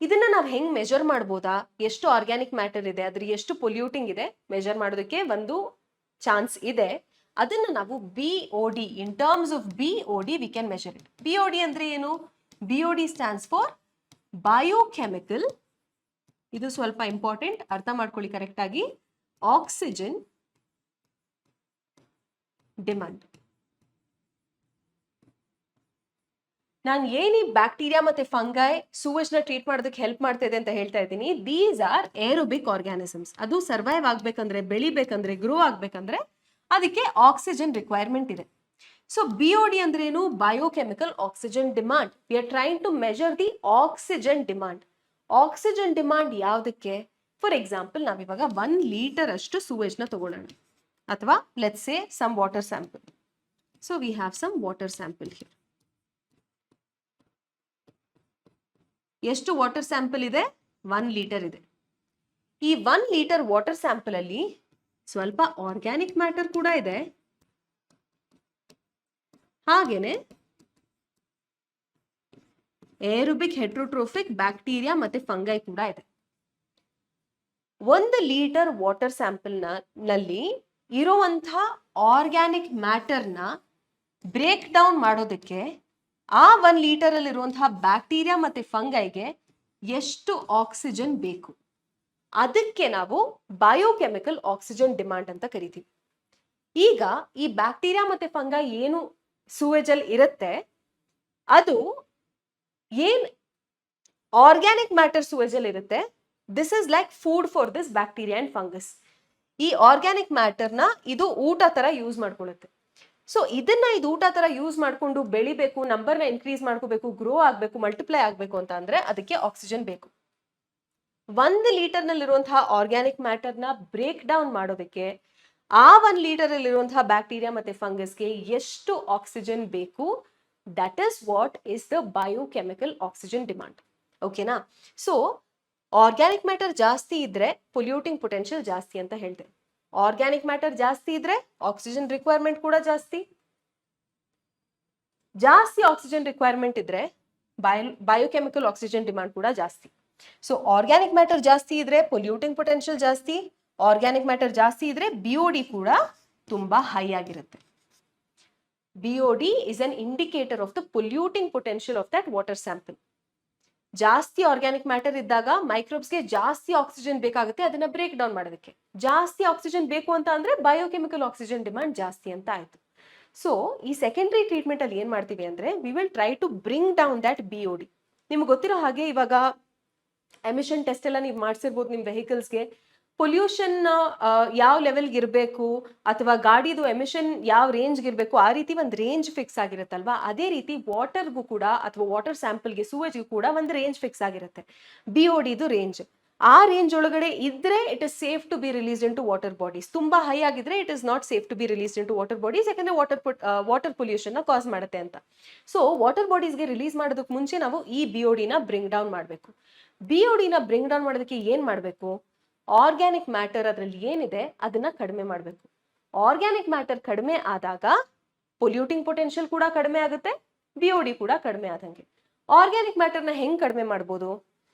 ಇದನ್ನ ನಾವು ಹೆಂಗ್ ಮೆಜರ್ ಮಾಡ್ಬೋದಾ? ಎಷ್ಟು ಆರ್ಗ್ಯಾನಿಕ್ ಮ್ಯಾಟರ್ ಇದೆ, ಅದ್ರ ಎಷ್ಟು ಪೊಲ್ಯೂಟಿಂಗ್ ಇದೆ ಮೆಜರ್ ಮಾಡೋದಕ್ಕೆ ಒಂದು ಚಾನ್ಸ್ ಇದೆ. ಅದನ್ನ ನಾವು BOD, in terms of BOD we can measure it. BOD ಅಂದ್ರೆ ಏನು? BOD ಸ್ಟ್ಯಾಂಡ್ಸ್ ಫಾರ್ ಬಯೋಕೆಮಿಕಲ್, ಇದು ಸ್ವಲ್ಪ ಇಂಪಾರ್ಟೆಂಟ್, ಅರ್ಥ ಮಾಡ್ಕೊಳ್ಳಿ ಕರೆಕ್ಟ್ ಆಗಿ, ಆಕ್ಸಿಜನ್ ಡಿಮಾಂಡ್. ನಾನು ಏನಿ ಬ್ಯಾಕ್ಟೀರಿಯಾ ಮತ್ತೆ ಫಂಗೈ ಸೂವೇಜ್ ನ ಟ್ರೀಟ್ ಮಾಡೋದಕ್ಕೆ ಹೆಲ್ಪ್ ಮಾಡ್ತಾ ಇದೆ ಅಂತ ಹೇಳ್ತಾ ಇದ್ದೀನಿ. These are aerobic organisms. ಅದು ಸರ್ವೈವ್ ಆಗ್ಬೇಕಂದ್ರೆ, ಬೆಳಿಬೇಕಂದ್ರೆ, ಗ್ರೋ ಆಗ್ಬೇಕಂದ್ರೆ ಅದಕ್ಕೆ ಆಕ್ಸಿಜನ್ ರಿಕ್ವೈರ್ಮೆಂಟ್ ಇದೆ. ಸೊ BOD ಅಂದ್ರೆ ಏನು? Biochemical oxygen demand. We are trying to measure the oxygen demand. Oxygen demand ಯಾವುದಕ್ಕೆ? ಫಾರ್ ಎಕ್ಸಾಂಪಲ್ ನಾವಿವಾಗ 1 ಲೀಟರ್ ಅಷ್ಟು ಸೂವೇಜ್ ನ ತಗೊಳ್ಳೋಣ, ಅಥವಾ let's say some water sample. So we have some water sample here. ಎಷ್ಟು water sample ಇದೆ? 1 litre ಇದೆ. ಈ 1 ಲೀಟರ್ ವಾಟರ್ ಸ್ಯಾಂಪಲ್ ಅಲ್ಲಿ ಸ್ವಲ್ಪ ಆರ್ಗ್ಯಾನಿಕ್ ಮ್ಯಾಟರ್ ಕೂಡ ಇದೆ, ಹಾಗೇನೆ ಏರೋಬಿಕ್ ಹೆಟ್ರೋಟ್ರೋಫಿಕ್ ಬ್ಯಾಕ್ಟೀರಿಯಾ ಮತ್ತೆ ಫಂಗೈ ಕೂಡ ಇದೆ. 1 ಲೀಟರ್ ವಾಟರ್ ಸ್ಯಾಂಪಲ್ ನಲ್ಲಿ ಇರುವಂತಹ ಆರ್ಗ್ಯಾನಿಕ್ ಮ್ಯಾಟರ್ನ ಬ್ರೇಕ್ ಡೌನ್ ಮಾಡೋದಕ್ಕೆ ಆ 1 ಲೀಟರ್ ಅಲ್ಲಿ ಇರುವಂತಹ ಬ್ಯಾಕ್ಟೀರಿಯಾ ಮತ್ತೆ ಫಂಗೈಗೆ ಎಷ್ಟು ಆಕ್ಸಿಜನ್ ಬೇಕು, ಅದಕ್ಕೆ ನಾವು ಬಯೋಕೆಮಿಕಲ್ ಆಕ್ಸಿಜನ್ ಡಿಮಾಂಡ್ ಅಂತ ಕರಿತೀವಿ. ಈಗ ಈ ಬ್ಯಾಕ್ಟೀರಿಯಾ ಮತ್ತೆ ಫಂಗೈ ಏನು ಸೂವೇಜ್ ಅಲ್ಲಿ ಇರುತ್ತೆ, ಅದು ಏನ್ ಆರ್ಗ್ಯಾನಿಕ್ ಮ್ಯಾಟರ್ ಸೂವೇಜ್ ಅಲ್ಲಿ ಇರುತ್ತೆ, this is like food for this bacteria and fungus. ಈ ಆರ್ಗ್ಯಾನಿಕ್ ಮ್ಯಾಟರ್ನ ಇದು ಊಟ ತರ ಯೂಸ್ ಮಾಡ್ಕೊಳ್ಳುತ್ತೆ. ಸೊ ಇದನ್ನ ಇದು ಊಟ ತರ ಯೂಸ್ ಮಾಡ್ಕೊಂಡು ಬೆಳಿಬೇಕು, ನಂಬರ್ನ ಇನ್ಕ್ರೀಸ್ ಮಾಡ್ಕೋಬೇಕು, ಗ್ರೋ ಆಗ್ಬೇಕು, ಮಲ್ಟಿಪ್ಲೈ ಆಗ್ಬೇಕು ಅಂತ ಅಂದ್ರೆ ಅದಕ್ಕೆ ಆಕ್ಸಿಜನ್ ಬೇಕು. 1 ಲೀಟರ್ ನಲ್ಲಿರುವಂತಹ ಆರ್ಗ್ಯಾನಿಕ್ ಮ್ಯಾಟರ್ನ ಬ್ರೇಕ್ ಡೌನ್ ಮಾಡೋದಕ್ಕೆ ಆ 1 ಲೀಟರ್ ಅಲ್ಲಿರುವಂತಹ ಬ್ಯಾಕ್ಟೀರಿಯಾ ಮತ್ತೆ ಫಂಗಸ್ಗೆ ಎಷ್ಟು ಆಕ್ಸಿಜನ್ ಬೇಕು, that is what is the biochemical oxygen demand. ಓಕೆನಾ? ಸೊ ಆರ್ಗ್ಯಾನಿಕ್ ಮ್ಯಾಟರ್ ಜಾಸ್ತಿ ಇದ್ರೆ ಪೊಲ್ಯೂಟಿಂಗ್ ಪೊಟೆನ್ಷಿಯಲ್ ಜಾಸ್ತಿ ಅಂತ ಹೇಳ್ತೇವೆ. ಆರ್ಗ್ಯಾನಿಕ್ ಮ್ಯಾಟರ್ ಜಾಸ್ತಿ ಇದ್ರೆ ಆಕ್ಸಿಜನ್ ರಿಕ್ವೈರ್ಮೆಂಟ್ ಕೂಡ ಜಾಸ್ತಿ. ಜಾಸ್ತಿ ಆಕ್ಸಿಜನ್ ರಿಕ್ವೈರ್ಮೆಂಟ್ ಇದ್ರೆ ಬಯೋಕೆಮಿಕಲ್ ಆಕ್ಸಿಜನ್ ಡಿಮಾಂಡ್ ಕೂಡ ಜಾಸ್ತಿ. ಸೊ ಆರ್ಗ್ಯಾನಿಕ್ ಮ್ಯಾಟರ್ ಜಾಸ್ತಿ ಇದ್ರೆ ಪೊಲ್ಯೂಟಿಂಗ್ ಪೊಟೆನ್ಷಿಯಲ್ ಜಾಸ್ತಿ, ಆರ್ಗ್ಯಾನಿಕ್ ಮ್ಯಾಟರ್ ಜಾಸ್ತಿ ಇದ್ರೆ BOD ಕೂಡ ತುಂಬಾ ಹೈ ಆಗಿರುತ್ತೆ. BOD is an indicator of the polluting potential of that water sample. ಜಾಸ್ತಿ ಆರ್ಗ್ಯಾನಿಕ್ ಮ್ಯಾಟರ್ ಇದ್ದಾಗ ಮೈಕ್ರೋಬ್ಸ್ಗೆ ಜಾಸ್ತಿ ಆಕ್ಸಿಜನ್ ಬೇಕಾಗುತ್ತೆ ಅದನ್ನ ಬ್ರೇಕ್ ಡೌನ್ ಮಾಡೋದಕ್ಕೆ. ಜಾಸ್ತಿ ಆಕ್ಸಿಜನ್ ಬೇಕು ಅಂತ ಅಂದ್ರೆ ಬಯೋಕೆಮಿಕಲ್ ಆಕ್ಸಿಜನ್ ಡಿಮಾಂಡ್ ಜಾಸ್ತಿ ಅಂತ ಆಯ್ತು. ಸೊ ಈ ಸೆಕೆಂಡರಿ ಟ್ರೀಟ್ಮೆಂಟ್ ಅಲ್ಲಿ ಏನ್ ಮಾಡ್ತೀವಿ ಅಂದ್ರೆ we will try to bring down that BOD. ನಿಮ್ಗೆ ಗೊತ್ತಿರೋ ಹಾಗೆ ಇವಾಗ ಎಮಿಷನ್ ಟೆಸ್ಟ್ ಎಲ್ಲ ನೀವು ಮಾಡಿಸಿರ್ಬೋದು ನಿಮ್ ವೆಹಿಕಲ್ಸ್ಗೆ. ಪೊಲ್ಯೂಷನ್ ಯಾವ ಲೆವೆಲ್ಗೆ ಇರಬೇಕು ಅಥವಾ ಗಾಡಿದು ಎಮಿಷನ್ ಯಾವ ರೇಂಜ್ಗೆ ಇರಬೇಕು, ಆ ರೀತಿ ಒಂದು ರೇಂಜ್ ಫಿಕ್ಸ್ ಆಗಿರುತ್ತಲ್ವಾ, ಅದೇ ರೀತಿ ವಾಟರ್ಗೂ ಕೂಡ ಅಥವಾ ವಾಟರ್ ಸ್ಯಾಂಪಲ್ಗೆ ಸೂವೇಜ್ಗೂ ಕೂಡ ಒಂದು ರೇಂಜ್ ಫಿಕ್ಸ್ ಆಗಿರುತ್ತೆ, BODದು ರೇಂಜ್. ಆ ರೇಂಜ್ ಒಳಗಡೆ ಇದ್ರೆ it is safe to be released into water bodies. ತುಂಬಾ ಹೈ ಆಗಿದ್ರೆ it is not safe to be released into water bodies, ಯಾಕಂದ್ರೆ ವಾಟರ್ ಪೊಲ್ಯೂಷನ್ ನ ಕಾಸ್ ಮಾಡುತ್ತೆ ಅಂತ. ಸೊ ವಾಟರ್ ಬಾಡೀಸ್ಗೆ ರಿಲೀಸ್ ಮಾಡೋದಕ್ಕೆ ಮುಂಚೆ ನಾವು ಈ BODನ ಬ್ರಿಂಗ್ ಡೌನ್ ಮಾಡಬೇಕು. BODನ ಬ್ರಿಂಗ್ ಡೌನ್ ಮಾಡೋದಕ್ಕೆ ಏನ್ ಮಾಡಬೇಕು? ಆರ್ಗ್ಯಾನಿಕ್ ಮ್ಯಾಟರ್ ಅದರಲ್ಲಿ ಏನಿದೆ ಅದನ್ನ ಕಡಿಮೆ ಮಾಡಬೇಕು. ಆರ್ಗ್ಯಾನಿಕ್ ಮ್ಯಾಟರ್ ಕಡಿಮೆ ಆದಾಗ ಪೊಲ್ಯೂಟಿಂಗ್ ಪೊಟೆನ್ಷಿಯಲ್ ಕೂಡ ಕಡಿಮೆ ಆಗುತ್ತೆ, BOD ಕೂಡ ಕಡಿಮೆ ಆದಂಗೆ. ಆರ್ಗ್ಯಾನಿಕ್ ಮ್ಯಾಟರ್ನ ಹೆಂಗ್ ಕಡಿಮೆ ಮಾಡ್ಬೋದು?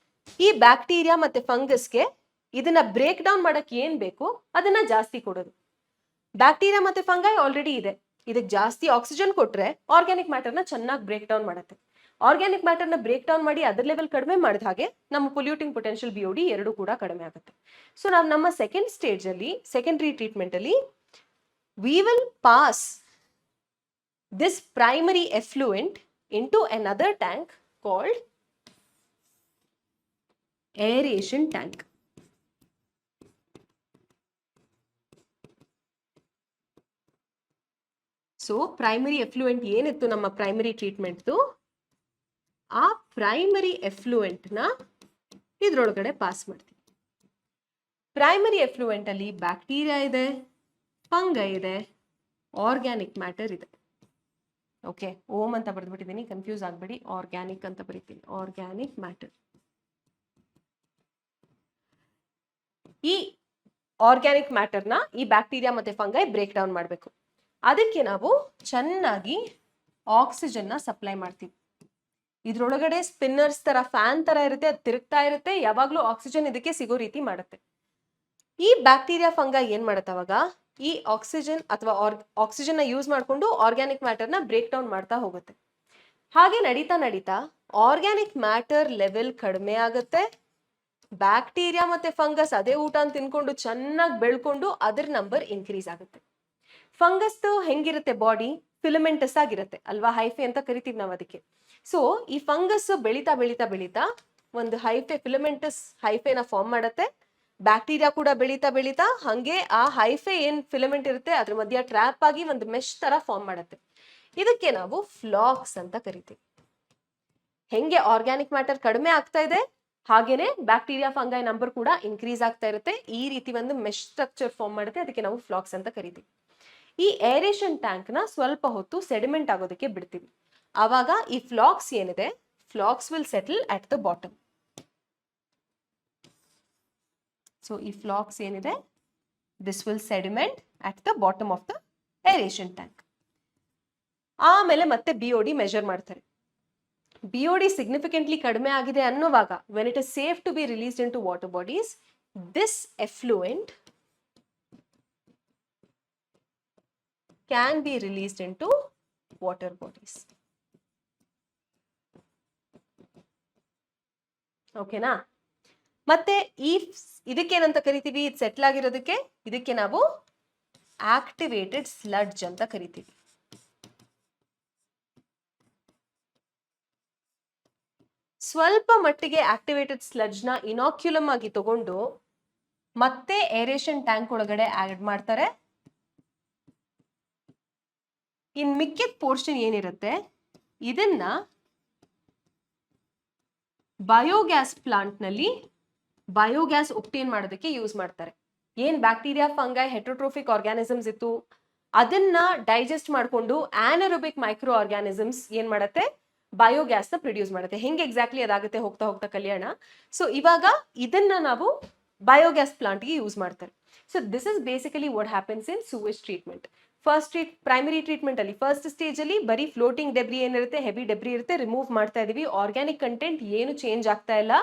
ಈ ಬ್ಯಾಕ್ಟೀರಿಯಾ ಮತ್ತೆ ಫಂಗಸ್ಗೆ ಇದನ್ನ ಬ್ರೇಕ್ ಡೌನ್ ಮಾಡಕ್ಕೆ ಏನ್ ಬೇಕು ಅದನ್ನ ಜಾಸ್ತಿ ಕೊಡೋದು. ಬ್ಯಾಕ್ಟೀರಿಯಾ ಮತ್ತೆ ಫಂಗೈ ಆಲ್ರೆಡಿ ಇದೆ, ಇದಕ್ಕೆ ಜಾಸ್ತಿ ಆಕ್ಸಿಜನ್ ಕೊಟ್ರೆ ಆರ್ಗ್ಯಾನಿಕ್ ಮ್ಯಾಟರ್ನ ಚೆನ್ನಾಗಿ ಬ್ರೇಕ್ ಡೌನ್ ಮಾಡುತ್ತೆ. ಆರ್ಗ್ಯಾನಿಕ್ ಮ್ಯಾಟರ್ನ ಬ್ರೇಕ್ ಡೌನ್ ಮಾಡಿ ಅದರ ಲೆವೆಲ್ ಕಡಿಮೆ ಮಾಡಿದ ಹಾಗೆ ನಮ್ಮ ಪೊಲ್ಯೂಟಿಂಗ್ ಪೊಟೆನ್ಷಿಯಲ್ BOD ಎರಡು ಕೂಡ ಕಡಿಮೆ ಆಗುತ್ತೆ. ಸೊ ನಾವು ನಮ್ಮ ಸೆಕೆಂಡ್ ಸ್ಟೇಜ್ ಅಲ್ಲಿ ಸೆಕೆಂಡರಿ ಟ್ರೀಟ್ಮೆಂಟ್ ಅಲ್ಲಿ we will pass this primary effluent into another tank called aeration tank. So primary effluent ಏನಿತ್ತು ನಮ್ಮ ಪ್ರೈಮರಿ ಟ್ರೀಟ್ಮೆಂಟ್ದು, ಆ ಪ್ರೈಮರಿ ಎಫ್ಲೂಯೆಂಟ್ ನ ಇದ್ರೊಳಗಡೆ ಪಾಸ್ ಮಾಡ್ತೀವಿ. ಪ್ರೈಮರಿ ಎಫ್ಲೂಯೆಂಟ್ ಅಲ್ಲಿ ಬ್ಯಾಕ್ಟೀರಿಯಾ ಇದೆ, ಫಂಗೈ ಇದೆ, ಆರ್ಗ್ಯಾನಿಕ್ ಮ್ಯಾಟರ್ ಇದೆ. ಓಕೆ, ಓಮ್ ಅಂತ ಬರೆದ್ಬಿಟ್ಟಿದ್ದೀನಿ, ಕನ್ಫ್ಯೂಸ್ ಆಗಬೇಡಿ, ಆರ್ಗ್ಯಾನಿಕ್ ಅಂತ ಬರೀತೀನಿ, ಆರ್ಗ್ಯಾನಿಕ್ ಮ್ಯಾಟರ್. ಈ ಆರ್ಗ್ಯಾನಿಕ್ ಮ್ಯಾಟರ್ನ ಈ ಬ್ಯಾಕ್ಟೀರಿಯಾ ಮತ್ತೆ ಫಂಗೈ ಬ್ರೇಕ್ ಡೌನ್ ಮಾಡಬೇಕು. ಅದಕ್ಕೆ ನಾವು ಚೆನ್ನಾಗಿ ಆಕ್ಸಿಜನ್ ನ ಸಪ್ಲೈ ಮಾಡ್ತೀವಿ. ಇದ್ರೊಳಗಡೆ ಸ್ಪಿನ್ನರ್ಸ್ ತರ ಫ್ಯಾನ್ ತರ ಇರುತ್ತೆ, ಅದು ತಿರುಗ್ತಾ ಇರುತ್ತೆ, ಯಾವಾಗ್ಲೂ ಆಕ್ಸಿಜನ್ ಇದಕ್ಕೆ ಸಿಗೋ ರೀತಿ ಮಾಡುತ್ತೆ. ಈ ಬ್ಯಾಕ್ಟೀರಿಯಾ ಫಂಗ ಏನ್ ಮಾಡುತ್ತೆ ಅವಾಗ, ಈ ಆಕ್ಸಿಜನ್ ಅಥವಾ ಆಕ್ಸಿಜನ್ ನ ಯೂಸ್ ಮಾಡ್ಕೊಂಡು ಆರ್ಗ್ಯಾನಿಕ್ ಮ್ಯಾಟರ್ ನ ಬ್ರೇಕ್ ಡೌನ್ ಮಾಡ್ತಾ ಹೋಗುತ್ತೆ. ಹಾಗೆ ನಡೀತಾ ನಡೀತಾ ಆರ್ಗ್ಯಾನಿಕ್ ಮ್ಯಾಟರ್ ಲೆವೆಲ್ ಕಡಿಮೆ ಆಗುತ್ತೆ. ಬ್ಯಾಕ್ಟೀರಿಯಾ ಮತ್ತೆ ಫಂಗಸ್ ಅದೇ ಊಟ ತಿನ್ಕೊಂಡು ಚೆನ್ನಾಗಿ ಬೆಳ್ಕೊಂಡು ಅದರ ನಂಬರ್ ಇನ್ಕ್ರೀಸ್ ಆಗುತ್ತೆ. ಫಂಗಸ್ ಹೆಂಗಿರುತ್ತೆ ಬಾಡಿ, ಫಿಲಮೆಂಟಸ್ ಆಗಿರುತ್ತೆ ಅಲ್ವಾ, ಹೈಫೆ ಅಂತ ಕರಿತೀವಿ ನಾವು ಅದಕ್ಕೆ. ಸೊ ಈ ಫಂಗಸ್ ಬೆಳೀತಾ ಬೆಳೀತಾ ಬೆಳೀತಾ ಒಂದು ಹೈಫೆ ಫಿಲಮೆಂಟಸ್ ಹೈಫೆನ ಫಾರ್ಮ್ ಮಾಡುತ್ತೆ. ಬ್ಯಾಕ್ಟೀರಿಯಾ ಕೂಡ ಬೆಳೀತಾ ಬೆಳೀತಾ ಹಂಗೆ ಆ ಹೈಫೆ ಏನ್ ಫಿಲಮೆಂಟ್ ಇರುತ್ತೆ ಅದ್ರ ಮಧ್ಯ ಟ್ರ್ಯಾಪ್ ಆಗಿ ಒಂದು ಮೆಶ್ ತರ ಫಾರ್ಮ್ ಮಾಡುತ್ತೆ. ಇದಕ್ಕೆ ನಾವು ಫ್ಲಾಕ್ಸ್ ಅಂತ ಕರಿತೀವಿ. ಹೆಂಗೆ ಆರ್ಗ್ಯಾನಿಕ್ ಮ್ಯಾಟರ್ ಕಡಿಮೆ ಆಗ್ತಾ ಇದೆ ಹಾಗೇನೆ ಬ್ಯಾಕ್ಟೀರಿಯಾ ಫಂಗೈ ನಂಬರ್ ಕೂಡ ಇನ್ಕ್ರೀಸ್ ಆಗ್ತಾ ಇರುತ್ತೆ. ಈ ರೀತಿ ಒಂದು ಮೆಶ್ ಸ್ಟ್ರಕ್ಚರ್ ಫಾರ್ಮ್ ಮಾಡುತ್ತೆ, ಅದಕ್ಕೆ ನಾವು ಫ್ಲಾಕ್ಸ್ ಅಂತ ಕರಿತೀವಿ. ಈ ಏರೇಷನ್ ಟ್ಯಾಂಕ್ ನ ಸ್ವಲ್ಪ ಹೊತ್ತು ಸೆಡಿಮೆಂಟ್ ಆಗೋದಕ್ಕೆ ಬಿಡ್ತೀವಿ. ಆವಾಗ ಈ ಫ್ಲಾಕ್ಸ್ ಏನಿದೆ, flax will settle at the bottom. So ಈ ಫ್ಲಾಕ್ಸ್ ಏನಿದೆ, this will sediment at the bottom of the aeration tank. ಆಮೇಲೆ ಮತ್ತೆ BOD ಮೆಜರ್ ಮಾಡ್ತಾರೆ. BOD ಸಿಗ್ನಿಫಿಕೆಂಟ್ಲಿ ಕಡಿಮೆ ಆಗಿದೆ ಅನ್ನುವಾಗ, when it is safe to be released into water bodies, this effluent can be released into water bodies. ಓಕೆನಾ? ಮತ್ತೆ ಇದಕ್ಕೇನಂತ ಕರಿತೀವಿ, ಇದು ಸೆಟ್ಲ್ ಆಗಿರೋದಕ್ಕೆ, ಇದಕ್ಕೆ ನಾವು ಆಕ್ಟಿವೇಟೆಡ್ ಸ್ಲಡ್ಜ್ ಅಂತ ಕರಿತೀವಿ. ಸ್ವಲ್ಪ ಮಟ್ಟಿಗೆ ಆಕ್ಟಿವೇಟೆಡ್ ಸ್ಲಡ್ಜ್ ನ ಇನಾಕ್ಯುಲಮ್ ಆಗಿ ತಗೊಂಡು ಮತ್ತೆ ಏರೇಷನ್ ಟ್ಯಾಂಕ್ ಒಳಗಡೆ ಆಡ್ ಮಾಡ್ತಾರೆ. ಇನ್ ಮಿಕ್ಕಿದ ಪೋರ್ಷನ್ ಏನಿರುತ್ತೆ ಇದನ್ನ ಬಯೋಗ್ಯಾಸ್ ಪ್ಲಾಂಟ್ ನಲ್ಲಿ ಬಯೋಗ್ಯಾಸ್ ಒಬ್ಟೇನ್ ಮಾಡೋದಕ್ಕೆ ಯೂಸ್ ಮಾಡ್ತಾರೆ. ಏನ್ ಬ್ಯಾಕ್ಟೀರಿಯಾ ಫಂಗೈ ಹೆಟ್ರೋಟ್ರೋಫಿಕ್ ಆರ್ಗ್ಯಾನಿಸಮ್ಸ್ ಇತ್ತು ಅದನ್ನ ಡೈಜೆಸ್ಟ್ ಮಾಡ್ಕೊಂಡು ಆನರೋಬಿಕ್ ಮೈಕ್ರೋ ಆರ್ಗ್ಯಾನಿಸಮ್ಸ್ ಏನ್ ಮಾಡತ್ತೆ, ಬಯೋಗ್ಯಾಸ್ ನ ಪ್ರೊಡ್ಯೂಸ್ ಮಾಡುತ್ತೆ. ಹೆಂಗೆ ಎಕ್ಸಾಕ್ಟ್ಲಿ ಅದಾಗುತ್ತೆ ಹೋಗ್ತಾ ಹೋಗ್ತಾ ಕಲ್ಯಾಣ. ಸೊ ಇವಾಗ ಇದನ್ನ ನಾವು ಬಯೋಗ್ಯಾಸ್ ಪ್ಲಾಂಟ್ಗೆ ಯೂಸ್ ಮಾಡ್ತಾರೆ. So this is basically what happens in sewage treatment. Primary treatment ಅಲ್ಲಿ ಫಸ್ಟ್ ಸ್ಟೇಜ್ ಅಲ್ಲಿ ಬರೀ ಫ್ಲೋಟಿಂಗ್ ಡೆಬ್ರಿ ಏನಿರುತ್ತೆ, ಹೆವಿ ಡೆಬ್ರಿ ಇರುತ್ತೆ, ರಿಮೂವ್ ಮಾಡ್ತಾ ಇದೀವಿ. ಆರ್ಗ್ಯಾನಿಕ್ ಕಂಟೆಂಟ್ ಏನು ಚೇಂಜ್ ಆಗ್ತಾ ಇಲ್ಲ,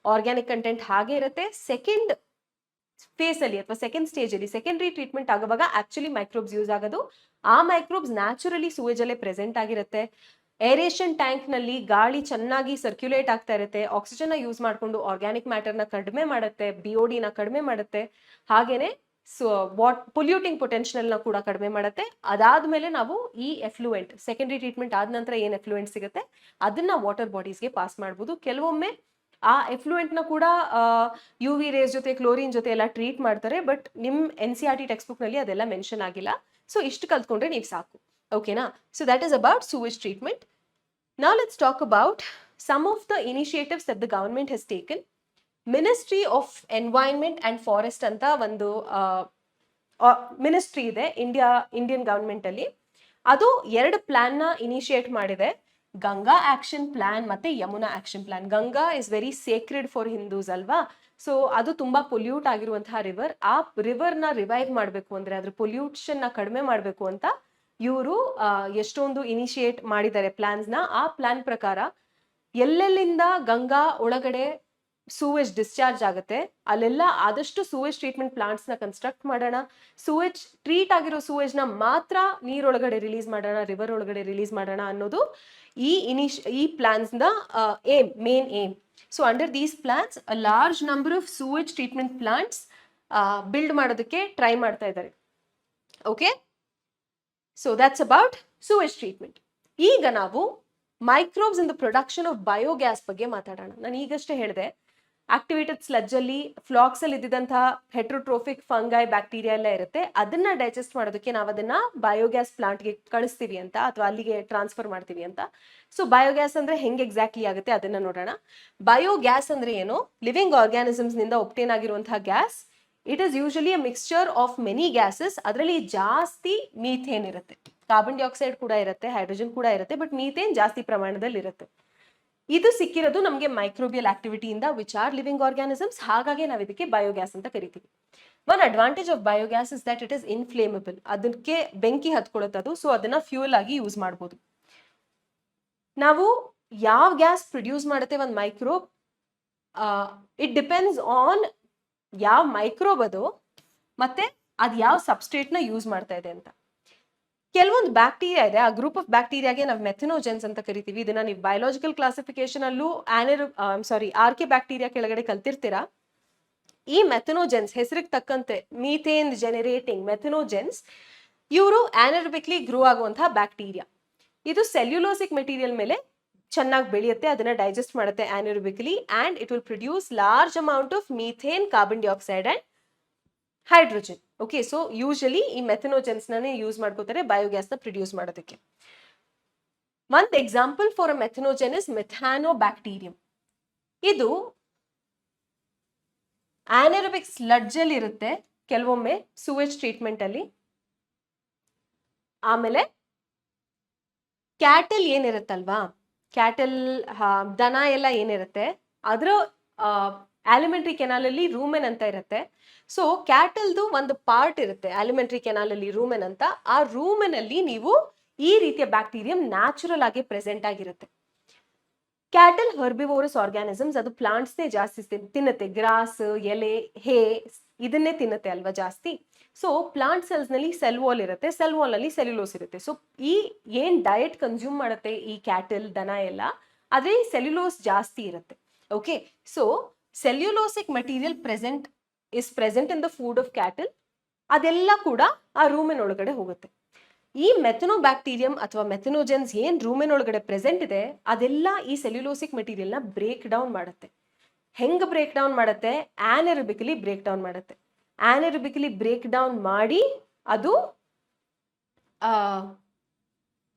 ಆರ್ಗ್ಯಾನಿಕ್ ಕಂಟೆಂಟ್ ಹಾಗೆ ಇರುತ್ತೆ. ಸೆಕೆಂಡ್ ಫೇಸ್ ಅಲ್ಲಿ ಅಥವಾ ಸೆಕೆಂಡ್ ಸ್ಟೇಜ್ ಅಲ್ಲಿ ಸೆಕೆಂಡರಿ ಟ್ರೀಟ್ಮೆಂಟ್ ಆಗುವಾಗ ಆಕ್ಚುಲಿ ಮೈಕ್ರೋಬ್ಸ್ ಯೂಸ್ ಆಗೋದು. ಆ ಮೈಕ್ರೋಬ್ಸ್ ನ್ಯಾಚುರಲಿ ಸೂವೇಜ್ ಅಲ್ಲೇ ಪ್ರೆಸೆಂಟ್ ಆಗಿರುತ್ತೆ. ಏರೇಷನ್ ಟ್ಯಾಂಕ್ ನಲ್ಲಿ ಗಾಳಿ ಚೆನ್ನಾಗಿ ಸರ್ಕ್ಯುಲೇಟ್ ಆಗ್ತಾ ಇರುತ್ತೆ. ಆಕ್ಸಿಜನ್ ಯೂಸ್ ಮಾಡ್ಕೊಂಡು ಆರ್ಗ್ಯಾನಿಕ್ ಮ್ಯಾಟರ್ ನ ಕಡಿಮೆ ಮಾಡುತ್ತೆ, BOD ನ ಕಡಿಮೆ ಮಾಡುತ್ತೆ. ಹಾಗೇನೆ ಪೊಲ್ಯೂಟಿಂಗ್ ಪೊಟೆನ್ಷಿಯಲ್ ನ ಕೂಡ ಕಡಿಮೆ ಮಾಡುತ್ತೆ. ಅದಾದ್ಮೇಲೆ ನಾವು ಈ ಎಫ್ಲೂಯೆಂಟ್ ಸೆಕೆಂಡರಿ ಟ್ರೀಟ್ಮೆಂಟ್ ಆದ ನಂತರ ಏನ್ ಎಫ್ಲೂಯೆಂಟ್ ಸಿಗುತ್ತೆ ಅದನ್ನ ವಾಟರ್ ಬಾಡೀಸ್ಗೆ ಪಾಸ್ ಮಾಡಬಹುದು. ಕೆಲವೊಮ್ಮೆ ಆ ಎಫ್ಲೂಯೆಂಟ್ ನ ಕೂಡ UV ರೇಸ್ ಜೊತೆ ಕ್ಲೋರಿನ್ ಜೊತೆ ಎಲ್ಲ ಟ್ರೀಟ್ ಮಾಡ್ತಾರೆ. ಬಟ್ ನಿಮ್ NCERT ಟೆಕ್ಸ್ಟ್ ಬುಕ್ ನಲ್ಲಿ ಅದೆಲ್ಲ ಮೆನ್ಷನ್ ಆಗಿಲ್ಲ. ಸೊ ಇಷ್ಟು ಕಲ್ತ್ಕೊಂಡ್ರೆ ನೀವು ಸಾಕು. ಓಕೆನಾ? So that is about sewage treatment. Now let's talk about some of the initiatives that the government has taken. Ministry of Environment and Forest ಅಂತ ಒಂದು ಮಿನಿಸ್ಟ್ರಿ ಇದೆ ಇಂಡಿಯನ್ ಗವರ್ಮೆಂಟ್ ಅಲ್ಲಿ. ಅದು 2 ಪ್ಲಾನ್ ನ ಇನಿಷಿಯೇಟ್ ಮಾಡಿದೆ, ಗಂಗಾ ಆಕ್ಷನ್ ಪ್ಲಾನ್ ಮತ್ತೆ Yamuna action plan. Ganga is very Sacred for Hindus ಅಲ್ವಾ. So ಅದು ತುಂಬಾ ಪೊಲ್ಯೂಟ್ ಆಗಿರುವಂತಹ ರಿವರ್. ಆ ರಿವರ್ ನ ರಿವೈವ್ ಮಾಡಬೇಕು ಅಂದ್ರೆ ಅದ್ರ ಪೊಲ್ಯೂಷನ್ ನ ಕಡಿಮೆ ಮಾಡಬೇಕು ಅಂತ ಇವರು ಎಷ್ಟೊಂದು ಇನಿಷಿಯೇಟ್ ಮಾಡಿದ್ದಾರೆ ಪ್ಲಾನ್ಸ್ ನ. ಆ ಪ್ಲಾನ್ ಪ್ರಕಾರ ಎಲ್ಲೆಲ್ಲಿಂದ ಗಂಗಾ ಒಳಗಡೆ ಸೂವೇಜ್ ಡಿಸ್ಚಾರ್ಜ್ ಆಗುತ್ತೆ ಅಲ್ಲೆಲ್ಲ ಆದಷ್ಟು ಸೂವೇಜ್ ಟ್ರೀಟ್ಮೆಂಟ್ ಪ್ಲಾಂಟ್ಸ್ ನ ಕನ್ಸ್ಟ್ರಕ್ಟ್ ಮಾಡೋಣ. ಸೂವೇಜ್ ಟ್ರೀಟ್ ಆಗಿರೋ ಸೂವೇಜ್ ನ ಮಾತ್ರ ನೀರೊಳಗಡೆ ರಿಲೀಸ್ ಮಾಡೋಣ, ರಿವರ್ ಒಳಗಡೆ ರಿಲೀಸ್ ಮಾಡೋಣ ಅನ್ನೋದು ಈ ಪ್ಲಾನ್ಸ್ ನ main aim. So under these plans a large number of sewage treatment plants build ಮಾಡೋದಕ್ಕೆ ಟ್ರೈ ಮಾಡ್ತಾ ಇದ್ದಾರೆ. Okay, so that's about sewage treatment. ಈಗ ನಾವು microbes in the production of biogas ಬಗ್ಗೆ ಮಾತಾಡೋಣ. ನಾನು ಈಗಷ್ಟೇ ಹೇಳಿದೆ ಆಕ್ಟಿವೇಟೆಡ್ ಸ್ಲಡ್ಜ್ ಅಲ್ಲಿ ಫ್ಲಾಕ್ಸ್ ಅಲ್ಲಿ ಇದ್ದಿದ್ದಂತಹ ಹೆಟ್ರೋಟ್ರೋಫಿಕ್ ಫಂಗೈ ಬ್ಯಾಕ್ಟೀರಿಯಾ ಎಲ್ಲ ಇರುತ್ತೆ. ಅದನ್ನ ಡೈಜೆಸ್ಟ್ ಮಾಡೋದಕ್ಕೆ ನಾವು ಅದನ್ನ ಬಯೋಗ್ಯಾಸ್ ಪ್ಲಾಂಟ್ಗೆ ಕಳಿಸ್ತೀವಿ ಅಂತ ಅಥವಾ ಅಲ್ಲಿಗೆ ಟ್ರಾನ್ಸ್ಫರ್ ಮಾಡ್ತೀವಿ ಅಂತ. ಸೊ ಬಯೋಗ್ಯಾಸ್ ಅಂದ್ರೆ ಹೆಂಗೆ ಎಕ್ಸಾಕ್ಟ್ಲಿ ಆಗುತ್ತೆ ಅದನ್ನ ನೋಡೋಣ. ಬಯೋಗ್ಯಾಸ್ ಅಂದ್ರೆ ಏನು? ಲಿವಿಂಗ್ ಆರ್ಗ್ಯಾನಿಸಮ್ಸ್ ನಿಂದ ಒಬ್ಟೇನ್ ಆಗಿರುವಂತಹ gas. It is usually a mixture of many gases. ಅದರಲ್ಲಿ ಜಾಸ್ತಿ ಮೀಥೇನ್ ಇರುತ್ತೆ, ಕಾರ್ಬನ್ ಡೈಆಕ್ಸೈಡ್ ಕೂಡ ಇರುತ್ತೆ, ಹೈಡ್ರೋಜನ್ ಕೂಡ ಇರುತ್ತೆ, ಬಟ್ ಮೀಥೇನ್ ಜಾಸ್ತಿ ಪ್ರಮಾಣದಲ್ಲಿ ಇರುತ್ತೆ. ಇದು ಸಿಕ್ಕಿರೋದು ನಮಗೆ ಮೈಕ್ರೋಬಿಯಲ್ ಆಕ್ಟಿವಿಟಿಯಿಂದ ವಿಚ್ ಆರ್ ಲಿವಿಂಗ್ ಆರ್ಗ್ಯಾನಿಸಮ್ಸ್. ಹಾಗಾಗಿ ನಾವು ಇದಕ್ಕೆ ಬಯೋಗ್ಯಾಸ್ ಅಂತ ಕರಿತೀವಿ. One advantage of biogas is that it is inflammable. ಅದಕ್ಕೆ ಬೆಂಕಿ ಹತ್ಕೊಳ್ಳುತ್ತೆ ಅದು. ಸೊ ಅದನ್ನ ಫ್ಯೂಯಲ್ ಆಗಿ ಯೂಸ್ ಮಾಡ್ಬೋದು. ನಾವು ಯಾವ ಗ್ಯಾಸ್ ಪ್ರೊಡ್ಯೂಸ್ ಮಾಡುತ್ತೆ ಒಂದು ಮೈಕ್ರೋಬ್, ಇಟ್ ಡಿಪೆಂಡ್ಸ್ ಆನ್ ಯಾವ ಮೈಕ್ರೋಬ್ ಅದು ಮತ್ತೆ ಅದು ಯಾವ ಸಬ್ಸ್ಟ್ರೇಟ್ನ ಯೂಸ್ ಮಾಡ್ತಾ ಇದೆ ಅಂತ. ಕೆಲವೊಂದು ಬ್ಯಾಕ್ಟೀರಿಯಾ ಇದೆ, ಆ ಗ್ರೂಪ್ ಆಫ್ ಬ್ಯಾಕ್ಟೀರಿಯಾಗೆ ನಾವು ಮೆಥನೋಜೆನ್ಸ್ ಅಂತ ಕರಿತೀವಿ. ಇದನ್ನ ನೀವು ಬಯೋಲಾಜಿಕಲ್ ಕ್ಲಾಸಿಫಿಕೇಶನ್ ಅಲ್ಲೂ ಆರ್ಕೆ ಬ್ಯಾಕ್ಟೀರಿಯಾ ಕೆಳಗಡೆ ಕಲ್ತಿರ್ತೀರಾ. ಈ ಮೆಥನೋಜೆನ್ಸ್ ಹೆಸರಿಗೆ ತಕ್ಕಂತೆ ಮೀಥೇನ್ ಜನರೇಟಿಂಗ್ ಮೆಥನೋಜೆನ್ಸ್, ಇವರು ಆನರೋಬಿಕ್ಲಿ ಗ್ರೋ ಆಗುವಂತಹ ಬ್ಯಾಕ್ಟೀರಿಯಾ. ಇದು ಸೆಲ್ಯುಲೋಸಿಕ್ ಮೆಟೀರಿಯಲ್ ಮೇಲೆ ಚೆನ್ನಾಗಿ ಬೆಳೆಯುತ್ತೆ, ಅದನ್ನ ಡೈಜೆಸ್ಟ್ ಮಾಡುತ್ತೆ anaerobically, and it will produce large amount of methane, carbon dioxide and hydrogen. Okay, so usually ಈ ಮೆಥನೋಜೆನ್ಸ್ ನೇ ಯೂಸ್ ಮಾಡ್ಕೋತಾರೆ ಬಯೋಗ್ಯಾಸ್ ನ ಪ್ರೊಡ್ಯೂಸ್ ಮಾಡೋದಕ್ಕೆ. ಒಂದು ಎಕ್ಸಾಂಪಲ್ ಫಾರ್ ಅ ಮೆಥನೋಜೆನ್ ಇಸ್ ಮೆಥಾನೋಬ್ಯಾಕ್ಟೀರಿಯಂ. ಇದು ಆನರೋಬಿಕ್ ಸ್ಲಡ್ಜ್ ಅಲ್ಲಿ ಇರುತ್ತೆ, ಕೆಲವೊಮ್ಮೆ ಸೂವೇಜ್ ಟ್ರೀಟ್ಮೆಂಟ್ ಅಲ್ಲಿ. ಆಮೇಲೆ ಕ್ಯಾಟಲ್ ಏನಿರುತ್ತಲ್ವಾ, ಕ್ಯಾಟಲ್ ದನ ಎಲ್ಲ ಏನಿರುತ್ತೆ ಅದ್ರ ಆಲಿಮೆಂಟ್ರಿ ಕೆನಾಲ್ ಅಲ್ಲಿ ರೂಮೆನ್ ಅಂತ ಇರುತ್ತೆ. ಸೊ ಕ್ಯಾಟಲ್ದು ಒಂದು ಪಾರ್ಟ್ ಇರುತ್ತೆ ಆಲಿಮೆಂಟ್ರಿ ಕೆನಾಲ್ ಅಲ್ಲಿ ರೂಮೆನ್ ಅಂತ. ಆ ರೂಮೆನ್ ಅಲ್ಲಿ ನೀವು ಈ ರೀತಿಯ ಬ್ಯಾಕ್ಟೀರಿಯಂ ನ್ಯಾಚುರಲ್ ಆಗಿ ಪ್ರೆಸೆಂಟ್ ಆಗಿರುತ್ತೆ. ಕ್ಯಾಟಲ್ ಹರ್ಬಿವೋರಸ್ ಆರ್ಗ್ಯಾನಿಸಮ್ಸ್, ಅದು ಪ್ಲಾಂಟ್ಸ್ನೇ ಜಾಸ್ತಿ ತಿನ್ನುತ್ತೆ, ಗ್ರಾಸ್, ಎಲೆ, ಹೇ ಇದನ್ನೇ ತಿನ್ನುತ್ತೆ ಅಲ್ವಾ ಜಾಸ್ತಿ. ಸೊ ಪ್ಲಾಂಟ್ ಸೆಲ್ಸ್ ನಲ್ಲಿ ಸೆಲ್ ವಾಲ್ ಇರುತ್ತೆ, ಸೆಲ್ ವಾಲ್ ಅಲ್ಲಿ ಸೆಲ್ಯುಲೋಸ್ ಇರುತ್ತೆ. ಸೊ ಈ ಏನ್ ಡಯಟ್ ಕನ್ಸ್ಯೂಮ್ ಮಾಡುತ್ತೆ ಈ ಕ್ಯಾಟಲ್ ದನ ಎಲ್ಲ, ಅದೇ ಸೆಲ್ಯುಲೋಸ್ ಜಾಸ್ತಿ ಇರುತ್ತೆ. Okay, so cellulosic material is present in the food of cattle, ಅದೆಲ್ಲ ಕೂಡ ಆ ರೂಮಿನ ಒಳಗಡೆ ಹೋಗುತ್ತೆ. ಈ ಮೆಥನೋಬ್ಯಾಕ್ಟೀರಿಯಂ ಅಥವಾ ಮೆಥನೋಜೆನ್ಸ್ ಏನ್ ರೂಮಿನ ಒಳಗಡೆ ಪ್ರೆಸೆಂಟ್ ಇದೆ ಅದೆಲ್ಲ ಈ ಸೆಲ್ಯುಲೋಸಿಕ್ ಮೆಟೀರಿಯಲ್ ನ ಬ್ರೇಕ್ ಡೌನ್ ಮಾಡುತ್ತೆ. ಹೆಂಗ್ ಬ್ರೇಕ್ ಡೌನ್ ಮಾಡುತ್ತೆ? ಆನರೋಬಿಕಲಿ ಬ್ರೇಕ್ ಡೌನ್ ಮಾಡುತ್ತೆ. ಆನರೋಬಿಕಲಿ ಬ್ರೇಕ್ ಡೌನ್ ಮಾಡಿ ಅದು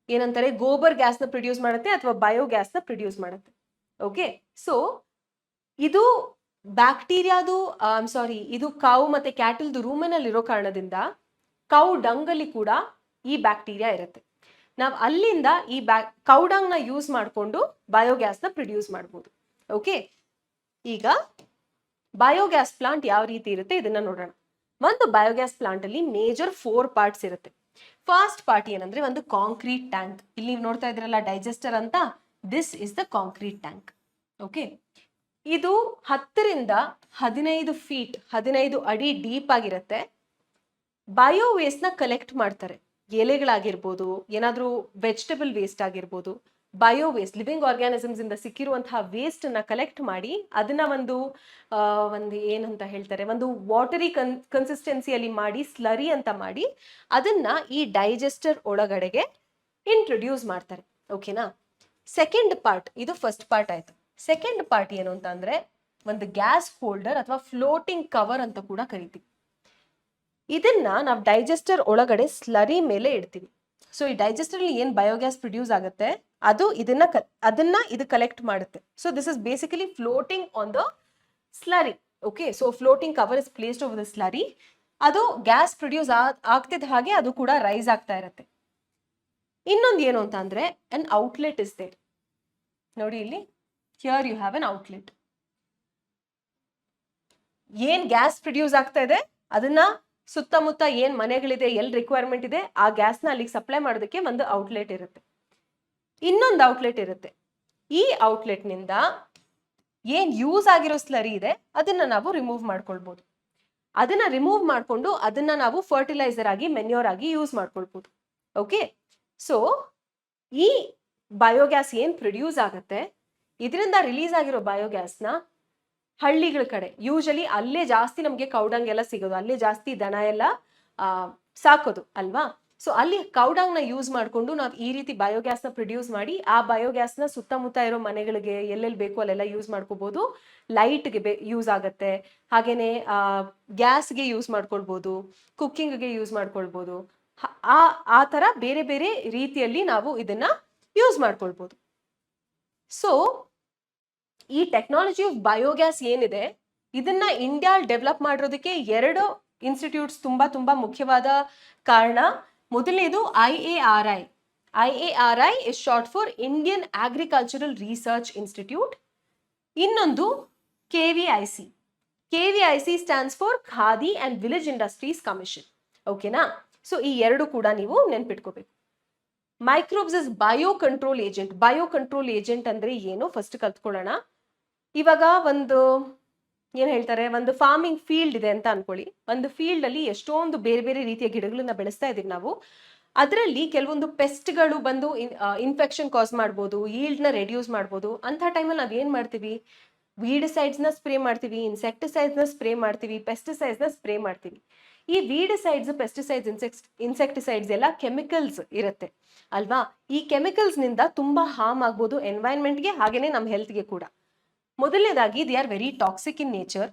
ಏನಂತಾರೆ ಗೋಬರ್ ಗ್ಯಾಸ್ ನ ಪ್ರೊಡ್ಯೂಸ್ ಮಾಡುತ್ತೆ ಅಥವಾ ಬಯೋಗ್ಯಾಸ್ ನ ಪ್ರೊಡ್ಯೂಸ್ ಮಾಡುತ್ತೆ. ಓಕೆ, ಸೊ ಇದು ಬ್ಯಾಕ್ಟೀರಿಯಾದು ಇದು ಕೌ ಮತ್ತೆ ಕ್ಯಾಟಲ್ದು ರೂಮನಲ್ಲಿ ಇರೋ ಕಾರಣದಿಂದ ಕೌ ಡಂಗ್ ಅಲ್ಲಿ ಕೂಡ ಈ ಬ್ಯಾಕ್ಟೀರಿಯಾ ಇರುತ್ತೆ. ನಾವು ಅಲ್ಲಿಂದ ಈ ಕೌ ಡಂಗ್ ನ ಯೂಸ್ ಮಾಡಿಕೊಂಡು ಬಯೋಗ್ಯಾಸ್ ನ ಪ್ರೊಡ್ಯೂಸ್ ಮಾಡ್ಬೋದು. ಓಕೆ, ಈಗ ಬಯೋಗ್ಯಾಸ್ ಪ್ಲಾಂಟ್ ಯಾವ ರೀತಿ ಇರುತ್ತೆ ಇದನ್ನ ನೋಡೋಣ. ಒಂದು ಬಯೋಗ್ಯಾಸ್ ಪ್ಲಾಂಟ್ ಅಲ್ಲಿ ಮೇಜರ್ 4 ಪಾರ್ಟ್ಸ್ ಇರುತ್ತೆ. ಫಸ್ಟ್ ಪಾರ್ಟ್ ಏನಂದ್ರೆ ಒಂದು ಕಾಂಕ್ರೀಟ್ ಟ್ಯಾಂಕ್. ಇಲ್ಲಿ ನೀವು ನೋಡ್ತಾ ಇದ್ರಲ್ಲ ಡೈಜೆಸ್ಟರ್ ಅಂತ, this is the concrete tank. Okay, ಇದು 10 ರಿಂದ 15 ಫೀಟ್ 15 ಅಡಿ ಡೀಪ್ ಆಗಿರುತ್ತೆ. ಬಯೋ ವೇಸ್ಟ್ ನ ಕಲೆಕ್ಟ್ ಮಾಡ್ತಾರೆ. ಎಲೆಗಳಾಗಿರ್ಬೋದು, ಏನಾದ್ರೂ ವೆಜಿಟಬಲ್ ವೇಸ್ಟ್ ಆಗಿರ್ಬೋದು, ಬಯೋ ವೇಸ್ಟ್ ಲಿವಿಂಗ್ ಆರ್ಗ್ಯಾನಿಸಮ್ಸ್ ಇಂದ ಸಿಕ್ಕಿರುವಂತಹ ವೇಸ್ಟ್ ನ ಕಲೆಕ್ಟ್ ಮಾಡಿ ಅದನ್ನ ಒಂದು ಏನಂತ ಹೇಳ್ತಾರೆ, ಒಂದು ವಾಟರಿ ಕನ್ಸಿಸ್ಟೆನ್ಸಿಯಲ್ಲಿ ಮಾಡಿ ಸ್ಲರಿ ಅಂತ ಮಾಡಿ ಅದನ್ನ ಈ ಡೈಜೆಸ್ಟರ್ ಒಳಗಡೆಗೆ ಇಂಟ್ರೊಡ್ಯೂಸ್ ಮಾಡ್ತಾರೆ. ಓಕೆನಾ? ಸೆಕೆಂಡ್ ಪಾರ್ಟ್, ಇದು ಫಸ್ಟ್ ಪಾರ್ಟ್ ಆಯ್ತು. ಸೆಕೆಂಡ್ ಪಾರ್ಟ್ ಏನು ಅಂತ ಅಂದ್ರೆ ಒಂದು ಗ್ಯಾಸ್ ಹೋಲ್ಡರ್ ಅಥವಾ ಫ್ಲೋಟಿಂಗ್ ಕವರ್ ಅಂತ ಕೂಡ ಕರಿತೀವಿ. ಇದನ್ನ ನಾವು ಡೈಜೆಸ್ಟರ್ ಒಳಗಡೆ ಸ್ಲರಿ ಮೇಲೆ ಇಡ್ತೀವಿ. ಸೊ ಈ ಡೈಜೆಸ್ಟರ್ ಅಲ್ಲಿ ಏನ್ ಬಯೋಗ್ಯಾಸ್ ಪ್ರೊಡ್ಯೂಸ್ ಆಗುತ್ತೆ ಅದು ಅದನ್ನ ಇದು ಕಲೆಕ್ಟ್ ಮಾಡುತ್ತೆ. So this is basically floating on the slurry. Okay, so floating cover is placed over the slurry. ಅದು ಗ್ಯಾಸ್ ಪ್ರೊಡ್ಯೂಸ್ ಆಗ್ತಿದ್ದ ಹಾಗೆ ಅದು ಕೂಡ ರೈಸ್ ಆಗ್ತಾ ಇರುತ್ತೆ. ಇನ್ನೊಂದು ಏನು ಅಂತ ಅಂದ್ರೆ ಅನ್ ಔಟ್ಲೆಟ್ ಇಸ್ ದೇರ್. ನೋಡಿ ಇಲ್ಲಿ, here you have an outlet. ಏನ್ ಗ್ಯಾಸ್ ಪ್ರೊಡ್ಯೂಸ್ ಆಗ್ತಾ ಇದೆ ಅದನ್ನ ಸುತ್ತಮುತ್ತ ಏನ್ ಮನೆಗಳಿದೆ, ಎಲ್ಲಿ ರಿಕ್ವೈರ್ಮೆಂಟ್ ಇದೆ ಆ ಗ್ಯಾಸ್ನ ಅಲ್ಲಿಗೆ ಸಪ್ಲೈ ಮಾಡೋದಕ್ಕೆ ಒಂದು ಔಟ್ಲೆಟ್ ಇರುತ್ತೆ. ಇನ್ನೊಂದು ಔಟ್ಲೆಟ್ ಇರುತ್ತೆ. ಈ ಔಟ್ಲೆಟ್ ನಿಂದ ಏನ್ ಯೂಸ್ ಆಗಿರೋ ಸ್ಲರಿ ಇದೆ ಅದನ್ನ ನಾವು ರಿಮೂವ್ ಮಾಡ್ಕೊಳ್ಬಹುದು. ಅದನ್ನ ರಿಮೂವ್ ಮಾಡ್ಕೊಂಡು ಅದನ್ನ ನಾವು ಫರ್ಟಿಲೈಸರ್ ಆಗಿ, ಮೆನ್ಯೂರ್ ಆಗಿ ಯೂಸ್ ಮಾಡ್ಕೊಳ್ಬಹುದು. ಓಕೆ, ಸೊ ಈ ಬಯೋಗ್ಯಾಸ್ ಏನ್ ಪ್ರೊಡ್ಯೂಸ್ ಆಗುತ್ತೆ ಇದರಿಂದ ರಿಲೀಸ್ ಆಗಿರೋ ಬಯೋಗ್ಯಾಸ್ನ ಹಳ್ಳಿಗಳ ಕಡೆ ಯೂಶಲಿ ಅಲ್ಲೇ ಜಾಸ್ತಿ ನಮಗೆ ಕೌಡಂಗ್ ಎಲ್ಲ ಸಿಗೋದು, ಅಲ್ಲೇ ಜಾಸ್ತಿ ದನ ಎಲ್ಲ ಸಾಕೋದು ಅಲ್ವಾ. ಸೊ ಅಲ್ಲಿ ಕೌಡಂಗ್ ನ ಯೂಸ್ ಮಾಡ್ಕೊಂಡು ನಾವು ಈ ರೀತಿ ಬಯೋಗ್ಯಾಸ್ ನ ಪ್ರೊಡ್ಯೂಸ್ ಮಾಡಿ ಆ ಬಯೋಗ್ಯಾಸ್ ನ ಸುತ್ತಮುತ್ತ ಇರೋ ಮನೆಗಳಿಗೆ ಎಲ್ಲೆಲ್ಲಿ ಬೇಕು ಅಲ್ಲೆಲ್ಲ ಯೂಸ್ ಮಾಡ್ಕೋಬಹುದು. ಲೈಟ್ಗೆ ಯೂಸ್ ಆಗತ್ತೆ, ಹಾಗೇನೆ ಗ್ಯಾಸ್ಗೆ ಯೂಸ್ ಮಾಡ್ಕೊಳ್ಬಹುದು, ಕುಕ್ಕಿಂಗ್ಗೆ ಯೂಸ್ ಮಾಡ್ಕೊಳ್ಬಹುದು. ಆ ತರ ಬೇರೆ ಬೇರೆ ರೀತಿಯಲ್ಲಿ ನಾವು ಇದನ್ನ ಯೂಸ್ ಮಾಡ್ಕೊಳ್ಬಹುದು. ಸೊ ಈ ಟೆಕ್ನಾಲಜಿ ಆಫ್ ಬಯೋಗ್ಯಾಸ್ ಏನಿದೆ ಇದನ್ನ ಇಂಡಿಯಾ ಡೆವಲಪ್ ಮಾಡಿರೋದಕ್ಕೆ 2 ಇನ್ಸ್ಟಿಟ್ಯೂಟ್ಸ್ ತುಂಬಾ ಮುಖ್ಯವಾದ ಕಾರಣ. ಮೊದಲನೇದು IARI. IARI is short for Indian Agricultural Research Institute. ಇನ್ನೊಂದು KVIC. KVIC stands for Khadi and village industries commission. ಓಕೆನಾ? ಸೊ ಈ 2 ಕೂಡ ನೀವು ನೆನ್ಪಿಟ್ಕೋಬೇಕು. Microbes is bio control agent. Bio control agent ಅಂದ್ರೆ ಏನು ಫಸ್ಟ್ ಕಲ್ತ್ಕೊಳ್ಳೋಣ. ಇವಾಗ ಒಂದು ಏನ್ ಹೇಳ್ತಾರೆ, ಒಂದು ಫಾರ್ಮಿಂಗ್ ಫೀಲ್ಡ್ ಇದೆ ಅಂತ ಅನ್ಕೊಳ್ಳಿ. ಒಂದು ಫೀಲ್ಡ್ ಅಲ್ಲಿ ಎಷ್ಟೊಂದು ಬೇರೆ ಬೇರೆ ರೀತಿಯ ಗಿಡಗಳನ್ನ ಬೆಳೆಸ್ತಾ ಇದೀವಿ ನಾವು. ಅದರಲ್ಲಿ ಕೆಲವೊಂದು ಪೆಸ್ಟ್ಗಳು ಬಂದು ಇನ್ಫೆಕ್ಷನ್ ಕಾಸ್ ಮಾಡ್ಬೋದು, ಈಲ್ಡ್ ನ ರೆಡ್ಯೂಸ್ ಮಾಡ್ಬೋದು. ಅಂತ ಟೈಮಲ್ಲಿ ನಾವ್ ಏನ್ ಮಾಡ್ತೀವಿ, ವೀಡಿಸೈಡ್ಸ್ ನ ಸ್ಪ್ರೇ ಮಾಡ್ತೀವಿ, ಇನ್ಸೆಕ್ಟಿಸೈಡ್ಸ್ ನ ಸ್ಪ್ರೇ ಮಾಡ್ತೀವಿ, ಪೆಸ್ಟಿಸೈಡ್ಸ್ ನ ಸ್ಪ್ರೇ ಮಾಡ್ತೀವಿ. ಈ ವೀಡಿಸೈಡ್ಸ್, ಪೆಸ್ಟಿಸೈಡ್ಸ್, ಇನ್ಸೆಕ್ಟಿಸೈಡ್ಸ್ ಎಲ್ಲ ಕೆಮಿಕಲ್ಸ್ ಇರುತ್ತೆ ಅಲ್ವಾ. ಈ ಕೆಮಿಕಲ್ಸ್ ನಿಂದ ತುಂಬಾ ಹಾರ್ಮ್ ಆಗ್ಬೋದು ಎನ್ವೈರನ್ಮೆಂಟ್ಗೆ, ಹಾಗೇನೆ ನಮ್ಮ ಹೆಲ್ತ್ಗೆ ಕೂಡ. ಮೊದಲನೇದಾಗಿ they are very toxic in nature.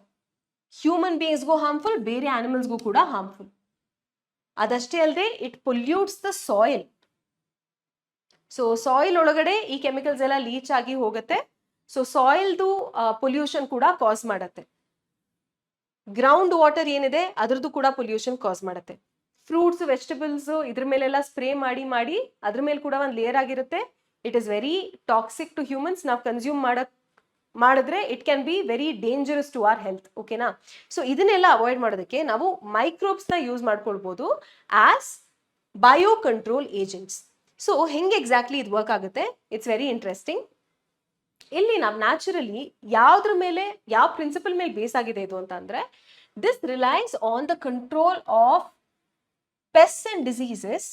Human ಬೀಯಿಂಗ್ಸ್ಗೂ ಹಾರ್ಮ್ಫುಲ್, ಬೇರೆ ಆನಿಮಲ್ಸ್ಗೂ ಕೂಡ ಹಾರ್ಮ್ಫುಲ್. ಅದಷ್ಟೇ ಅಲ್ಲದೆ it pollutes the soil. So soil ಒಳಗಡೆ ಈ ಕೆಮಿಕಲ್ಸ್ ಎಲ್ಲ ಲೀಚ್ ಆಗಿ ಹೋಗುತ್ತೆ. ಸೊ ಸಾಯಿಲ್ದು ಪೊಲ್ಯೂಷನ್ ಕೂಡ ಕಾಸ್ ಮಾಡತ್ತೆ. ಗ್ರೌಂಡ್ ವಾಟರ್ ಏನಿದೆ ಅದ್ರದ್ದು ಕೂಡ ಪೊಲ್ಯೂಷನ್ ಕಾಸ್ ಮಾಡುತ್ತೆ. ಫ್ರೂಟ್ಸ್, ವೆಜಿಟೇಬಲ್ಸ್ ಇದ್ರ ಮೇಲೆಲ್ಲ ಸ್ಪ್ರೇ ಮಾಡಿ ಮಾಡಿ ಅದ್ರ ಮೇಲೆ ಕೂಡ ಒಂದು ಲೇಯರ್ ಆಗಿರುತ್ತೆ. It is very toxic to humans. ನಾವು ಕನ್ಸ್ಯೂಮ್ ಮಾಡಿದ್ರೆ it can be very dangerous to our health. ಓಕೆನಾ. ಸೊ ಇದನ್ನೆಲ್ಲ ಅವಾಯ್ಡ್ ಮಾಡೋದಕ್ಕೆ ನಾವು ಮೈಕ್ರೋಬ್ಸ್ ನ ಯೂಸ್ ಮಾಡ್ಕೊಳ್ಬಹುದು as bio control agents. So ಹೆಂಗೆ ಎಕ್ಸಾಕ್ಟ್ಲಿ ಇದು ವರ್ಕ್ ಆಗುತ್ತೆ, ಇಟ್ಸ್ ವೆರಿ ಇಂಟ್ರೆಸ್ಟಿಂಗ್. ಇಲ್ಲಿ ನಾವು ನ್ಯಾಚುರಲಿ ಯಾವ್ದ್ರ ಮೇಲೆ, ಯಾವ ಪ್ರಿನ್ಸಿಪಲ್ ಮೇಲೆ ಬೇಸ್ ಆಗಿದೆ ಇದು ಅಂತ ಅಂದ್ರೆ, this realise on the control of pests and diseases.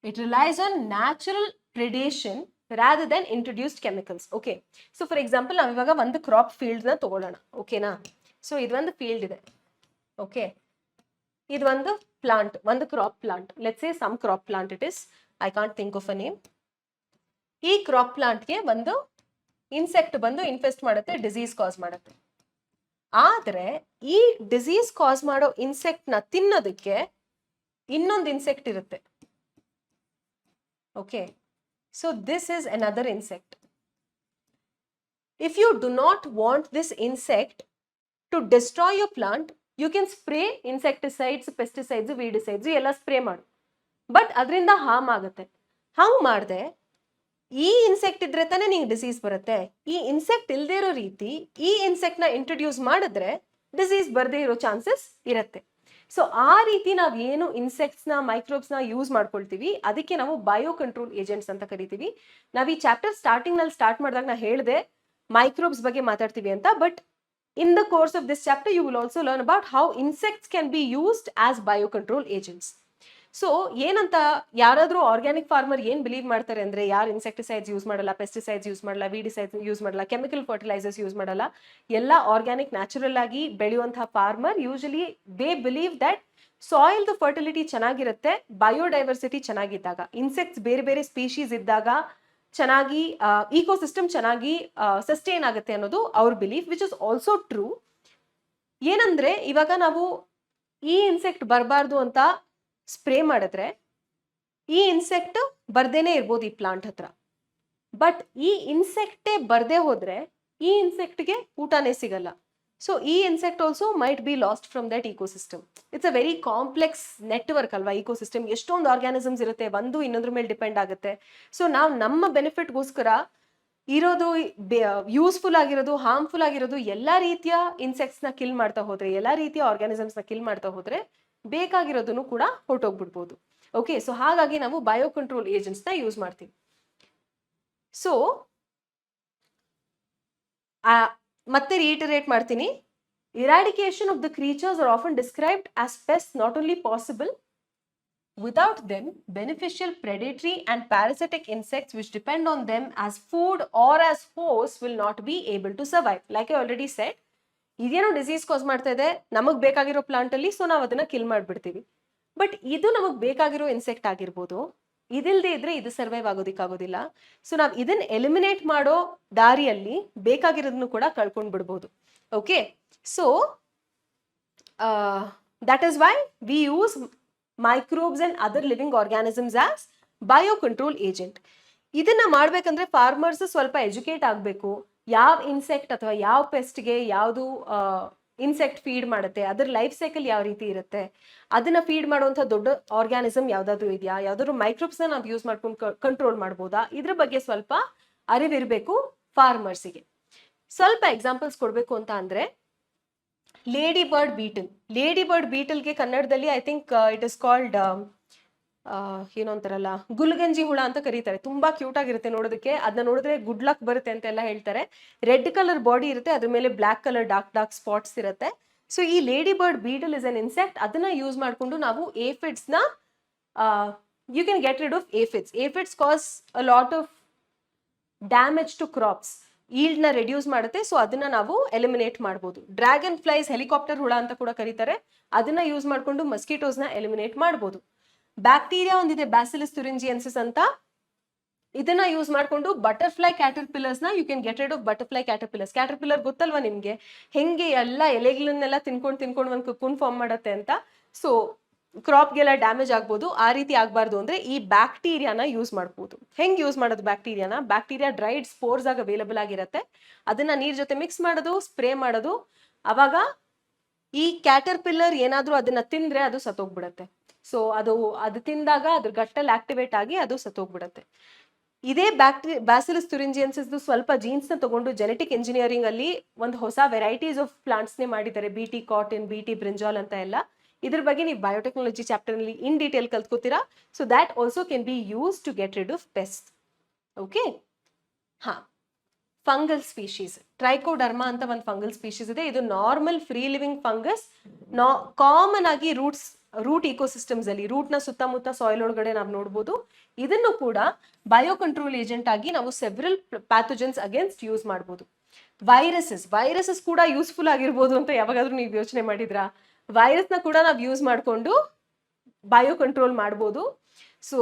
It relies on natural predation rather than introduced chemicals. Okay. So for example, ನಾವು ಇವಾಗ ಒಂದು ಕ್ರಾಪ್ ಫೀಲ್ಡ್ ನ ತಗೊಳ್ಳೋಣ. ಓಕೆನಾ. ಸೊ ಇದೊಂದು ಫೀಲ್ಡ್ ಇದೆ. ಓಕೆ. ಇದು ಒಂದು ಪ್ಲಾಂಟ್, ಒಂದು crop plant. Let's say some crop plant it is. I can't think of a name. ಈ ಕ್ರಾಪ್ ಪ್ಲಾಂಟ್ಗೆ ಒಂದು ಇನ್ಸೆಕ್ಟ್ ಬಂದು ಇನ್ಫೆಸ್ಟ್ ಮಾಡುತ್ತೆ, ಡಿಸೀಸ್ ಕಾಸ್ ಮಾಡುತ್ತೆ. ಆದ್ರೆ ಈ ಡಿಸೀಸ್ ಕಾಸ್ ಮಾಡೋ ಇನ್ಸೆಕ್ಟ್ ನ ತಿನ್ನೋದಕ್ಕೆ ಇನ್ನೊಂದು ಇನ್ಸೆಕ್ಟ್ ಇರುತ್ತೆ. Okay. So this is another insect. If you do not want this insect to destroy your plant, you can spray insecticides, pesticides, weedicides ಎಲ್ಲ ಸ್ಪ್ರೇ ಮಾಡು. ಬಟ್ ಅದರಿಂದ ಹಾರ್ಮ್ ಆಗುತ್ತೆ. ಹಂಗ್ ಮಾಡಿದೆ ಈ ಇನ್ಸೆಕ್ಟ್ ಇದ್ರೆ ತಾನೇ ನಿಂಗೆ ಡಿಸೀಸ್ ಬರುತ್ತೆ. ಈ ಇನ್ಸೆಕ್ಟ್ ಇಲ್ದೇ ಇರೋ ರೀತಿ ಈ ಇನ್ಸೆಕ್ಟ್ ನ ಇಂಟ್ರೊಡ್ಯೂಸ್ ಮಾಡಿದ್ರೆ ಡಿಸೀಸ್ ಬರದೇ ಇರೋ ಚಾನ್ಸಸ್ ಇರುತ್ತೆ. ಸೊ ಆ ರೀತಿ ನಾವ್ ಏನು ಇನ್ಸೆಕ್ಟ್ಸ್ ನ, ಮೈಕ್ರೋಬ್ಸ್ ನ ಯೂಸ್ ಮಾಡ್ಕೊಳ್ತೀವಿ, ಅದಕ್ಕೆ ನಾವು ಬಯೋ ಕಂಟ್ರೋಲ್ ಏಜೆಂಟ್ಸ್ ಅಂತ ಕರಿತೀವಿ. ನಾವ್ ಈ ಚಾಪ್ಟರ್ ಸ್ಟಾರ್ಟಿಂಗ್ ನಲ್ಲಿ ಸ್ಟಾರ್ಟ್ ಮಾಡಿದಾಗ ನಾ ಹೇಳಿದೆ ಮೈಕ್ರೋಬ್ಸ್ ಬಗ್ಗೆ ಮಾತಾಡ್ತೀವಿ ಅಂತ. But in the course of this chapter you will also learn about how insects can be used as bio control agents. So ಏನಂತ, ಯಾರಾದ್ರೂ ಆರ್ಗ್ಯಾನಿಕ್ ಫಾರ್ಮರ್ ಏನ್ ಬಿಲೀವ್ ಮಾಡ್ತಾರೆ ಅಂದ್ರೆ, ಯಾರು ಇನ್ಸೆಕ್ಟಿಸೈಡ್ಸ್ ಯೂಸ್ ಮಾಡಲ್ಲ, ಪೆಸ್ಟಿಸೈಡ್ಸ್ ಯೂಸ್ ಮಾಡಲ್ಲ, ವೀಡಿಸೈಡ್ಸ್ ಯೂಸ್ ಮಾಡಲ್ಲ, chemical fertilizers use ಮಾಡಲ್ಲ, ಎಲ್ಲ ಆರ್ಗ್ಯಾನಿಕ್ ನ್ಯಾಚುರಲ್ ಆಗಿ ಬೆಳೆಯುವಂತಹ farmer usually they believe that soil the fertility ಚೆನ್ನಾಗಿರುತ್ತೆ ಬಯೋಡೈವರ್ಸಿಟಿ ಚೆನ್ನಾಗಿದ್ದಾಗ, ಇನ್ಸೆಕ್ಟ್ಸ್ ಬೇರೆ ಬೇರೆ ಸ್ಪೀಶೀಸ್ ಇದ್ದಾಗ ಚೆನ್ನಾಗಿ ಇಕೋಸಿಸ್ಟಮ್ ಚೆನ್ನಾಗಿ ಸಸ್ಟೈನ್ ಆಗುತ್ತೆ ಅನ್ನೋದು ಅವ್ರ belief, which is also true. ಏನಂದ್ರೆ ಇವಾಗ ನಾವು ಈ ಇನ್ಸೆಕ್ಟ್ ಬರಬಾರ್ದು ಅಂತ ಸ್ಪ್ರೇ ಮಾಡಿದ್ರೆ ಈ ಇನ್ಸೆಕ್ಟ್ ಬರ್ದೇನೆ ಇರ್ಬೋದು ಈ ಪ್ಲಾಂಟ್ ಹತ್ರ. ಬಟ್ ಈ ಇನ್ಸೆಕ್ಟೇ ಬರ್ದೇ ಹೋದ್ರೆ ಈ ಇನ್ಸೆಕ್ಟ್ಗೆ ಊಟನೇ ಸಿಗಲ್ಲ. ಸೊ ಈ insect also might be last from that ecosystem. It's a very complex network ಅಲ್ವಾ ಇಕೋಸಿಸ್ಟಮ್. ಎಷ್ಟೊಂದು ಆರ್ಗ್ಯಾನಿಸಮ್ಸ್ ಇರುತ್ತೆ, ಒಂದು ಇನ್ನೊಂದ್ರ ಮೇಲೆ ಡಿಪೆಂಡ್ ಆಗುತ್ತೆ. ಸೊ ನಾವು ನಮ್ಮ ಬೆನಿಫಿಟ್ಗೋಸ್ಕರ ಇರೋದು, ಯೂಸ್ಫುಲ್ ಆಗಿರೋದು, ಹಾರ್ಮ್ಫುಲ್ ಆಗಿರೋದು ಎಲ್ಲಾ ರೀತಿಯ ಇನ್ಸೆಕ್ಟ್ಸ್ ನ ಕಿಲ್ ಮಾಡ್ತಾ ಹೋದ್ರೆ, ಎಲ್ಲಾ ರೀತಿಯ ಆರ್ಗ್ಯಾನಿಸಮ್ಸ್ ನ ಕಿಲ್ ಮಾಡ್ತಾ ಹೋದ್ರೆ ಬೇಕಾಗಿರೋದನ್ನು ಕೂಡ ಹೊರಟೋಗ್ಬಿಡ್ಬೋದು. ಓಕೆ. ಸೊ ಹಾಗಾಗಿ ನಾವು ಬಯೋ ಕಂಟ್ರೋಲ್ ಏಜೆಂಟ್ಸ್ ನ ಯೂಸ್ ಮಾಡ್ತೀವಿ. ಸೊ ಮತ್ತೆ ರೀಟರೇಟ್ ಮಾಡ್ತೀನಿ. Eradication of the creatures R often described as pest, not only possible. Without them, beneficial predatory and parasitic insects which depend on them as food or as hosts will not be able to survive. Like I already said, ಇದೇನೋ disease ಕಾಸ್ ಮಾಡ್ತಾ ಇದೆ ನಮಗ್ ಬೇಕಾಗಿರೋ plant ಅಲ್ಲಿ, so ನಾವು ಅದನ್ನ kill ಮಾಡ್ಬಿಡ್ತೀವಿ. But ಇದು ನಮಗ್ ಬೇಕಾಗಿರೋ ಇನ್ಸೆಕ್ಟ್ ಆಗಿರ್ಬೋದು, ಇದಿಲ್ದೇ ಇದ್ರೆ ಇದು ಸರ್ವೈವ್ ಆಗೋದಿಕ್ಕಾಗೋದಿಲ್ಲ. ಸೊ ನಾವ್ ಇದನ್ನ ಎಲಿಮಿನೇಟ್ ಮಾಡೋ ದಾರಿಯಲ್ಲಿ ಬೇಕಾಗಿರೋದನ್ನು ಕೂಡ ಕಳ್ಕೊಂಡ್ ಬಿಡ್ಬೋದು. Okay. So that is why we use microbes and other living organisms as biocontrol agent. ಇದನ್ನ ಮಾಡ್ಬೇಕಂದ್ರೆ ಫಾರ್ಮರ್ಸ್ ಸ್ವಲ್ಪ ಎಜುಕೇಟ್ ಆಗ್ಬೇಕು. ಯಾವ ಇನ್ಸೆಕ್ಟ್ ಅಥವಾ ಯಾವ ಪೆಸ್ಟ್ಗೆ ಯಾವುದು ಇನ್ಸೆಕ್ಟ್ ಫೀಡ್ ಮಾಡುತ್ತೆ, ಅದ್ರ ಲೈಫ್ ಸೈಕಲ್ ಯಾವ ರೀತಿ ಇರುತ್ತೆ, ಅದನ್ನ ಫೀಡ್ ಮಾಡುವಂತ ದೊಡ್ಡ ಆರ್ಗ್ಯಾನಿಸಮ್ ಯಾವ್ದಾದ್ರು ಇದೆಯಾ, ಯಾವ್ದಾದ್ರು ಮೈಕ್ರೋಬ್ಸ್ ನಾವು ಯೂಸ್ ಮಾಡ್ಕೊಂಡು ಕಂಟ್ರೋಲ್ ಮಾಡ್ಬೋದಾ, ಇದ್ರ ಬಗ್ಗೆ ಸ್ವಲ್ಪ ಅರಿವಿರ್ಬೇಕು ಫಾರ್ಮರ್ಸಿಗೆ. ಸ್ವಲ್ಪ ಎಕ್ಸಾಂಪಲ್ಸ್ ಕೊಡ್ಬೇಕು ಅಂತ ಅಂದ್ರೆ, lady bird beetle. Lady bird ಬೀಟಲ್ಗೆ ಕನ್ನಡದಲ್ಲಿ I think it is called ಏನೋ ಅಂತಾರಲ್ಲ ಗುಲ್ಗಂಜಿ ಹುಳ ಅಂತ ಕರೀತಾರೆ. ತುಂಬಾ ಕ್ಯೂಟ್ ಆಗಿರುತ್ತೆ ನೋಡೋದಕ್ಕೆ. ಅದನ್ನ ನೋಡಿದ್ರೆ ಗುಡ್ ಲಕ್ ಬರುತ್ತೆ ಅಂತ ಎಲ್ಲ ಹೇಳ್ತಾರೆ. ರೆಡ್ ಕಲರ್ ಬಾಡಿ ಇರುತ್ತೆ, ಅದ್ರ ಮೇಲೆ ಬ್ಲಾಕ್ ಕಲರ್ ಡಾರ್ಕ್ ಸ್ಪಾಟ್ಸ್ ಇರುತ್ತೆ. ಸೊ ಈ lady bird beetle is an insect. ಅದನ್ನ ಯೂಸ್ ಮಾಡಿಕೊಂಡು ನಾವು ಏಫಿಡ್ಸ್ ನ you can get rid of aphids. Aphids cause a lot of damage to crops. Yield ನ ರೆಡ್ಯೂಸ್ ಮಾಡುತ್ತೆ. ಸೊ ಅದನ್ನ ನಾವು ಎಲಿಮಿನೇಟ್ ಮಾಡಬಹುದು. ಡ್ರ್ಯಾಗನ್ ಫ್ಲೈಸ್ ಹೆಲಿಕಾಪ್ಟರ್ ಹುಳ ಅಂತ ಕೂಡ ಕರೀತಾರೆ. ಅದನ್ನ ಯೂಸ್ ಮಾಡಿಕೊಂಡು ಮಸ್ಕಿಟೋಸ್ ನ ಎಲಿಮಿನೇಟ್ ಮಾಡಬಹುದು. ಬ್ಯಾಕ್ಟೀರಿಯಾ ಒಂದಿದೆ ಬ್ಯಾಸಿಲಸ್ ತುರಿಂಜಿಯನ್ಸಿಸ್ ಅಂತ. ಇದನ್ನ ಯೂಸ್ ಮಾಡಿಕೊಂಡು ಬಟರ್ಫ್ಲೈ ಕ್ಯಾಟರ್ಪಿಲ್ಲರ್ಸ್ ನ you can get rid of butterfly caterpillars. Caterpillar ಗೊತ್ತಲ್ವಾ ನಿಮ್ಗೆ, ಹೆಂಗೆ ಎಲ್ಲ ಎಲೆಗಳನ್ನೆಲ್ಲ ತಿನ್ಕೊಂಡು ಒಂದು ಕುಕೂನ್ ಫಾರ್ಮ್ ಮಾಡುತ್ತೆ ಅಂತ. ಸೊ ಕ್ರಾಪ್ಗೆಲ್ಲ ಡ್ಯಾಮೇಜ್ ಆಗ್ಬೋದು. ಆ ರೀತಿ ಆಗಬಾರ್ದು ಅಂದ್ರೆ ಈ ಬ್ಯಾಕ್ಟೀರಿಯಾನ ಯೂಸ್ ಮಾಡ್ಬೋದು. ಹೆಂಗ್ ಯೂಸ್ ಮಾಡೋದು ಬ್ಯಾಕ್ಟೀರಿಯಾನ? ಬ್ಯಾಕ್ಟೀರಿಯಾ ಡ್ರೈಡ್ ಸ್ಪೋರ್ಸ್ ಆಗ ಅವೈಲಬಲ್ ಆಗಿರುತ್ತೆ. ಅದನ್ನ ನೀರ್ ಜೊತೆ ಮಿಕ್ಸ್ ಮಾಡೋದು, ಸ್ಪ್ರೇ ಮಾಡೋದು. ಅವಾಗ ಈ ಕ್ಯಾಟರ್ಪಿಲ್ಲರ್ ಏನಾದ್ರೂ ಅದನ್ನ ತಿಂದ್ರೆ ಅದು ಸತ್ತೋಗ್ಬಿಡತ್ತೆ. ಸೊ ಅದು ತಿಂದಾಗ ಅದ್ರ ಗಟ್ಟಲ್ಲಿ ಆಕ್ಟಿವೇಟ್ ಆಗಿ ಅದು ಸತ್ತೋಗ್ಬಿಡತ್ತೆ. ಇದೇ ಬ್ಯಾಸಿಲಸ್ ತುರಿಂಜಿಯನ್ಸಿಸ್ ಸ್ವಲ್ಪ ಜೀನ್ಸ್ ನ ತಗೊಂಡು ಜೆನೆಟಿಕ್ ಇಂಜಿನಿಯರಿಂಗ್ ಅಲ್ಲಿ ಒಂದು ಹೊಸ ವೆರೈಟೀಸ್ ಆಫ್ ಪ್ಲಾಂಟ್ಸ್ ನೇ ಮಾಡಿದ್ದಾರೆ. BT ಕಾಟನ್, BT ಬ್ರಿಂಜಾಲ್ ಅಂತ ಎಲ್ಲ. ಇದ್ರ ಬಗ್ಗೆ ನೀವು ಬಯೋಟೆಕ್ನಾಲಜಿ ಚಾಪ್ಟರ್ ನಲ್ಲಿ ಇನ್ ಡೀಟೇಲ್ ಕಲ್ತ್ಕೋತೀರಾ. So that also can be use to get rid of pest. Okay. ಹಾ, ಫಂಗಲ್ ಸ್ಪೀಶೀಸ್. ಟ್ರೈಕೋಡರ್ಮಾ ಅಂತ ಒಂದು ಫಂಗಲ್ ಸ್ಪೀಶೀಸ್ ಇದೆ. ಇದು normal free living fungus. Common ಆಗಿ ರೂಟ್ ಇಕೋಸಿಸ್ಟಮ್ಸ್ ಅಲ್ಲಿ, ರೂಟ್ ನ ಸುತ್ತಮುತ್ತ ಸಾಯಿಲ್ ಒಳಗಡೆ ನಾವು ನೋಡ್ಬೋದು. ಇದನ್ನು ಕೂಡ ಬಯೋ ಕಂಟ್ರೋಲ್ ಏಜೆಂಟ್ ಆಗಿ ನಾವು ಸೆವ್ರಲ್ ಪ್ಯಾಥೋಜನ್ಸ್ ಅಗೇನ್ಸ್ಟ್ ಯೂಸ್ ಮಾಡ್ಬೋದು. ವೈರಸಸ್ ಕೂಡ ಯೂಸ್ಫುಲ್ ಆಗಿರ್ಬೋದು ಅಂತ ಯಾವಾಗಾದ್ರೂ ನೀವು ಯೋಚನೆ ಮಾಡಿದ್ರಾ? ವೈರಸ್ ನ ಕೂಡ ನಾವು ಯೂಸ್ ಮಾಡಿಕೊಂಡು ಬಯೋ ಕಂಟ್ರೋಲ್ ಮಾಡ್ಬೋದು. ಸೊ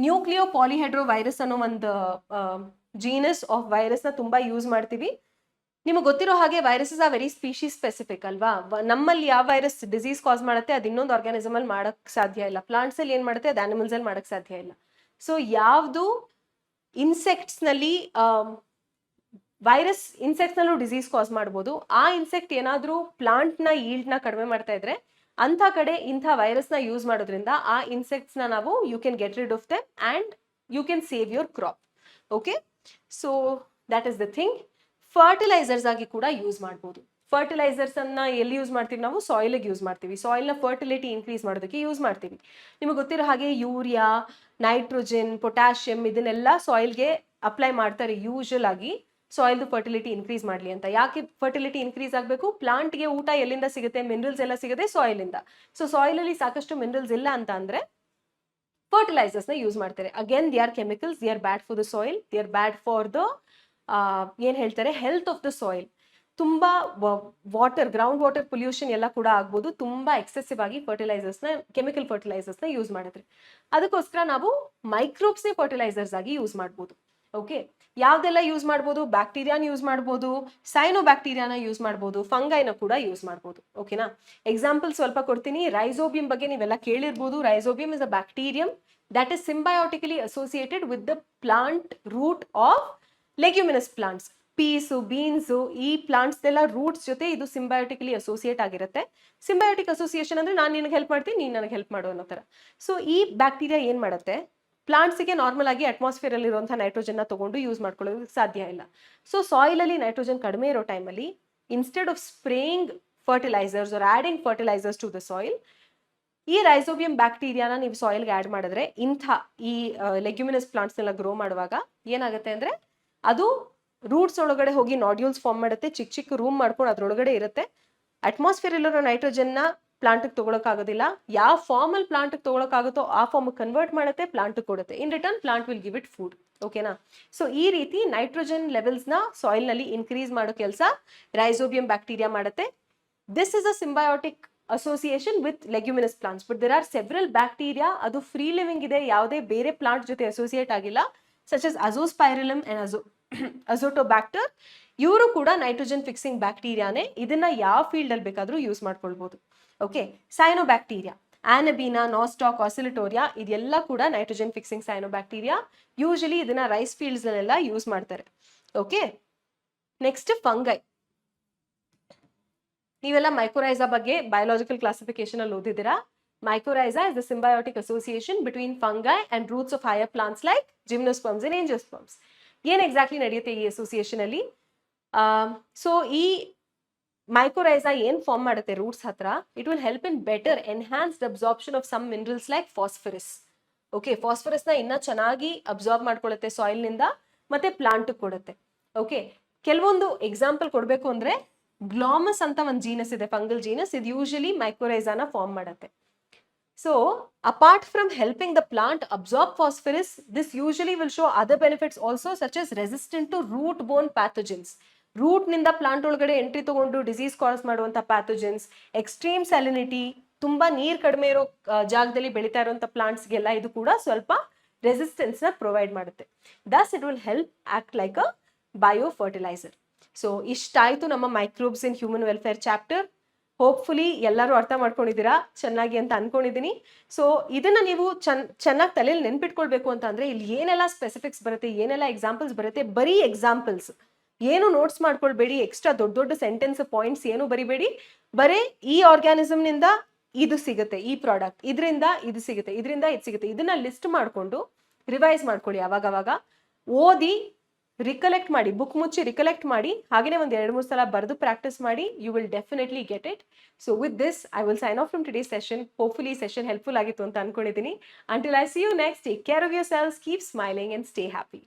ನ್ಯೂಕ್ಲಿಯೋ ಪಾಲಿಹೆಡ್ರೋ ವೈರಸ್ ಅನ್ನೋ ಒಂದು ಜೀನಸ್ ಆಫ್ ವೈರಸ್ ನ ತುಂಬಾ ಯೂಸ್ ಮಾಡ್ತೀವಿ. ನಿಮಗೆ ಗೊತ್ತಿರೋ ಹಾಗೆ viruses are very species specific ಅಲ್ವಾ? ನಮ್ಮಲ್ಲಿ ಯಾವ ವೈರಸ್ ಡಿಸೀಸ್ ಕಾಸ್ ಮಾಡುತ್ತೆ ಅದು ಇನ್ನೊಂದು ಆರ್ಗಾನಿಸಮ್ ಅಲ್ಲಿ ಮಾಡಕ್ ಸಾಧ್ಯ ಇಲ್ಲ. ಪ್ಲಾಂಟ್ಸ್ ಅಲ್ಲಿ ಏನ್ ಮಾಡುತ್ತೆ ಅದು ಆನಿಮಲ್ಸ್ ಅಲ್ಲಿ ಮಾಡಕ್ ಸಾಧ್ಯ ಇಲ್ಲ. ಸೊ ಯಾವ್ದು ಇನ್ಸೆಕ್ಟ್ಸ್ ನಲ್ಲಿ ವೈರಸ್ ಇನ್ಸೆಕ್ಟ್ಸ್ ನಲ್ಲೂ ಡಿಸೀಸ್ ಕಾಸ್ ಮಾಡ್ಬೋದು. ಆ ಇನ್ಸೆಕ್ಟ್ ಏನಾದ್ರೂ ಪ್ಲಾಂಟ್ ನ ಈಲ್ಡ್ ನ ಕಡಿಮೆ ಮಾಡ್ತಾ ಇದ್ರೆ ಅಂತ ಕಡೆ ಇಂಥ ವೈರಸ್ ನ ಯೂಸ್ ಮಾಡೋದ್ರಿಂದ ಆ ಇನ್ಸೆಕ್ಟ್ಸ್ ನ ನಾವು you can get rid of them and you can save your crop. Okay, so that is the thing. Fertilizers ಆಗಿ ಕೂಡ ಯೂಸ್ ಮಾಡ್ಬೋದು. ಫರ್ಟಿಲೈಸರ್ಸ್ ಅನ್ನ ಎಲ್ಲಿ ಯೂಸ್ ಮಾಡ್ತೀವಿ ನಾವು? ಸಾಯಿಲ್ಗೆ ಯೂಸ್ ಮಾಡ್ತೀವಿ. ಸಾಯಿಲ್ ನ ಫರ್ಟಿಲಿಟಿ ಇನ್ಕ್ರೀಸ್ ಮಾಡೋದಕ್ಕೆ ಯೂಸ್ ಮಾಡ್ತೀವಿ. ನಿಮಗೆ ಗೊತ್ತಿರೋ ಹಾಗೆ ಯೂರಿಯಾ, ನೈಟ್ರೋಜನ್, ಪೊಟ್ಯಾಷಿಯಂ ಇದನ್ನೆಲ್ಲ ಸಾಯಿಲ್ಗೆ ಅಪ್ಲೈ ಮಾಡ್ತಾರೆ ಯೂಶಲ್ ಆಗಿ, ಸಾಯಿಲ್ ಫರ್ಟಿಲಿಟಿ ಇನ್ಕ್ರೀಸ್ ಮಾಡಲಿ ಅಂತ. ಯಾಕೆ ಫರ್ಟಿಲಿಟಿ ಇನ್ಕ್ರೀಸ್ ಆಗಬೇಕು? ಪ್ಲಾಂಟ್ಗೆ ಊಟ ಎಲ್ಲಿಂದ ಸಿಗುತ್ತೆ? ಮಿನರಲ್ಸ್ ಎಲ್ಲ ಸಿಗುತ್ತೆ ಸಾಯಿಲ್ ಇಂದ. ಸೊ ಸಾಯಿಲ್ ಅಲ್ಲಿ ಸಾಕಷ್ಟು ಮಿನರಲ್ಸ್ ಇಲ್ಲ ಅಂತ ಅಂದ್ರೆ ಫರ್ಟಿಲೈಸರ್ಸ್ ನ ಯೂಸ್ ಮಾಡ್ತಾರೆ. Again they are chemicals, they are bad for the soil, they are bad for the ಏನ್ ಹೇಳ್ತಾರೆ ಹೆಲ್ತ್ ಆಫ್ ದ ಸಾಯಿಲ್. ತುಂಬಾ ಗ್ರೌಂಡ್ ವಾಟರ್ ಪೊಲ್ಯೂಷನ್ ಎಲ್ಲ ಕೂಡ ಆಗ್ಬೋದು ತುಂಬಾ ಎಕ್ಸೆಸಿವ್ ಆಗಿ ಕೆಮಿಕಲ್ ಫರ್ಟಿಲೈಸರ್ಸ್ ನ ಯೂಸ್ ಮಾಡಿದ್ರೆ. ಅದಕ್ಕೋಸ್ಕರ ನಾವು ಮೈಕ್ರೋಬ್ಸ್ ಫರ್ಟಿಲೈಸರ್ಸ್ ಆಗಿ ಯೂಸ್ ಮಾಡ್ಬೋದು. ಓಕೆ, ಯಾವ್ದೆಲ್ಲ ಯೂಸ್ ಮಾಡ್ಬೋದು? ಬ್ಯಾಕ್ಟೀರಿಯಾನ ಯೂಸ್ ಮಾಡ್ಬೋದು, ಸೈನೋಬ್ಯಾಕ್ಟೀರಿಯಾನ ಯೂಸ್ ಮಾಡ್ಬೋದು, ಫಂಗೈನ ಕೂಡ ಯೂಸ್ ಮಾಡ್ಬೋದು. ಓಕೆನಾ? ಎಕ್ಸಾಂಪಲ್ ಸ್ವಲ್ಪ ಕೊಡ್ತೀನಿ. ರೈಸೋಬಿಯಂ ಬಗ್ಗೆ ನೀವೆಲ್ಲ ಕೇಳಿರ್ಬೋದು. Rhizobium is a bacterium that is symbiotically associated with the plant root of leguminous plants. Piece, beans, ಈ ಪ್ಲಾಂಟ್ಸ್ ಎಲ್ಲ ರೂಟ್ಸ್ ಜೊತೆ ಇದು ಸಿಂಬಯೋಟಿಕಲಿ ಅಸೋಸಿಯೇಟ್ ಆಗಿರುತ್ತೆ. ಸಿಂಬಯೋಟಿಕ್ ಅಸೋಸಿಯೇಷನ್ ಅಂದ್ರೆ ನಾನು ನಿನಗೆ ಹೆಲ್ಪ್ ಮಾಡ್ತೀನಿ, ನೀನು ನನಗೆ ಹೆಲ್ಪ್ ಮಾಡು ಅನ್ನೋ ಥರ. ಸೊ ಈ ಬ್ಯಾಕ್ಟೀರಿಯಾ ಏನ್ ಮಾಡುತ್ತೆ? ಪ್ಲಾಂಟ್ಸ್ಗೆ ನಾರ್ಮಲ್ ಆಗಿ ಅಟ್ಮಾಸ್ಫಿಯರ್ ಅಲ್ಲಿ ಇರುವಂತಹ ನೈಟ್ರೋಜನ್ ನ ತಗೊಂಡು ಯೂಸ್ ಮಾಡ್ಕೊಳ್ಳೋದಕ್ಕೆ ಸಾಧ್ಯ ಇಲ್ಲ. ಸೊ ಸಾಯಿಲ್ ಅಲ್ಲಿ ನೈಟ್ರೋಜನ್ ಕಡಿಮೆ ಇರೋ ಟೈಮಲ್ಲಿ instead of spraying fertilizers or adding fertilizers to the soil, ಈ ರೈಸೋಬಿಯಂ ಬ್ಯಾಕ್ಟೀರಿಯಾನ ನೀವು ಸಾಯಿಲ್ಗೆ ಆಡ್ ಮಾಡಿದ್ರೆ ಈ ಲೆಗ್ಯುಮಿನಸ್ ಪ್ಲಾಂಟ್ಸ್ ಎಲ್ಲ ಗ್ರೋ ಮಾಡುವಾಗ ಏನಾಗುತ್ತೆ ಅಂದ್ರೆ ಅದು ರೂಟ್ಸ್ ಒಳಗಡೆ ಹೋಗಿ ನಾಡ್ಯೂಲ್ಸ್ ಫಾರ್ಮ್ ಮಾಡುತ್ತೆ. ಚಿಕ್ಕ ಚಿಕ್ಕ ರೂಮ್ ಮಾಡ್ಕೊಂಡು ಅದ್ರೊಳಗಡೆ ಇರುತ್ತೆ. ಅಟ್ಮಾಸ್ಫಿಯರ್ ಇಲ್ಲಿರೋ ನೈಟ್ರೋಜನ್ ನ ಪ್ಲಾಂಟ್ ತಗೊಳಕ್ ಆಗೋದಿಲ್ಲ. ಯಾವ ಫಾರ್ಮ್ ಅಲ್ಲಿ ಪ್ಲಾಂಟ್ ತಗೊಳಕ್ ಆಗುತ್ತೋ ಆ ಫಾರ್ಮ್ ಕನ್ವರ್ಟ್ ಮಾಡುತ್ತೆ, ಪ್ಲಾಂಟ್ ಕೊಡುತ್ತೆ. In return plant will give it food. ಓಕೆನಾ? ಸೊ ಈ ರೀತಿ ನೈಟ್ರೋಜನ್ ಲೆವೆಲ್ಸ್ ನ ಸಾಯಿಲ್ ನಲ್ಲಿ ಇನ್ಕ್ರೀಸ್ ಮಾಡೋ ಕೆಲಸ ರೈಸೋಬಿಯಂ ಬ್ಯಾಕ್ಟೀರಿಯಾ ಮಾಡುತ್ತೆ. This is a symbiotic association with leguminous plants. But there are several bacteria, ಅದು ಫ್ರೀ ಲಿವಿಂಗ್ ಇದೆ, ಯಾವುದೇ ಬೇರೆ ಪ್ಲಾಂಟ್ ಜೊತೆ ಅಸೋಸಿಯೇಟ್ ಆಗಿಲ್ಲ, such as azospirillum and azotobacter. ಇವರು ಕೂಡ ನೈಟ್ರೋಜನ್ ಫಿಕ್ಸಿಂಗ್ ಬ್ಯಾಕ್ಟೀರಿಯಾನೇ. ಇದನ್ನ ಯಾವ ಫೀಲ್ಡ್ ಅಲ್ಲಿ ಬೇಕಾದ್ರೂ ಯೂಸ್ ಮಾಡ್ಕೊಳ್ಬಹುದು. ಓಕೆ, ಸೈನೋಬ್ಯಾಕ್ಟೀರಿಯಾ, ಆನಬೀನಾ, ನಾಸ್ಟಾಕ್, ಆಸಿಲಿಟೋರಿಯಾ ಇದೆಲ್ಲ ಕೂಡ ನೈಟ್ರೋಜನ್ ಫಿಕ್ಸಿಂಗ್ ಸೈನೋಬ್ಯಾಕ್ಟೀರಿಯಾ. ಯೂಶಲಿ ಇದನ್ನ ರೈಸ್ ಫೀಲ್ಡ್ಸ್ ಅಲ್ಲೆಲ್ಲ ಯೂಸ್ ಮಾಡ್ತಾರೆ. Okay, next fungi. ನೀವೆಲ್ಲ ಮೈಕೋರೈಸಾ ಬಗ್ಗೆ ಬಯೋಲಾಜಿಕಲ್ ಕ್ಲಾಸಿಫಿಕೇಶನ್ ಅಲ್ಲಿ ಓದಿದ್ದೀರಾ. Mycorrhiza is the symbiotic association between fungi and roots of higher plants like gymnosperms and angiosperms. ಏನ್ exactly ನಡೆಯುತ್ತೆ ಈ ಅಸೋಸಿಯೇಷನ್ ಅಲ್ಲಿ? ಸೊ ಈ ಮೈಕ್ರೋರೈಸಾ ಏನ್ ಫಾರ್ಮ್ ಮಾಡುತ್ತೆ ರೂಟ್ಸ್ ಹತ್ರ, it will help in better enhanced absorption of some minerals like phosphorus. Okay, phosphorus ನ ಇನ್ನ ಚೆನ್ನಾಗಿ ಅಬ್ಸಾರ್ಬ್ ಮಾಡ್ಕೊಳ್ಳುತ್ತೆ ಸಾಯಿಲ್ ನಿಂದ, ಮತ್ತೆ ಪ್ಲಾಂಟ್ ಕೊಡುತ್ತೆ. ಓಕೆ, ಕೆಲವೊಂದು ಎಕ್ಸಾಂಪಲ್ ಕೊಡ್ಬೇಕು ಅಂದ್ರೆ ಗ್ಲಾಮಸ್ ಅಂತ ಒಂದು ಜೀನಸ್ ಇದೆ, ಫಂಗಲ್ ಜೀನಸ್, ಇದು ಯೂಶಲಿ ಮೈಕ್ರೋರೈಸಾನ ಫಾರ್ಮ್ ಮಾಡುತ್ತೆ. So, apart from helping the plant absorb phosphorus, this usually will show other benefits also, such as resistant to root-borne pathogens. Root ನಿಂದ ಪ್ಲಾಂಟ್ ಒಳಗಡೆ ಎಂಟ್ರಿ ತಗೊಂಡು ಡಿಸೀಸ್ ಕಾಸ್ ಮಾಡುವಂತ pathogens, extreme salinity, ತುಂಬಾ ನೀರ್ ಕಡಿಮೆ ಇರೋ ಜಾಗದಲ್ಲಿ ಬೆಳೀತಾ ಇರುವಂತ ಪ್ಲಾಂಟ್ಸ್ಗೆಲ್ಲ ಇದು ಕೂಡ ಸ್ವಲ್ಪ ರೆಸಿಸ್ಟೆನ್ಸ್ ನ ಪ್ರೊವೈಡ್ ಮಾಡುತ್ತೆ. Thus it will help act like a bio fertilizer. So ಇಷ್ಟಾಯ್ತು ನಮ್ಮ microbes in human welfare chapter. Hopefully ಎಲ್ಲರೂ ಅರ್ಥ ಮಾಡ್ಕೊಂಡಿದ್ದೀರಾ ಚೆನ್ನಾಗಿ ಅಂತ ಅನ್ಕೊಂಡಿದ್ದೀನಿ. ಸೊ ಇದನ್ನ ನೀವು ಚೆನ್ನಾಗಿ ತಲೆಯಲ್ಲಿ ನೆನ್ಪಿಟ್ಕೊಳ್ಬೇಕು ಅಂತ ಅಂದ್ರೆ ಇಲ್ಲಿ ಏನೆಲ್ಲ ಸ್ಪೆಸಿಫಿಕ್ಸ್ ಬರುತ್ತೆ, ಏನೆಲ್ಲ ಎಕ್ಸಾಂಪಲ್ಸ್ ಬರುತ್ತೆ, ಬರೀ ಎಕ್ಸಾಂಪಲ್ಸ್, ಏನು ನೋಟ್ಸ್ ಮಾಡ್ಕೊಳ್ಬೇಡಿ, ಎಕ್ಸ್ಟ್ರಾ ದೊಡ್ಡ ದೊಡ್ಡ ಸೆಂಟೆನ್ಸ್ ಪಾಯಿಂಟ್ಸ್ ಏನು ಬರಿಬೇಡಿ. ಬರೀ ಈ ಆರ್ಗ್ಯಾನಿಸಮ್ ನಿಂದ ಇದು ಸಿಗುತ್ತೆ, ಈ ಪ್ರಾಡಕ್ಟ್, ಇದರಿಂದ ಇದು ಸಿಗುತ್ತೆ, ಇದರಿಂದ ಇದು ಸಿಗುತ್ತೆ, ಇದನ್ನ ಲಿಸ್ಟ್ ಮಾಡ್ಕೊಂಡು ರಿವೈಸ್ ಮಾಡ್ಕೊಳ್ಳಿ. ಅವಾಗವಾಗ ಓದಿ ರಿಕಲೆಕ್ಟ್ ಮಾಡಿ, ಬುಕ್ ಮುಚ್ಚಿ ರಿಕಲೆಕ್ಟ್ ಮಾಡಿ, ಹಾಗೇನೆ ಒಂದು 2-3 ಸಲ ಬರೆದು ಪ್ರಾಕ್ಟೀಸ್ ಮಾಡಿ. You will definitely get it. So with this I will sign off from today's session. Hopefully ಈ ಸೆಷನ್ ಹೆಲ್ಪ್ಫುಲ್ ಆಗಿತ್ತು ಅಂತ ಅನ್ಕೊಂಡಿದ್ದೀನಿ. Until I see you next, take care of yourselves, keep smiling and stay happy.